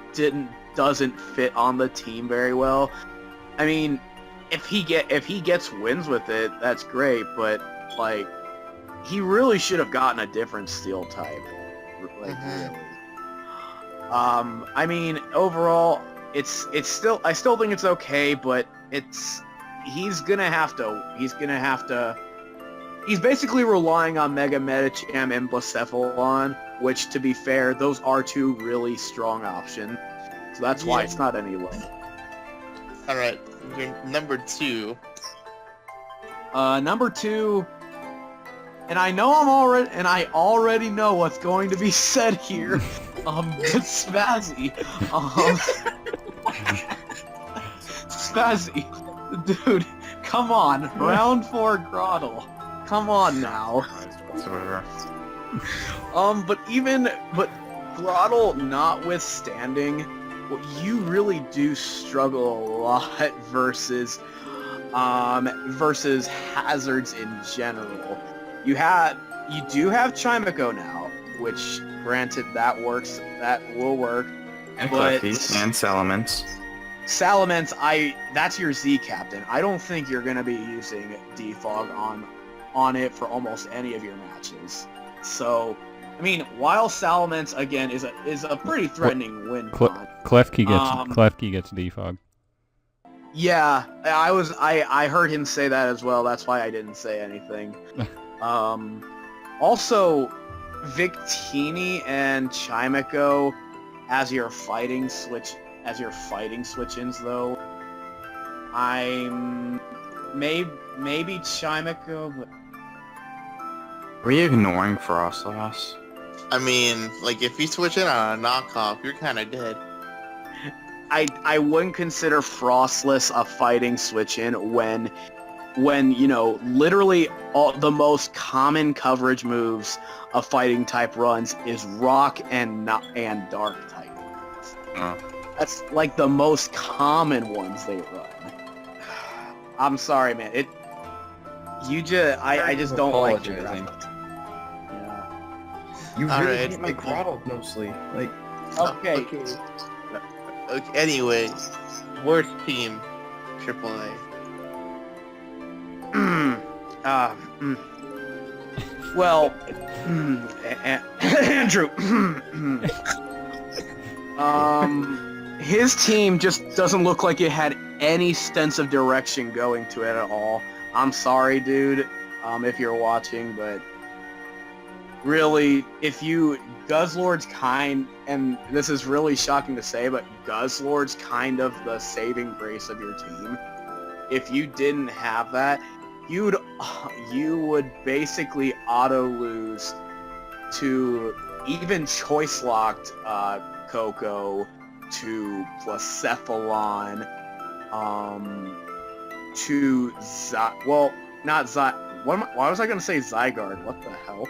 [SPEAKER 4] doesn't fit on the team very well. I mean, if he gets wins with it, that's great, but like he really should have gotten a different steel type. Like really. I mean, overall, I still think it's okay, but he's basically relying on Mega Medicham and Blacephalon, which, to be fair, those are two really strong options. So that's why it's not any low.
[SPEAKER 2] Alright, your number 2.
[SPEAKER 4] Number 2, and I already know what's going to be said here. It's Spazzy. Spazzy, dude, come on, round 4 Groddle. Come on now.
[SPEAKER 7] Whatsoever.
[SPEAKER 4] But Groddle notwithstanding, you really do struggle a lot versus hazards in general. You do have Chimico now, which granted that will work.
[SPEAKER 7] And
[SPEAKER 4] But-
[SPEAKER 7] Clefty, and Salamence.
[SPEAKER 4] Salamence, that's your Z captain. I don't think you're gonna be using Defog on it for almost any of your matches. So, I mean, while Salamence again is a pretty threatening win con.
[SPEAKER 1] Klefki gets defog.
[SPEAKER 4] Yeah, I heard him say that as well. That's why I didn't say anything. Also, Victini and Chimico as your fighting switch-ins though. I'm maybe Chimico, but
[SPEAKER 7] Are we ignoring Frostlass?
[SPEAKER 2] I mean, like, if you switch in on a knockoff, you're kind of dead.
[SPEAKER 4] I wouldn't consider Frostless a fighting switch-in when literally all the most common coverage moves a fighting type runs is rock and dark type.
[SPEAKER 7] Oh.
[SPEAKER 4] That's like the most common ones they run. I'm sorry, man. I just don't like your
[SPEAKER 5] Apologizing.
[SPEAKER 4] graphics. Yeah.
[SPEAKER 5] You really
[SPEAKER 2] Alright,
[SPEAKER 5] hate my
[SPEAKER 2] cool.
[SPEAKER 5] Groddle mostly. Like,
[SPEAKER 4] Okay.
[SPEAKER 2] Okay, anyway, worst team, AAA.
[SPEAKER 4] Well, Andrew. His team just doesn't look like it had any sense of direction going to it at all. I'm sorry, dude, if you're watching, but really, Guzzlord's and this is really shocking to say, but Guzzlord's kind of the saving grace of your team. If you didn't have that, you would basically auto lose to even choice locked Coco, to Blacephalon, to why was I gonna say Zygarde? What the hell?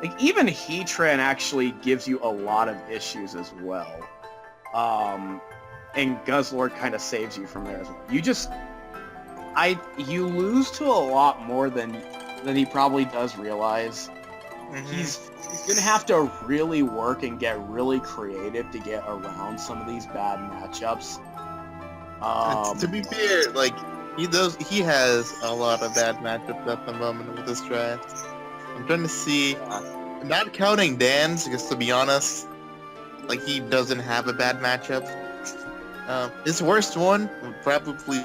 [SPEAKER 4] Like even Heatran actually gives you a lot of issues as well. And Guzzlord kind of saves you from there as well. You lose to a lot more than he probably does realize. He's gonna have to really work and get really creative to get around some of these bad matchups.
[SPEAKER 2] To be fair, like, he has a lot of bad matchups at the moment with this draft. I'm trying to see, not counting Dan's, because to be honest, like, he doesn't have a bad matchup. His worst one would probably,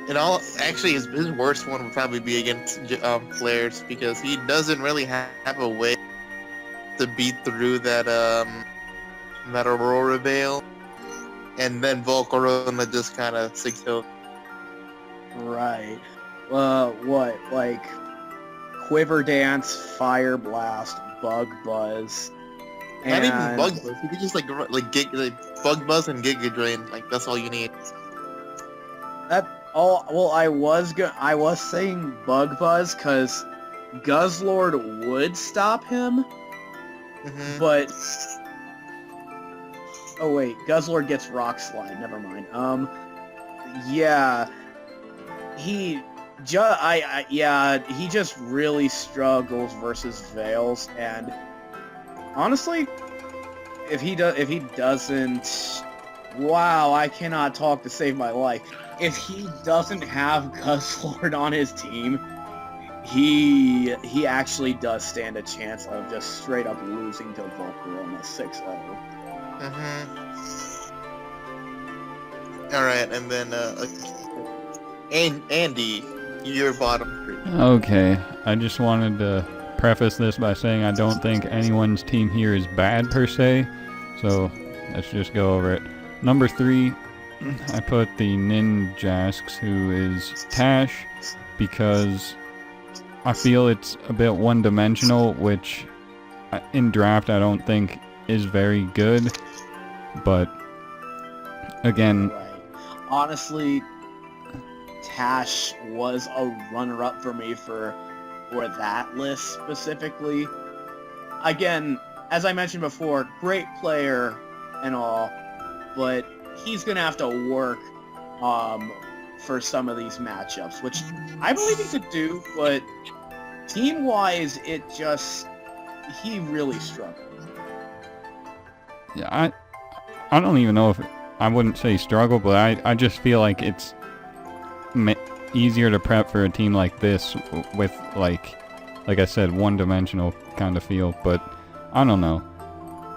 [SPEAKER 2] his worst one would probably be against Flares, because he doesn't really have a way to beat through that Aurora Veil, and then Volcarona just kind of sig-till.
[SPEAKER 4] Right. What, like Quiver Dance, Fire Blast, Bug Buzz,
[SPEAKER 2] Not even Bug Buzz. You could just like Bug Buzz and Giga Drain. Like, that's all you need.
[SPEAKER 4] I was saying Bug Buzz because Guzzlord would stop him, but oh wait, Guzzlord gets Rock Slide. Never mind. Yeah. he just really struggles versus Veils, and honestly, if he doesn't, wow, I cannot talk to save my life. If he doesn't have Guzzlord on his team, he actually does stand a chance of just straight up losing to Volcarona 6-0.
[SPEAKER 2] Alright, and then, Andy, your bottom 3.
[SPEAKER 1] Okay, I just wanted to preface this by saying I don't think anyone's team here is bad per se, so let's just go over it. Number 3, I put the Ninjasks, who is Tash, because I feel it's a bit one-dimensional, which in draft I don't think is very good, but again...
[SPEAKER 4] Right. Honestly, Tash was a runner-up for me for that list specifically. Again, as I mentioned before, great player and all, but he's gonna have to work for some of these matchups, which I believe he could do, but team-wise, he really struggled.
[SPEAKER 1] Yeah, I don't even know if... I wouldn't say struggle, but I just feel like it's easier to prep for a team like this with, like I said, one-dimensional kind of feel, but I don't know.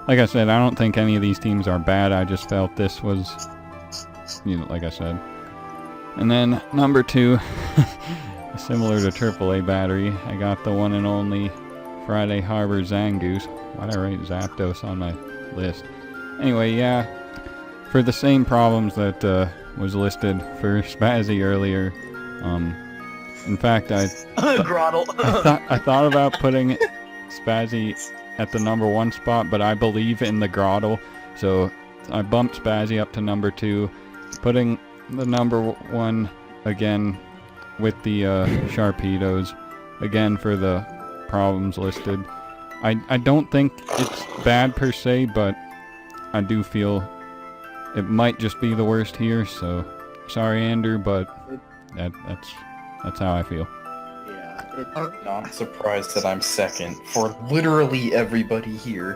[SPEAKER 1] Like I said, I don't think any of these teams are bad. I just felt this was, like I said. And then number 2, similar to AAA Battery, I got the one and only Friday Harbor Zangoose. Why did I write Zapdos on my list? Anyway, yeah, for the same problems that was listed for Spazzy earlier. In fact,
[SPEAKER 4] Groddle.
[SPEAKER 1] I thought about putting Spazzy at the number 1 spot, but I believe in the Groddle, so I bumped Spazzy up to number 2, putting the number 1 again with the Sharpedos, again for the problems listed. I don't think it's bad per se, but I do feel it might just be the worst here, so sorry Andrew, but that's how I feel.
[SPEAKER 4] Yeah.
[SPEAKER 5] Not surprised that I'm second for literally everybody here.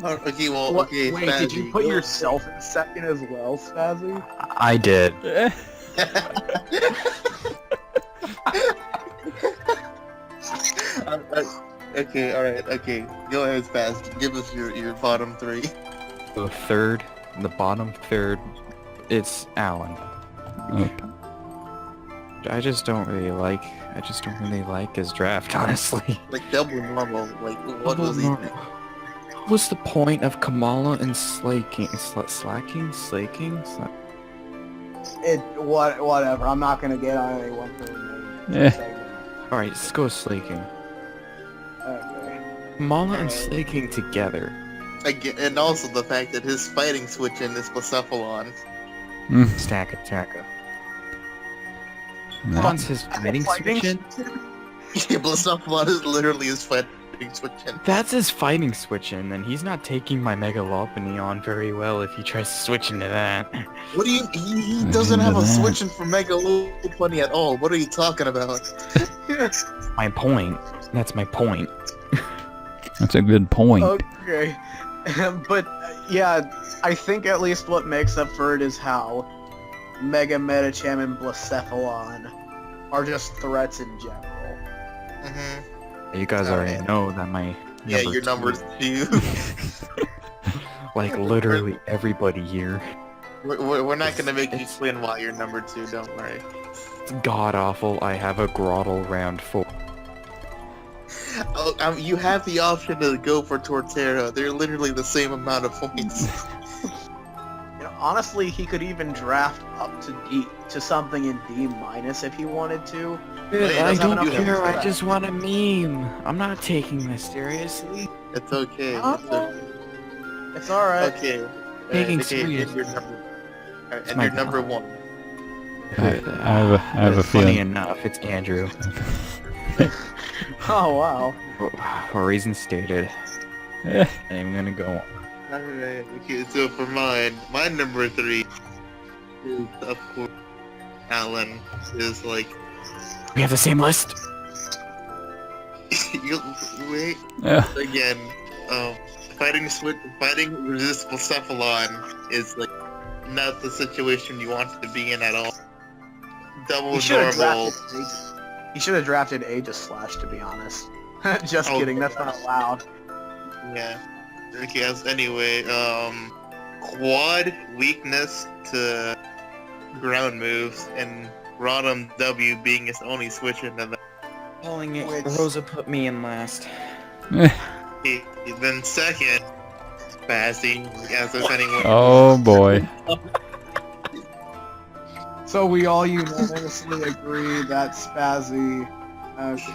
[SPEAKER 2] Okay, well, okay,
[SPEAKER 4] Wait,
[SPEAKER 2] Spazzy,
[SPEAKER 4] did you put
[SPEAKER 2] go.
[SPEAKER 4] yourself in second as well, Spazzy?
[SPEAKER 3] I did.
[SPEAKER 2] Okay, alright, okay. Go ahead, Spazzy. Give us your bottom 3.
[SPEAKER 3] The bottom third, it's Alan.
[SPEAKER 1] Okay.
[SPEAKER 3] I just don't really like his draft, honestly.
[SPEAKER 2] Like, double normal. Like, what was he?
[SPEAKER 3] What was the point of Kamala and slaking?
[SPEAKER 4] Whatever. I'm not gonna get on anyone for the
[SPEAKER 1] Yeah.
[SPEAKER 4] segment.
[SPEAKER 3] Alright, let's go slaking.
[SPEAKER 4] Okay.
[SPEAKER 3] Kamala and slaking together.
[SPEAKER 2] Again, and also the fact that his fighting switch in is Blacephalon.
[SPEAKER 3] Stacka.
[SPEAKER 1] No.
[SPEAKER 3] Once his fighting switch in?
[SPEAKER 2] Yeah, Blacephalon is literally his fighting switch in.
[SPEAKER 3] That's his fighting switch in, and he's not taking my Mega Lopunny on very well if he tries to switch into that.
[SPEAKER 2] What do you... He doesn't have a switch in for Mega Lopunny at all. What are you talking about?
[SPEAKER 3] My point. That's my point.
[SPEAKER 1] That's a good point.
[SPEAKER 4] Okay. But, yeah, I think at least what makes up for it is how Mega Medicham and Blacephalon are just threats in general.
[SPEAKER 2] Mm-hmm.
[SPEAKER 3] You guys already know that my
[SPEAKER 2] Yeah, your number 2.
[SPEAKER 3] like literally everybody here.
[SPEAKER 2] We're not gonna make you explain why you're number 2, don't worry.
[SPEAKER 3] It's god awful. I have a Groddle round 4.
[SPEAKER 2] Oh, you have the option to go for Torterra. They're literally the same amount of points.
[SPEAKER 4] Honestly, he could even draft up to something in D- if he wanted to.
[SPEAKER 3] I
[SPEAKER 4] doesn't have
[SPEAKER 3] don't
[SPEAKER 4] enough
[SPEAKER 3] care.
[SPEAKER 4] for
[SPEAKER 3] I
[SPEAKER 4] that.
[SPEAKER 3] just want a meme. I'm not taking this seriously.
[SPEAKER 2] It's okay.
[SPEAKER 4] Oh,
[SPEAKER 2] It's okay.
[SPEAKER 4] It's alright.
[SPEAKER 2] Okay.
[SPEAKER 3] Taking
[SPEAKER 2] okay,
[SPEAKER 3] serious.
[SPEAKER 2] and your number. And
[SPEAKER 3] my
[SPEAKER 2] your number
[SPEAKER 3] God.
[SPEAKER 2] 1.
[SPEAKER 1] I have a
[SPEAKER 3] Funny
[SPEAKER 1] feeling.
[SPEAKER 3] enough, it's Andrew.
[SPEAKER 4] Oh, wow.
[SPEAKER 3] For reasons stated. I'm gonna go on.
[SPEAKER 2] Alright, okay, so for my number 3 is, of course, Alan is like,
[SPEAKER 3] We have the same list.
[SPEAKER 2] you wait
[SPEAKER 1] Yeah.
[SPEAKER 2] again. Fighting resistible Cephalon is like not the situation you want to be in at all. Double
[SPEAKER 4] He should have
[SPEAKER 2] normal.
[SPEAKER 4] drafted Aegis Slash, to be honest. Just
[SPEAKER 2] Oh,
[SPEAKER 4] kidding, that's not allowed.
[SPEAKER 2] Yeah. Okay, anyway, quad weakness to ground moves, and Rodham W being his only switch into that.
[SPEAKER 5] Calling it.
[SPEAKER 4] Which-
[SPEAKER 5] Rosa put me in last.
[SPEAKER 2] Then second, Spazzy, as if anyone.
[SPEAKER 1] Oh boy.
[SPEAKER 4] So we all unanimously agree that Spazzy... Okay.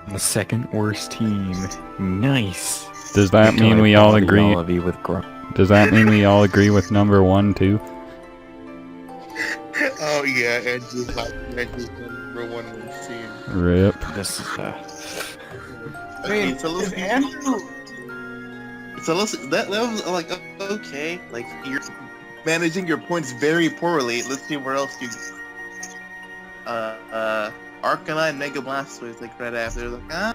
[SPEAKER 3] The second worst team. Nice.
[SPEAKER 1] Does that mean we all agree?
[SPEAKER 3] All of you with Grom.
[SPEAKER 1] Does that mean we all agree with number 1 too?
[SPEAKER 2] Oh yeah, Andrew's number one in the team.
[SPEAKER 1] Rip.
[SPEAKER 3] This is
[SPEAKER 4] I mean,
[SPEAKER 2] Okay, so let's
[SPEAKER 4] if Andrew...
[SPEAKER 2] that was like okay, like you're managing your points very poorly. Let's see where else you. Arcanine Mega Blastoise like right after, like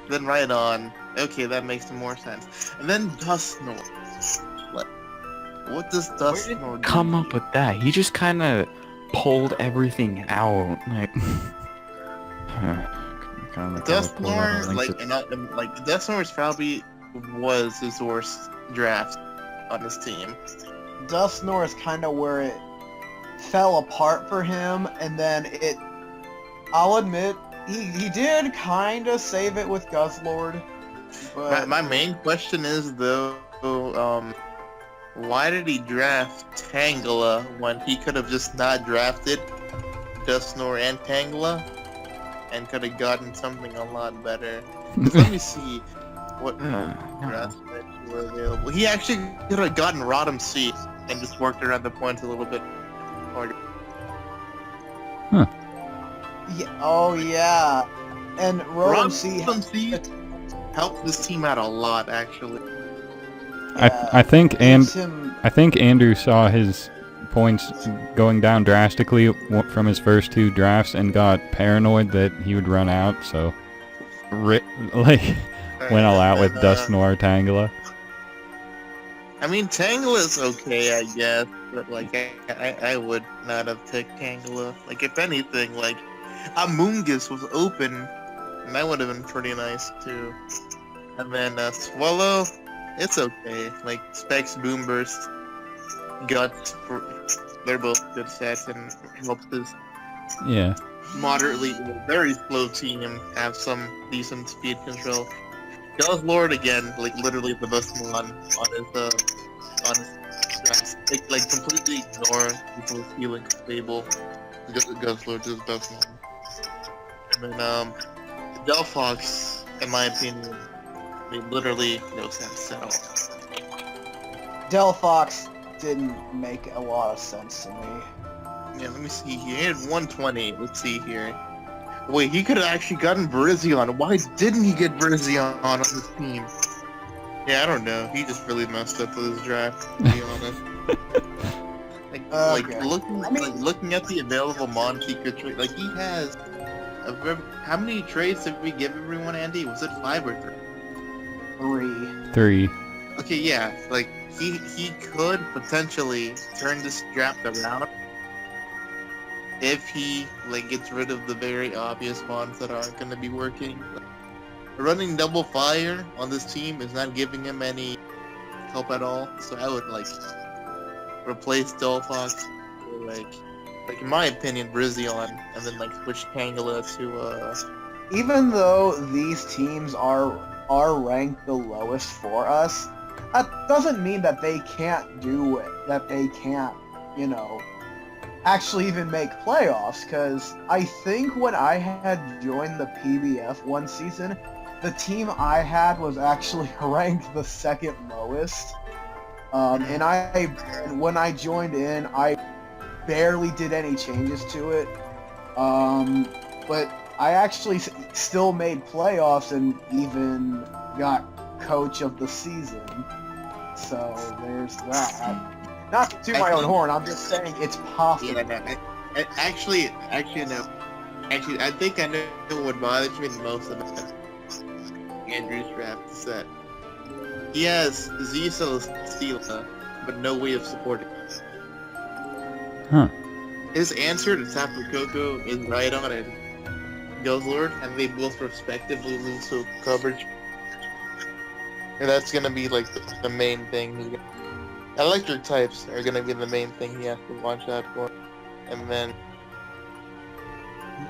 [SPEAKER 2] then right on. Okay, that makes some more sense. And then Dusknoir. Like, what does Dusknoir do?
[SPEAKER 3] come up with that? He just kind of pulled everything out. Like,
[SPEAKER 2] Dusknoir, like Dusknoir's probably was his worst draft on his team.
[SPEAKER 4] Dusknoir is kind of where it fell apart for him, and then it... I'll admit, he did kind of save it with Guzzlord, but...
[SPEAKER 2] My main question is though, why did he draft Tangela when he could have just not drafted Dusknoir and Tangela and could have gotten something a lot better? 'Cause let me see what drafts were available. He actually could have gotten Rodham C and just worked around the points a little bit harder.
[SPEAKER 4] Yeah, oh yeah, and Rodham C...
[SPEAKER 2] helped this team out a lot, actually.
[SPEAKER 1] I think
[SPEAKER 4] gives him...
[SPEAKER 1] I think Andrew saw his points going down drastically from his first 2 drafts and got paranoid that he would run out, so went all out with Dusknoir Tangela.
[SPEAKER 2] I mean, Tangela's okay, I guess, but like, I would not have picked Tangela. Like, if anything, like, Amoonguss was open, and that would have been pretty nice too. And then Swallow, it's okay. Like Specs, Boomburst, Guts, they're both good sets and helps his
[SPEAKER 1] Yeah.
[SPEAKER 2] moderately, very slow team have some decent speed control. Guzzlord again, like literally the best one on his strats. Like completely ignore people's healing stable. Guzzlord is the best one. And then Delphox, in my opinion, made literally no sense at all.
[SPEAKER 4] Delphox didn't make a lot of sense to me.
[SPEAKER 2] Yeah, let me see here. He had 120. Let's see here. Wait, he could have actually gotten Virizion. Why didn't he get Virizion on his team? Yeah, I don't know. He just really messed up with his draft, to be honest.
[SPEAKER 4] Okay.
[SPEAKER 2] Looking at the available Mon he could trade, like he has. How many trades did we give everyone, Andy? Was it 5 or 3?
[SPEAKER 1] 3.
[SPEAKER 2] Okay, yeah, like he could potentially turn this draft around if he like gets rid of the very obvious ones that aren't going to be working. Running double fire on this team is not giving him any help at all, so I would like replace Delphox or like in my opinion Brizion, and then like switch Tangela to
[SPEAKER 4] Even though these teams are ranked the lowest for us, that doesn't mean that they can't do it, that they can't, you know, actually even make playoffs, because I think when I had joined the PBF one season, the team I had was actually ranked the second lowest. And when I joined in, I barely did any changes to it. But I actually still made playoffs and even got coach of the season. So there's that. Not to toot my own horn, I'm just saying it's possible.
[SPEAKER 2] yeah, Actually, no. Actually, I think I know what bothers me the most about Andrew's draft set. He has Z Celesteela, but no way of supporting it.
[SPEAKER 1] Huh.
[SPEAKER 2] His answer to Tapu Koko is right on it. Guzzlord, and they both respectively lose to coverage. And that's gonna be like the main thing. Electric types are gonna be the main thing he has to watch out for. And then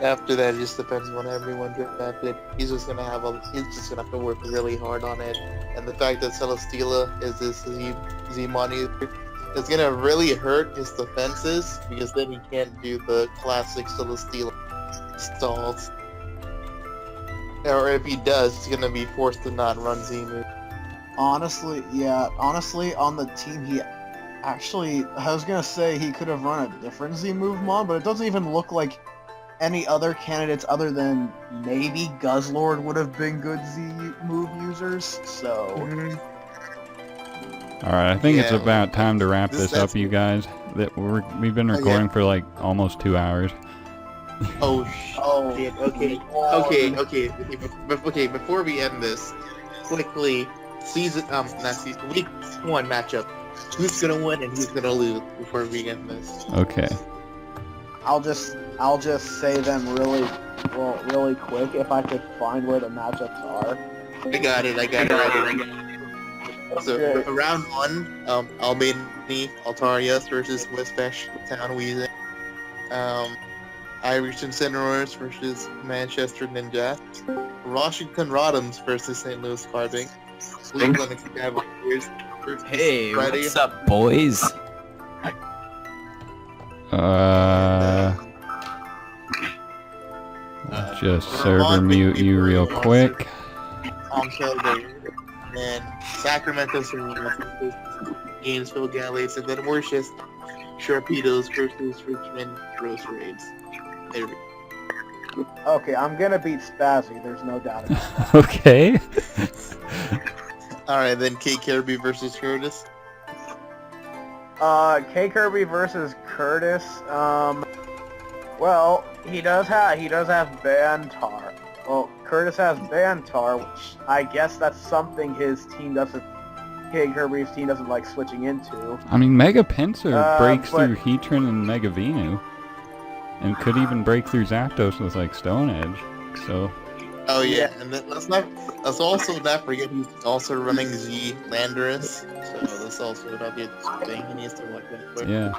[SPEAKER 2] after that, it just depends on everyone drafted. He's just gonna have to work really hard on it. And the fact that Celesteela is this Z-Money, it's gonna really hurt his defenses because then he can't do the classic Celesteela stalls. Or if he does, he's gonna be forced to not run Z-move.
[SPEAKER 4] Honestly, on the team, I was gonna say he could have run a different Z-move mod, but it doesn't even look like any other candidates other than maybe Guzzlord would have been good Z-move users, so...
[SPEAKER 1] Alright, I think it's
[SPEAKER 2] Yeah,
[SPEAKER 1] about time to wrap this up,
[SPEAKER 2] that's-
[SPEAKER 1] you guys. We've been recording for like almost 2 hours.
[SPEAKER 2] Oh
[SPEAKER 4] Oh,
[SPEAKER 2] shit! Okay. Before we end this, quickly, week 1 matchup. Who's gonna win and who's gonna lose before we end this?
[SPEAKER 1] Okay.
[SPEAKER 4] I'll just say them really quick if I could find where the matchups are.
[SPEAKER 2] I got it. So
[SPEAKER 4] Okay.
[SPEAKER 2] for round 1, Albany Altarias versus Westfash Town Weezing. Irish Incineroars versus Manchester Ninjas. Washington Rodhams versus St. Louis Carbink. Cleveland Cavaliers versus
[SPEAKER 3] Hey,
[SPEAKER 2] Friday.
[SPEAKER 3] what's up, boys?
[SPEAKER 1] Just server mute you real quick.
[SPEAKER 2] Saturday. And Sacramento Serenitas versus Gainesville Galates. And then we're just Sharpedos versus Richmond Rose Raids. There we go.
[SPEAKER 4] Okay, I'm gonna beat Spazzy, there's no doubt about it.
[SPEAKER 1] Okay.
[SPEAKER 2] Alright, then Kate Kirby versus Curtis.
[SPEAKER 4] K Kirby versus Curtis, well, he does have Bantar. Well, Curtis has Bantar, which I guess that's something K Kirby's team doesn't like switching into.
[SPEAKER 1] I mean, Mega Pinsir breaks
[SPEAKER 4] but-
[SPEAKER 1] through Heatran and Mega Venu. And could even break through Zapdos with like Stone Edge. So
[SPEAKER 2] Oh yeah, and then let's also not forget he's also running Z Landorus. So that's also another thing he needs to watch out for.
[SPEAKER 1] yeah.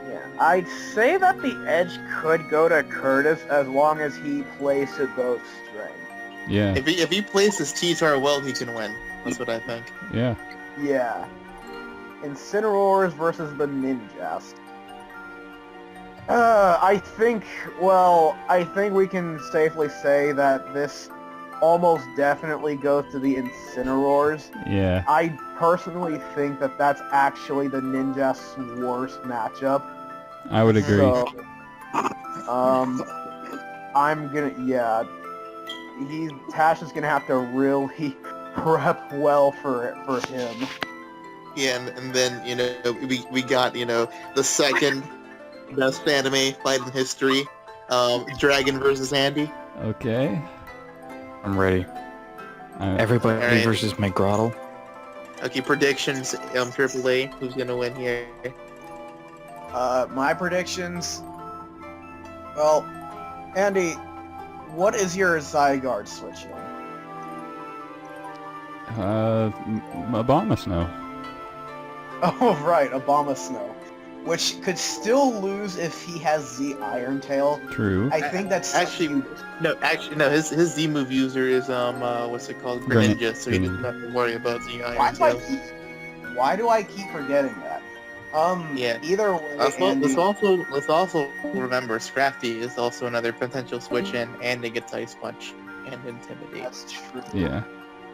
[SPEAKER 4] Yeah, I'd say that the edge could go to Curtis as long as he plays to both strength.
[SPEAKER 1] Yeah.
[SPEAKER 2] If he plays his T-Tar well, he can win. That's what I think.
[SPEAKER 1] Yeah.
[SPEAKER 4] Yeah. Incineroars versus the Ninjas. I think we can safely say that this almost definitely goes to the Incineroars.
[SPEAKER 1] Yeah.
[SPEAKER 4] I personally think that that's actually the Ninjas' worst matchup.
[SPEAKER 1] I would agree.
[SPEAKER 4] So, Tash is gonna have to really prep well for him.
[SPEAKER 2] Yeah, and then we got the second best anime fight in history, Dragon versus Andy.
[SPEAKER 1] Okay.
[SPEAKER 7] I'm ready. Everybody
[SPEAKER 2] Alright.
[SPEAKER 7] versus McGrottle.
[SPEAKER 2] Okay, predictions. AAA. Who's gonna win here?
[SPEAKER 4] My predictions. Well, Andy, what is your Zygarde switching?
[SPEAKER 1] Obama Snow.
[SPEAKER 4] Oh, right, Obama Snow. Which could still lose if he has Z Iron Tail.
[SPEAKER 1] True.
[SPEAKER 4] I think that's
[SPEAKER 2] Actually, no. His Z move user is what's it called? Greninja. So he doesn't have to worry about Z Iron Tail.
[SPEAKER 4] Why do I keep forgetting that?
[SPEAKER 2] Yeah.
[SPEAKER 4] Either way,
[SPEAKER 2] Let's also remember Scrafty is also another potential switch in, and it gets Ice Punch and Intimidate.
[SPEAKER 4] that's true.
[SPEAKER 1] Yeah.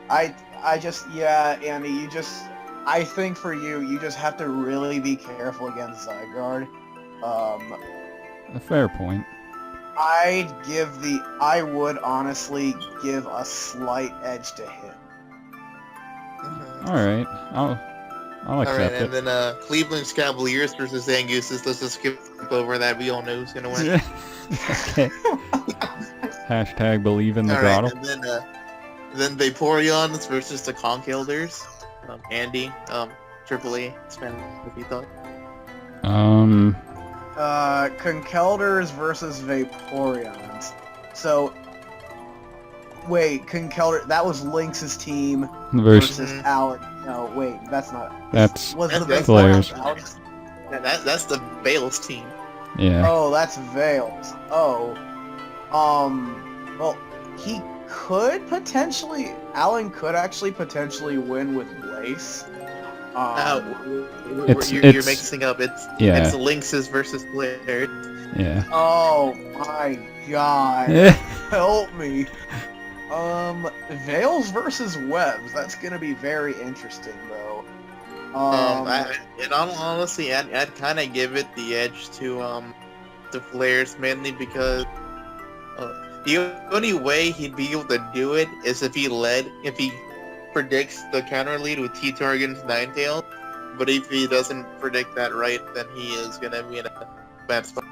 [SPEAKER 4] Andy, I think for you just have to really be careful against Zygarde.
[SPEAKER 1] A fair point.
[SPEAKER 4] I would honestly give a slight edge to him.
[SPEAKER 2] Mhm.
[SPEAKER 1] All right. I'll
[SPEAKER 2] Alright,
[SPEAKER 1] accept
[SPEAKER 2] and
[SPEAKER 1] it.
[SPEAKER 2] then Cleveland's Cavaliers versus Anguses. Let's just skip over that. We all know who's gonna win.
[SPEAKER 1] Okay. Hashtag believe in the
[SPEAKER 2] Alright,
[SPEAKER 1] grotto.
[SPEAKER 2] and then Vaporeons versus the Conch Elders. Andy, AAA, spend if you thought.
[SPEAKER 4] Conkelders versus Vaporeons. So, wait, Conkelder, that was Lynx's team
[SPEAKER 1] Versus
[SPEAKER 4] versus Alex. No, wait, that's not.
[SPEAKER 1] That's
[SPEAKER 4] Was the
[SPEAKER 2] That's
[SPEAKER 1] Flares.
[SPEAKER 4] Vaporeons Alex?
[SPEAKER 2] Yeah, that's the Bales team.
[SPEAKER 1] yeah.
[SPEAKER 4] Oh, that's Veils. Oh. Well, he could potentially, Alan could actually potentially win with Blaze.
[SPEAKER 2] You're
[SPEAKER 1] It's-
[SPEAKER 2] mixing up. It's
[SPEAKER 1] Yeah.
[SPEAKER 2] Lynxes versus Flares.
[SPEAKER 1] Yeah.
[SPEAKER 4] Oh my god. Help me. Veils versus Webs. That's gonna be very interesting, though.
[SPEAKER 2] In all honesty, I'd kind of give it the edge to Flares, mainly because the only way he'd be able to do it is if he predicts the counter lead with T-Targan's Ninetales. But if he doesn't predict that right, then he is gonna be in a bad spot.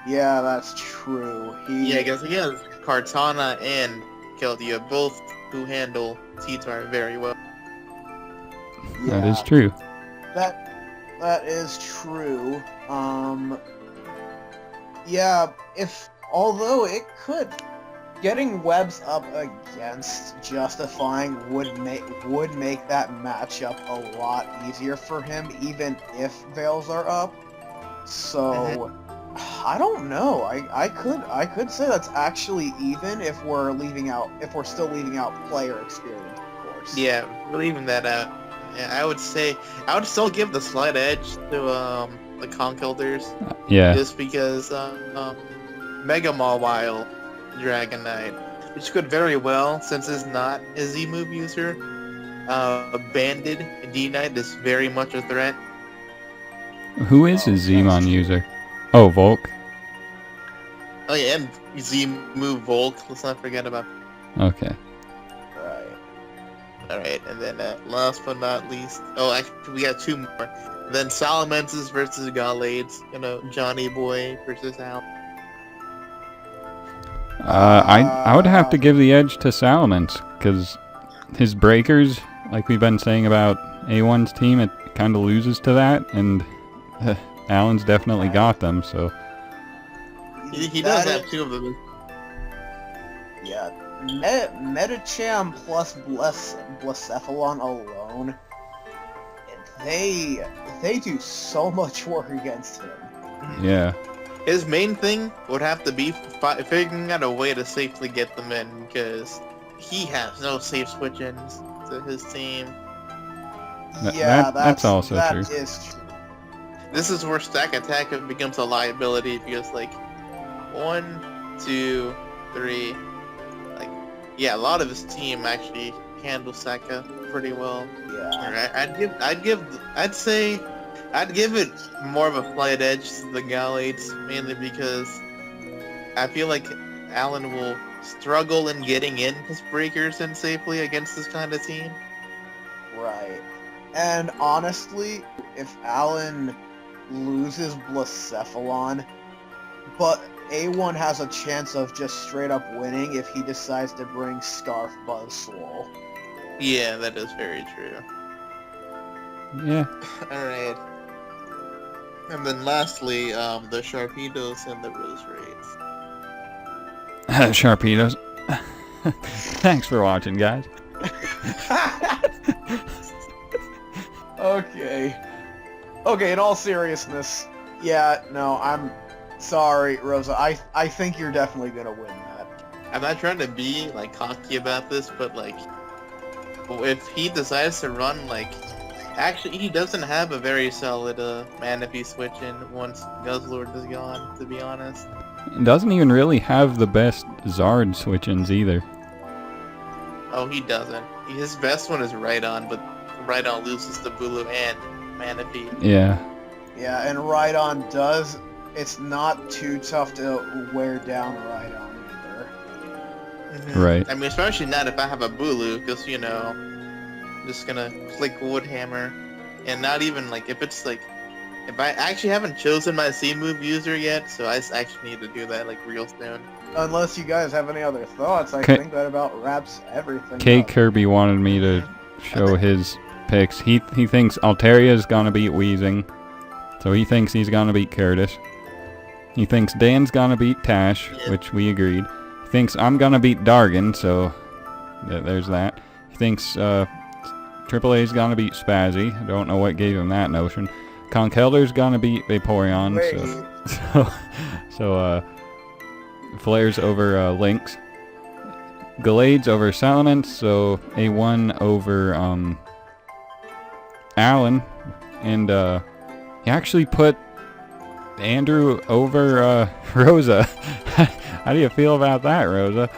[SPEAKER 4] yeah, that's true.
[SPEAKER 2] Yeah, because he has Kartana and Keldea, both who handle T-Tar very well.
[SPEAKER 1] That is true.
[SPEAKER 4] That is true. Yeah, although it could, getting Webs up against Justifying would make that matchup a lot easier for him, even if Veils are up. So I don't know. I could say that's actually even if we're still leaving out player experience, of course.
[SPEAKER 2] Yeah, leaving that out. Yeah, I would still give the slight edge to the Conch Elders,
[SPEAKER 1] Yeah.
[SPEAKER 2] just because Mega Mawile Dragonite, which could very well, since it's not a Z-move user, Banded D-Knight is very much a threat.
[SPEAKER 1] Who is his Zemon user? Oh, Volk.
[SPEAKER 2] Oh yeah, and Z-move Volk, let's not forget about.
[SPEAKER 1] Okay.
[SPEAKER 4] Right.
[SPEAKER 2] Alright, and then last but not least, actually we got two more. Then Salamence versus Gallades, Johnny Boy versus Al.
[SPEAKER 1] I would have to give the edge to Salamence, because his breakers, like we've been saying about A1's team, it kind of loses to that, and Alan's definitely got them, so...
[SPEAKER 2] He does have two of them.
[SPEAKER 4] Yeah. Metacham plus Blacephalon alone, they do so much work against him.
[SPEAKER 1] Yeah.
[SPEAKER 2] His main thing would have to be figuring out a way to safely get them in, because he has no safe switch-ins to his team.
[SPEAKER 1] That's also true.
[SPEAKER 4] That is true.
[SPEAKER 2] This is where stack attack becomes a liability, because 1, 2, 3, a lot of his team actually handles Saka pretty well.
[SPEAKER 4] Yeah.
[SPEAKER 2] I'd give it more of a slight edge to the Gallades, mainly because I feel like Alan will struggle in getting in his breakers in safely against this kind of team.
[SPEAKER 4] Right. And honestly, if Alan loses Blacephalon, but A1 has a chance of just straight up winning if he decides to bring Scarf Buzzswole.
[SPEAKER 2] Yeah, that is very true.
[SPEAKER 1] Yeah.
[SPEAKER 2] Alright. And then lastly, the Sharpedos and the Rose Raids.
[SPEAKER 1] Sharpedos. Thanks for watching, guys.
[SPEAKER 4] Okay, in all seriousness, yeah, no, I'm sorry, Rosa. I think you're definitely gonna win that.
[SPEAKER 2] I'm not trying to be cocky about this, but if he decides to run actually he doesn't have a very solid Manaphy switch in once Guzzlord is gone, to be honest.
[SPEAKER 1] Doesn't even really have the best Zard switch-ins either.
[SPEAKER 2] Oh, he doesn't. His best one is Rhydon, but Rhydon loses to Bulu and Manaphy.
[SPEAKER 1] Yeah.
[SPEAKER 4] Yeah, and Rhydon does. It's not too tough to wear down Rhydon either.
[SPEAKER 1] Right.
[SPEAKER 2] I mean, especially not if I have a Bulu, because, just gonna click Woodhammer and not even like if it's like if I actually haven't chosen my C move user yet, so I actually need to do that like real soon.
[SPEAKER 4] Unless you guys have any other thoughts, I
[SPEAKER 1] K-
[SPEAKER 4] think that about wraps everything
[SPEAKER 1] K
[SPEAKER 4] up.
[SPEAKER 1] Kirby wanted me to show his picks. He thinks Alteria's gonna beat Weezing, so he thinks he's gonna beat Curtis. He thinks Dan's gonna beat Tash, which we agreed. He thinks I'm gonna beat Dargan, so there's that. He thinks AAA's gonna beat Spazzy. I don't know what gave him that notion. Conkelder's gonna beat Vaporeon, so Flare's over Lynx. Galade's over Salamence, so A1 over Alan, and he actually put Andrew over Rosa. How do you feel about that, Rosa?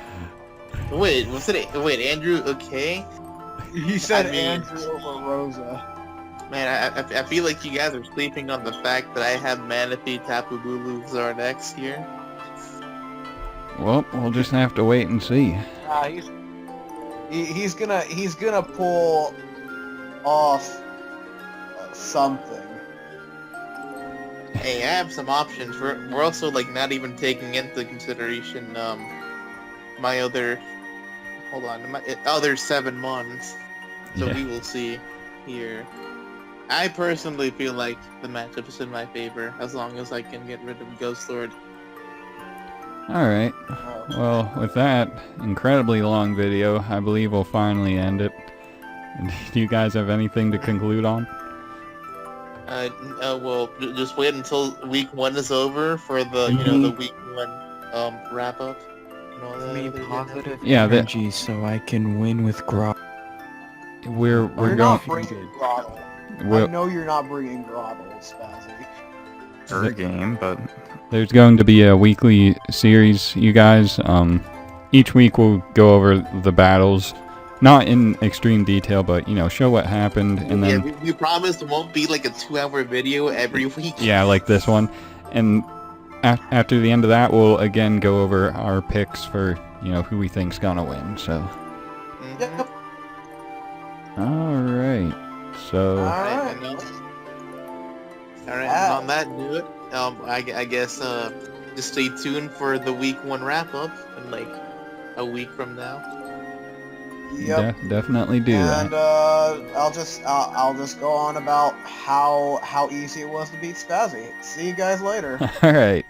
[SPEAKER 2] Wait, Andrew? Okay.
[SPEAKER 4] He said
[SPEAKER 2] I mean-
[SPEAKER 4] Andrew over Rosa.
[SPEAKER 2] Man, I feel like you guys are sleeping on the fact that I have Manaphy, Tapu Bulu, Zardex here.
[SPEAKER 1] Well, we'll just have to wait and see.
[SPEAKER 4] He's gonna pull off something.
[SPEAKER 2] Hey, I have some options. We're also like not even taking into consideration my other other 7 months. So
[SPEAKER 1] Yeah.
[SPEAKER 2] we will see here. I personally feel like the matchup is in my favor as long as I can get rid of Ghost Lord.
[SPEAKER 1] Alright, well, with that incredibly long video, I believe we'll finally end it. Do you guys have anything to conclude on?
[SPEAKER 2] Well, just wait until week 1 is over for the the week 1 wrap up. And all that
[SPEAKER 3] Me
[SPEAKER 2] other
[SPEAKER 3] positive
[SPEAKER 1] Yeah, that-
[SPEAKER 3] energy so I can win with Grok.
[SPEAKER 1] We're
[SPEAKER 4] You're
[SPEAKER 1] going.
[SPEAKER 4] not bringing Grottle. I
[SPEAKER 1] We'll,
[SPEAKER 4] know you're not bringing Grottle, Spazzy.
[SPEAKER 7] Per game, but
[SPEAKER 1] there's going to be a weekly series, you guys. Each week we'll go over the battles, not in extreme detail, but show what happened, and then
[SPEAKER 2] we promise it won't be like a 2-hour video every week.
[SPEAKER 1] yeah, like this one. And after the end of that, we'll again go over our picks for who we think's gonna win. So,
[SPEAKER 2] Mhm.
[SPEAKER 4] Yep.
[SPEAKER 1] all right. So,
[SPEAKER 2] Alright, and on that note, I guess just stay tuned for the week 1 wrap up in like a week from now.
[SPEAKER 4] Yep.
[SPEAKER 1] definitely do
[SPEAKER 4] And
[SPEAKER 1] that.
[SPEAKER 4] I'll just go on about how easy it was to beat Spazzy. See you guys later.
[SPEAKER 1] All right.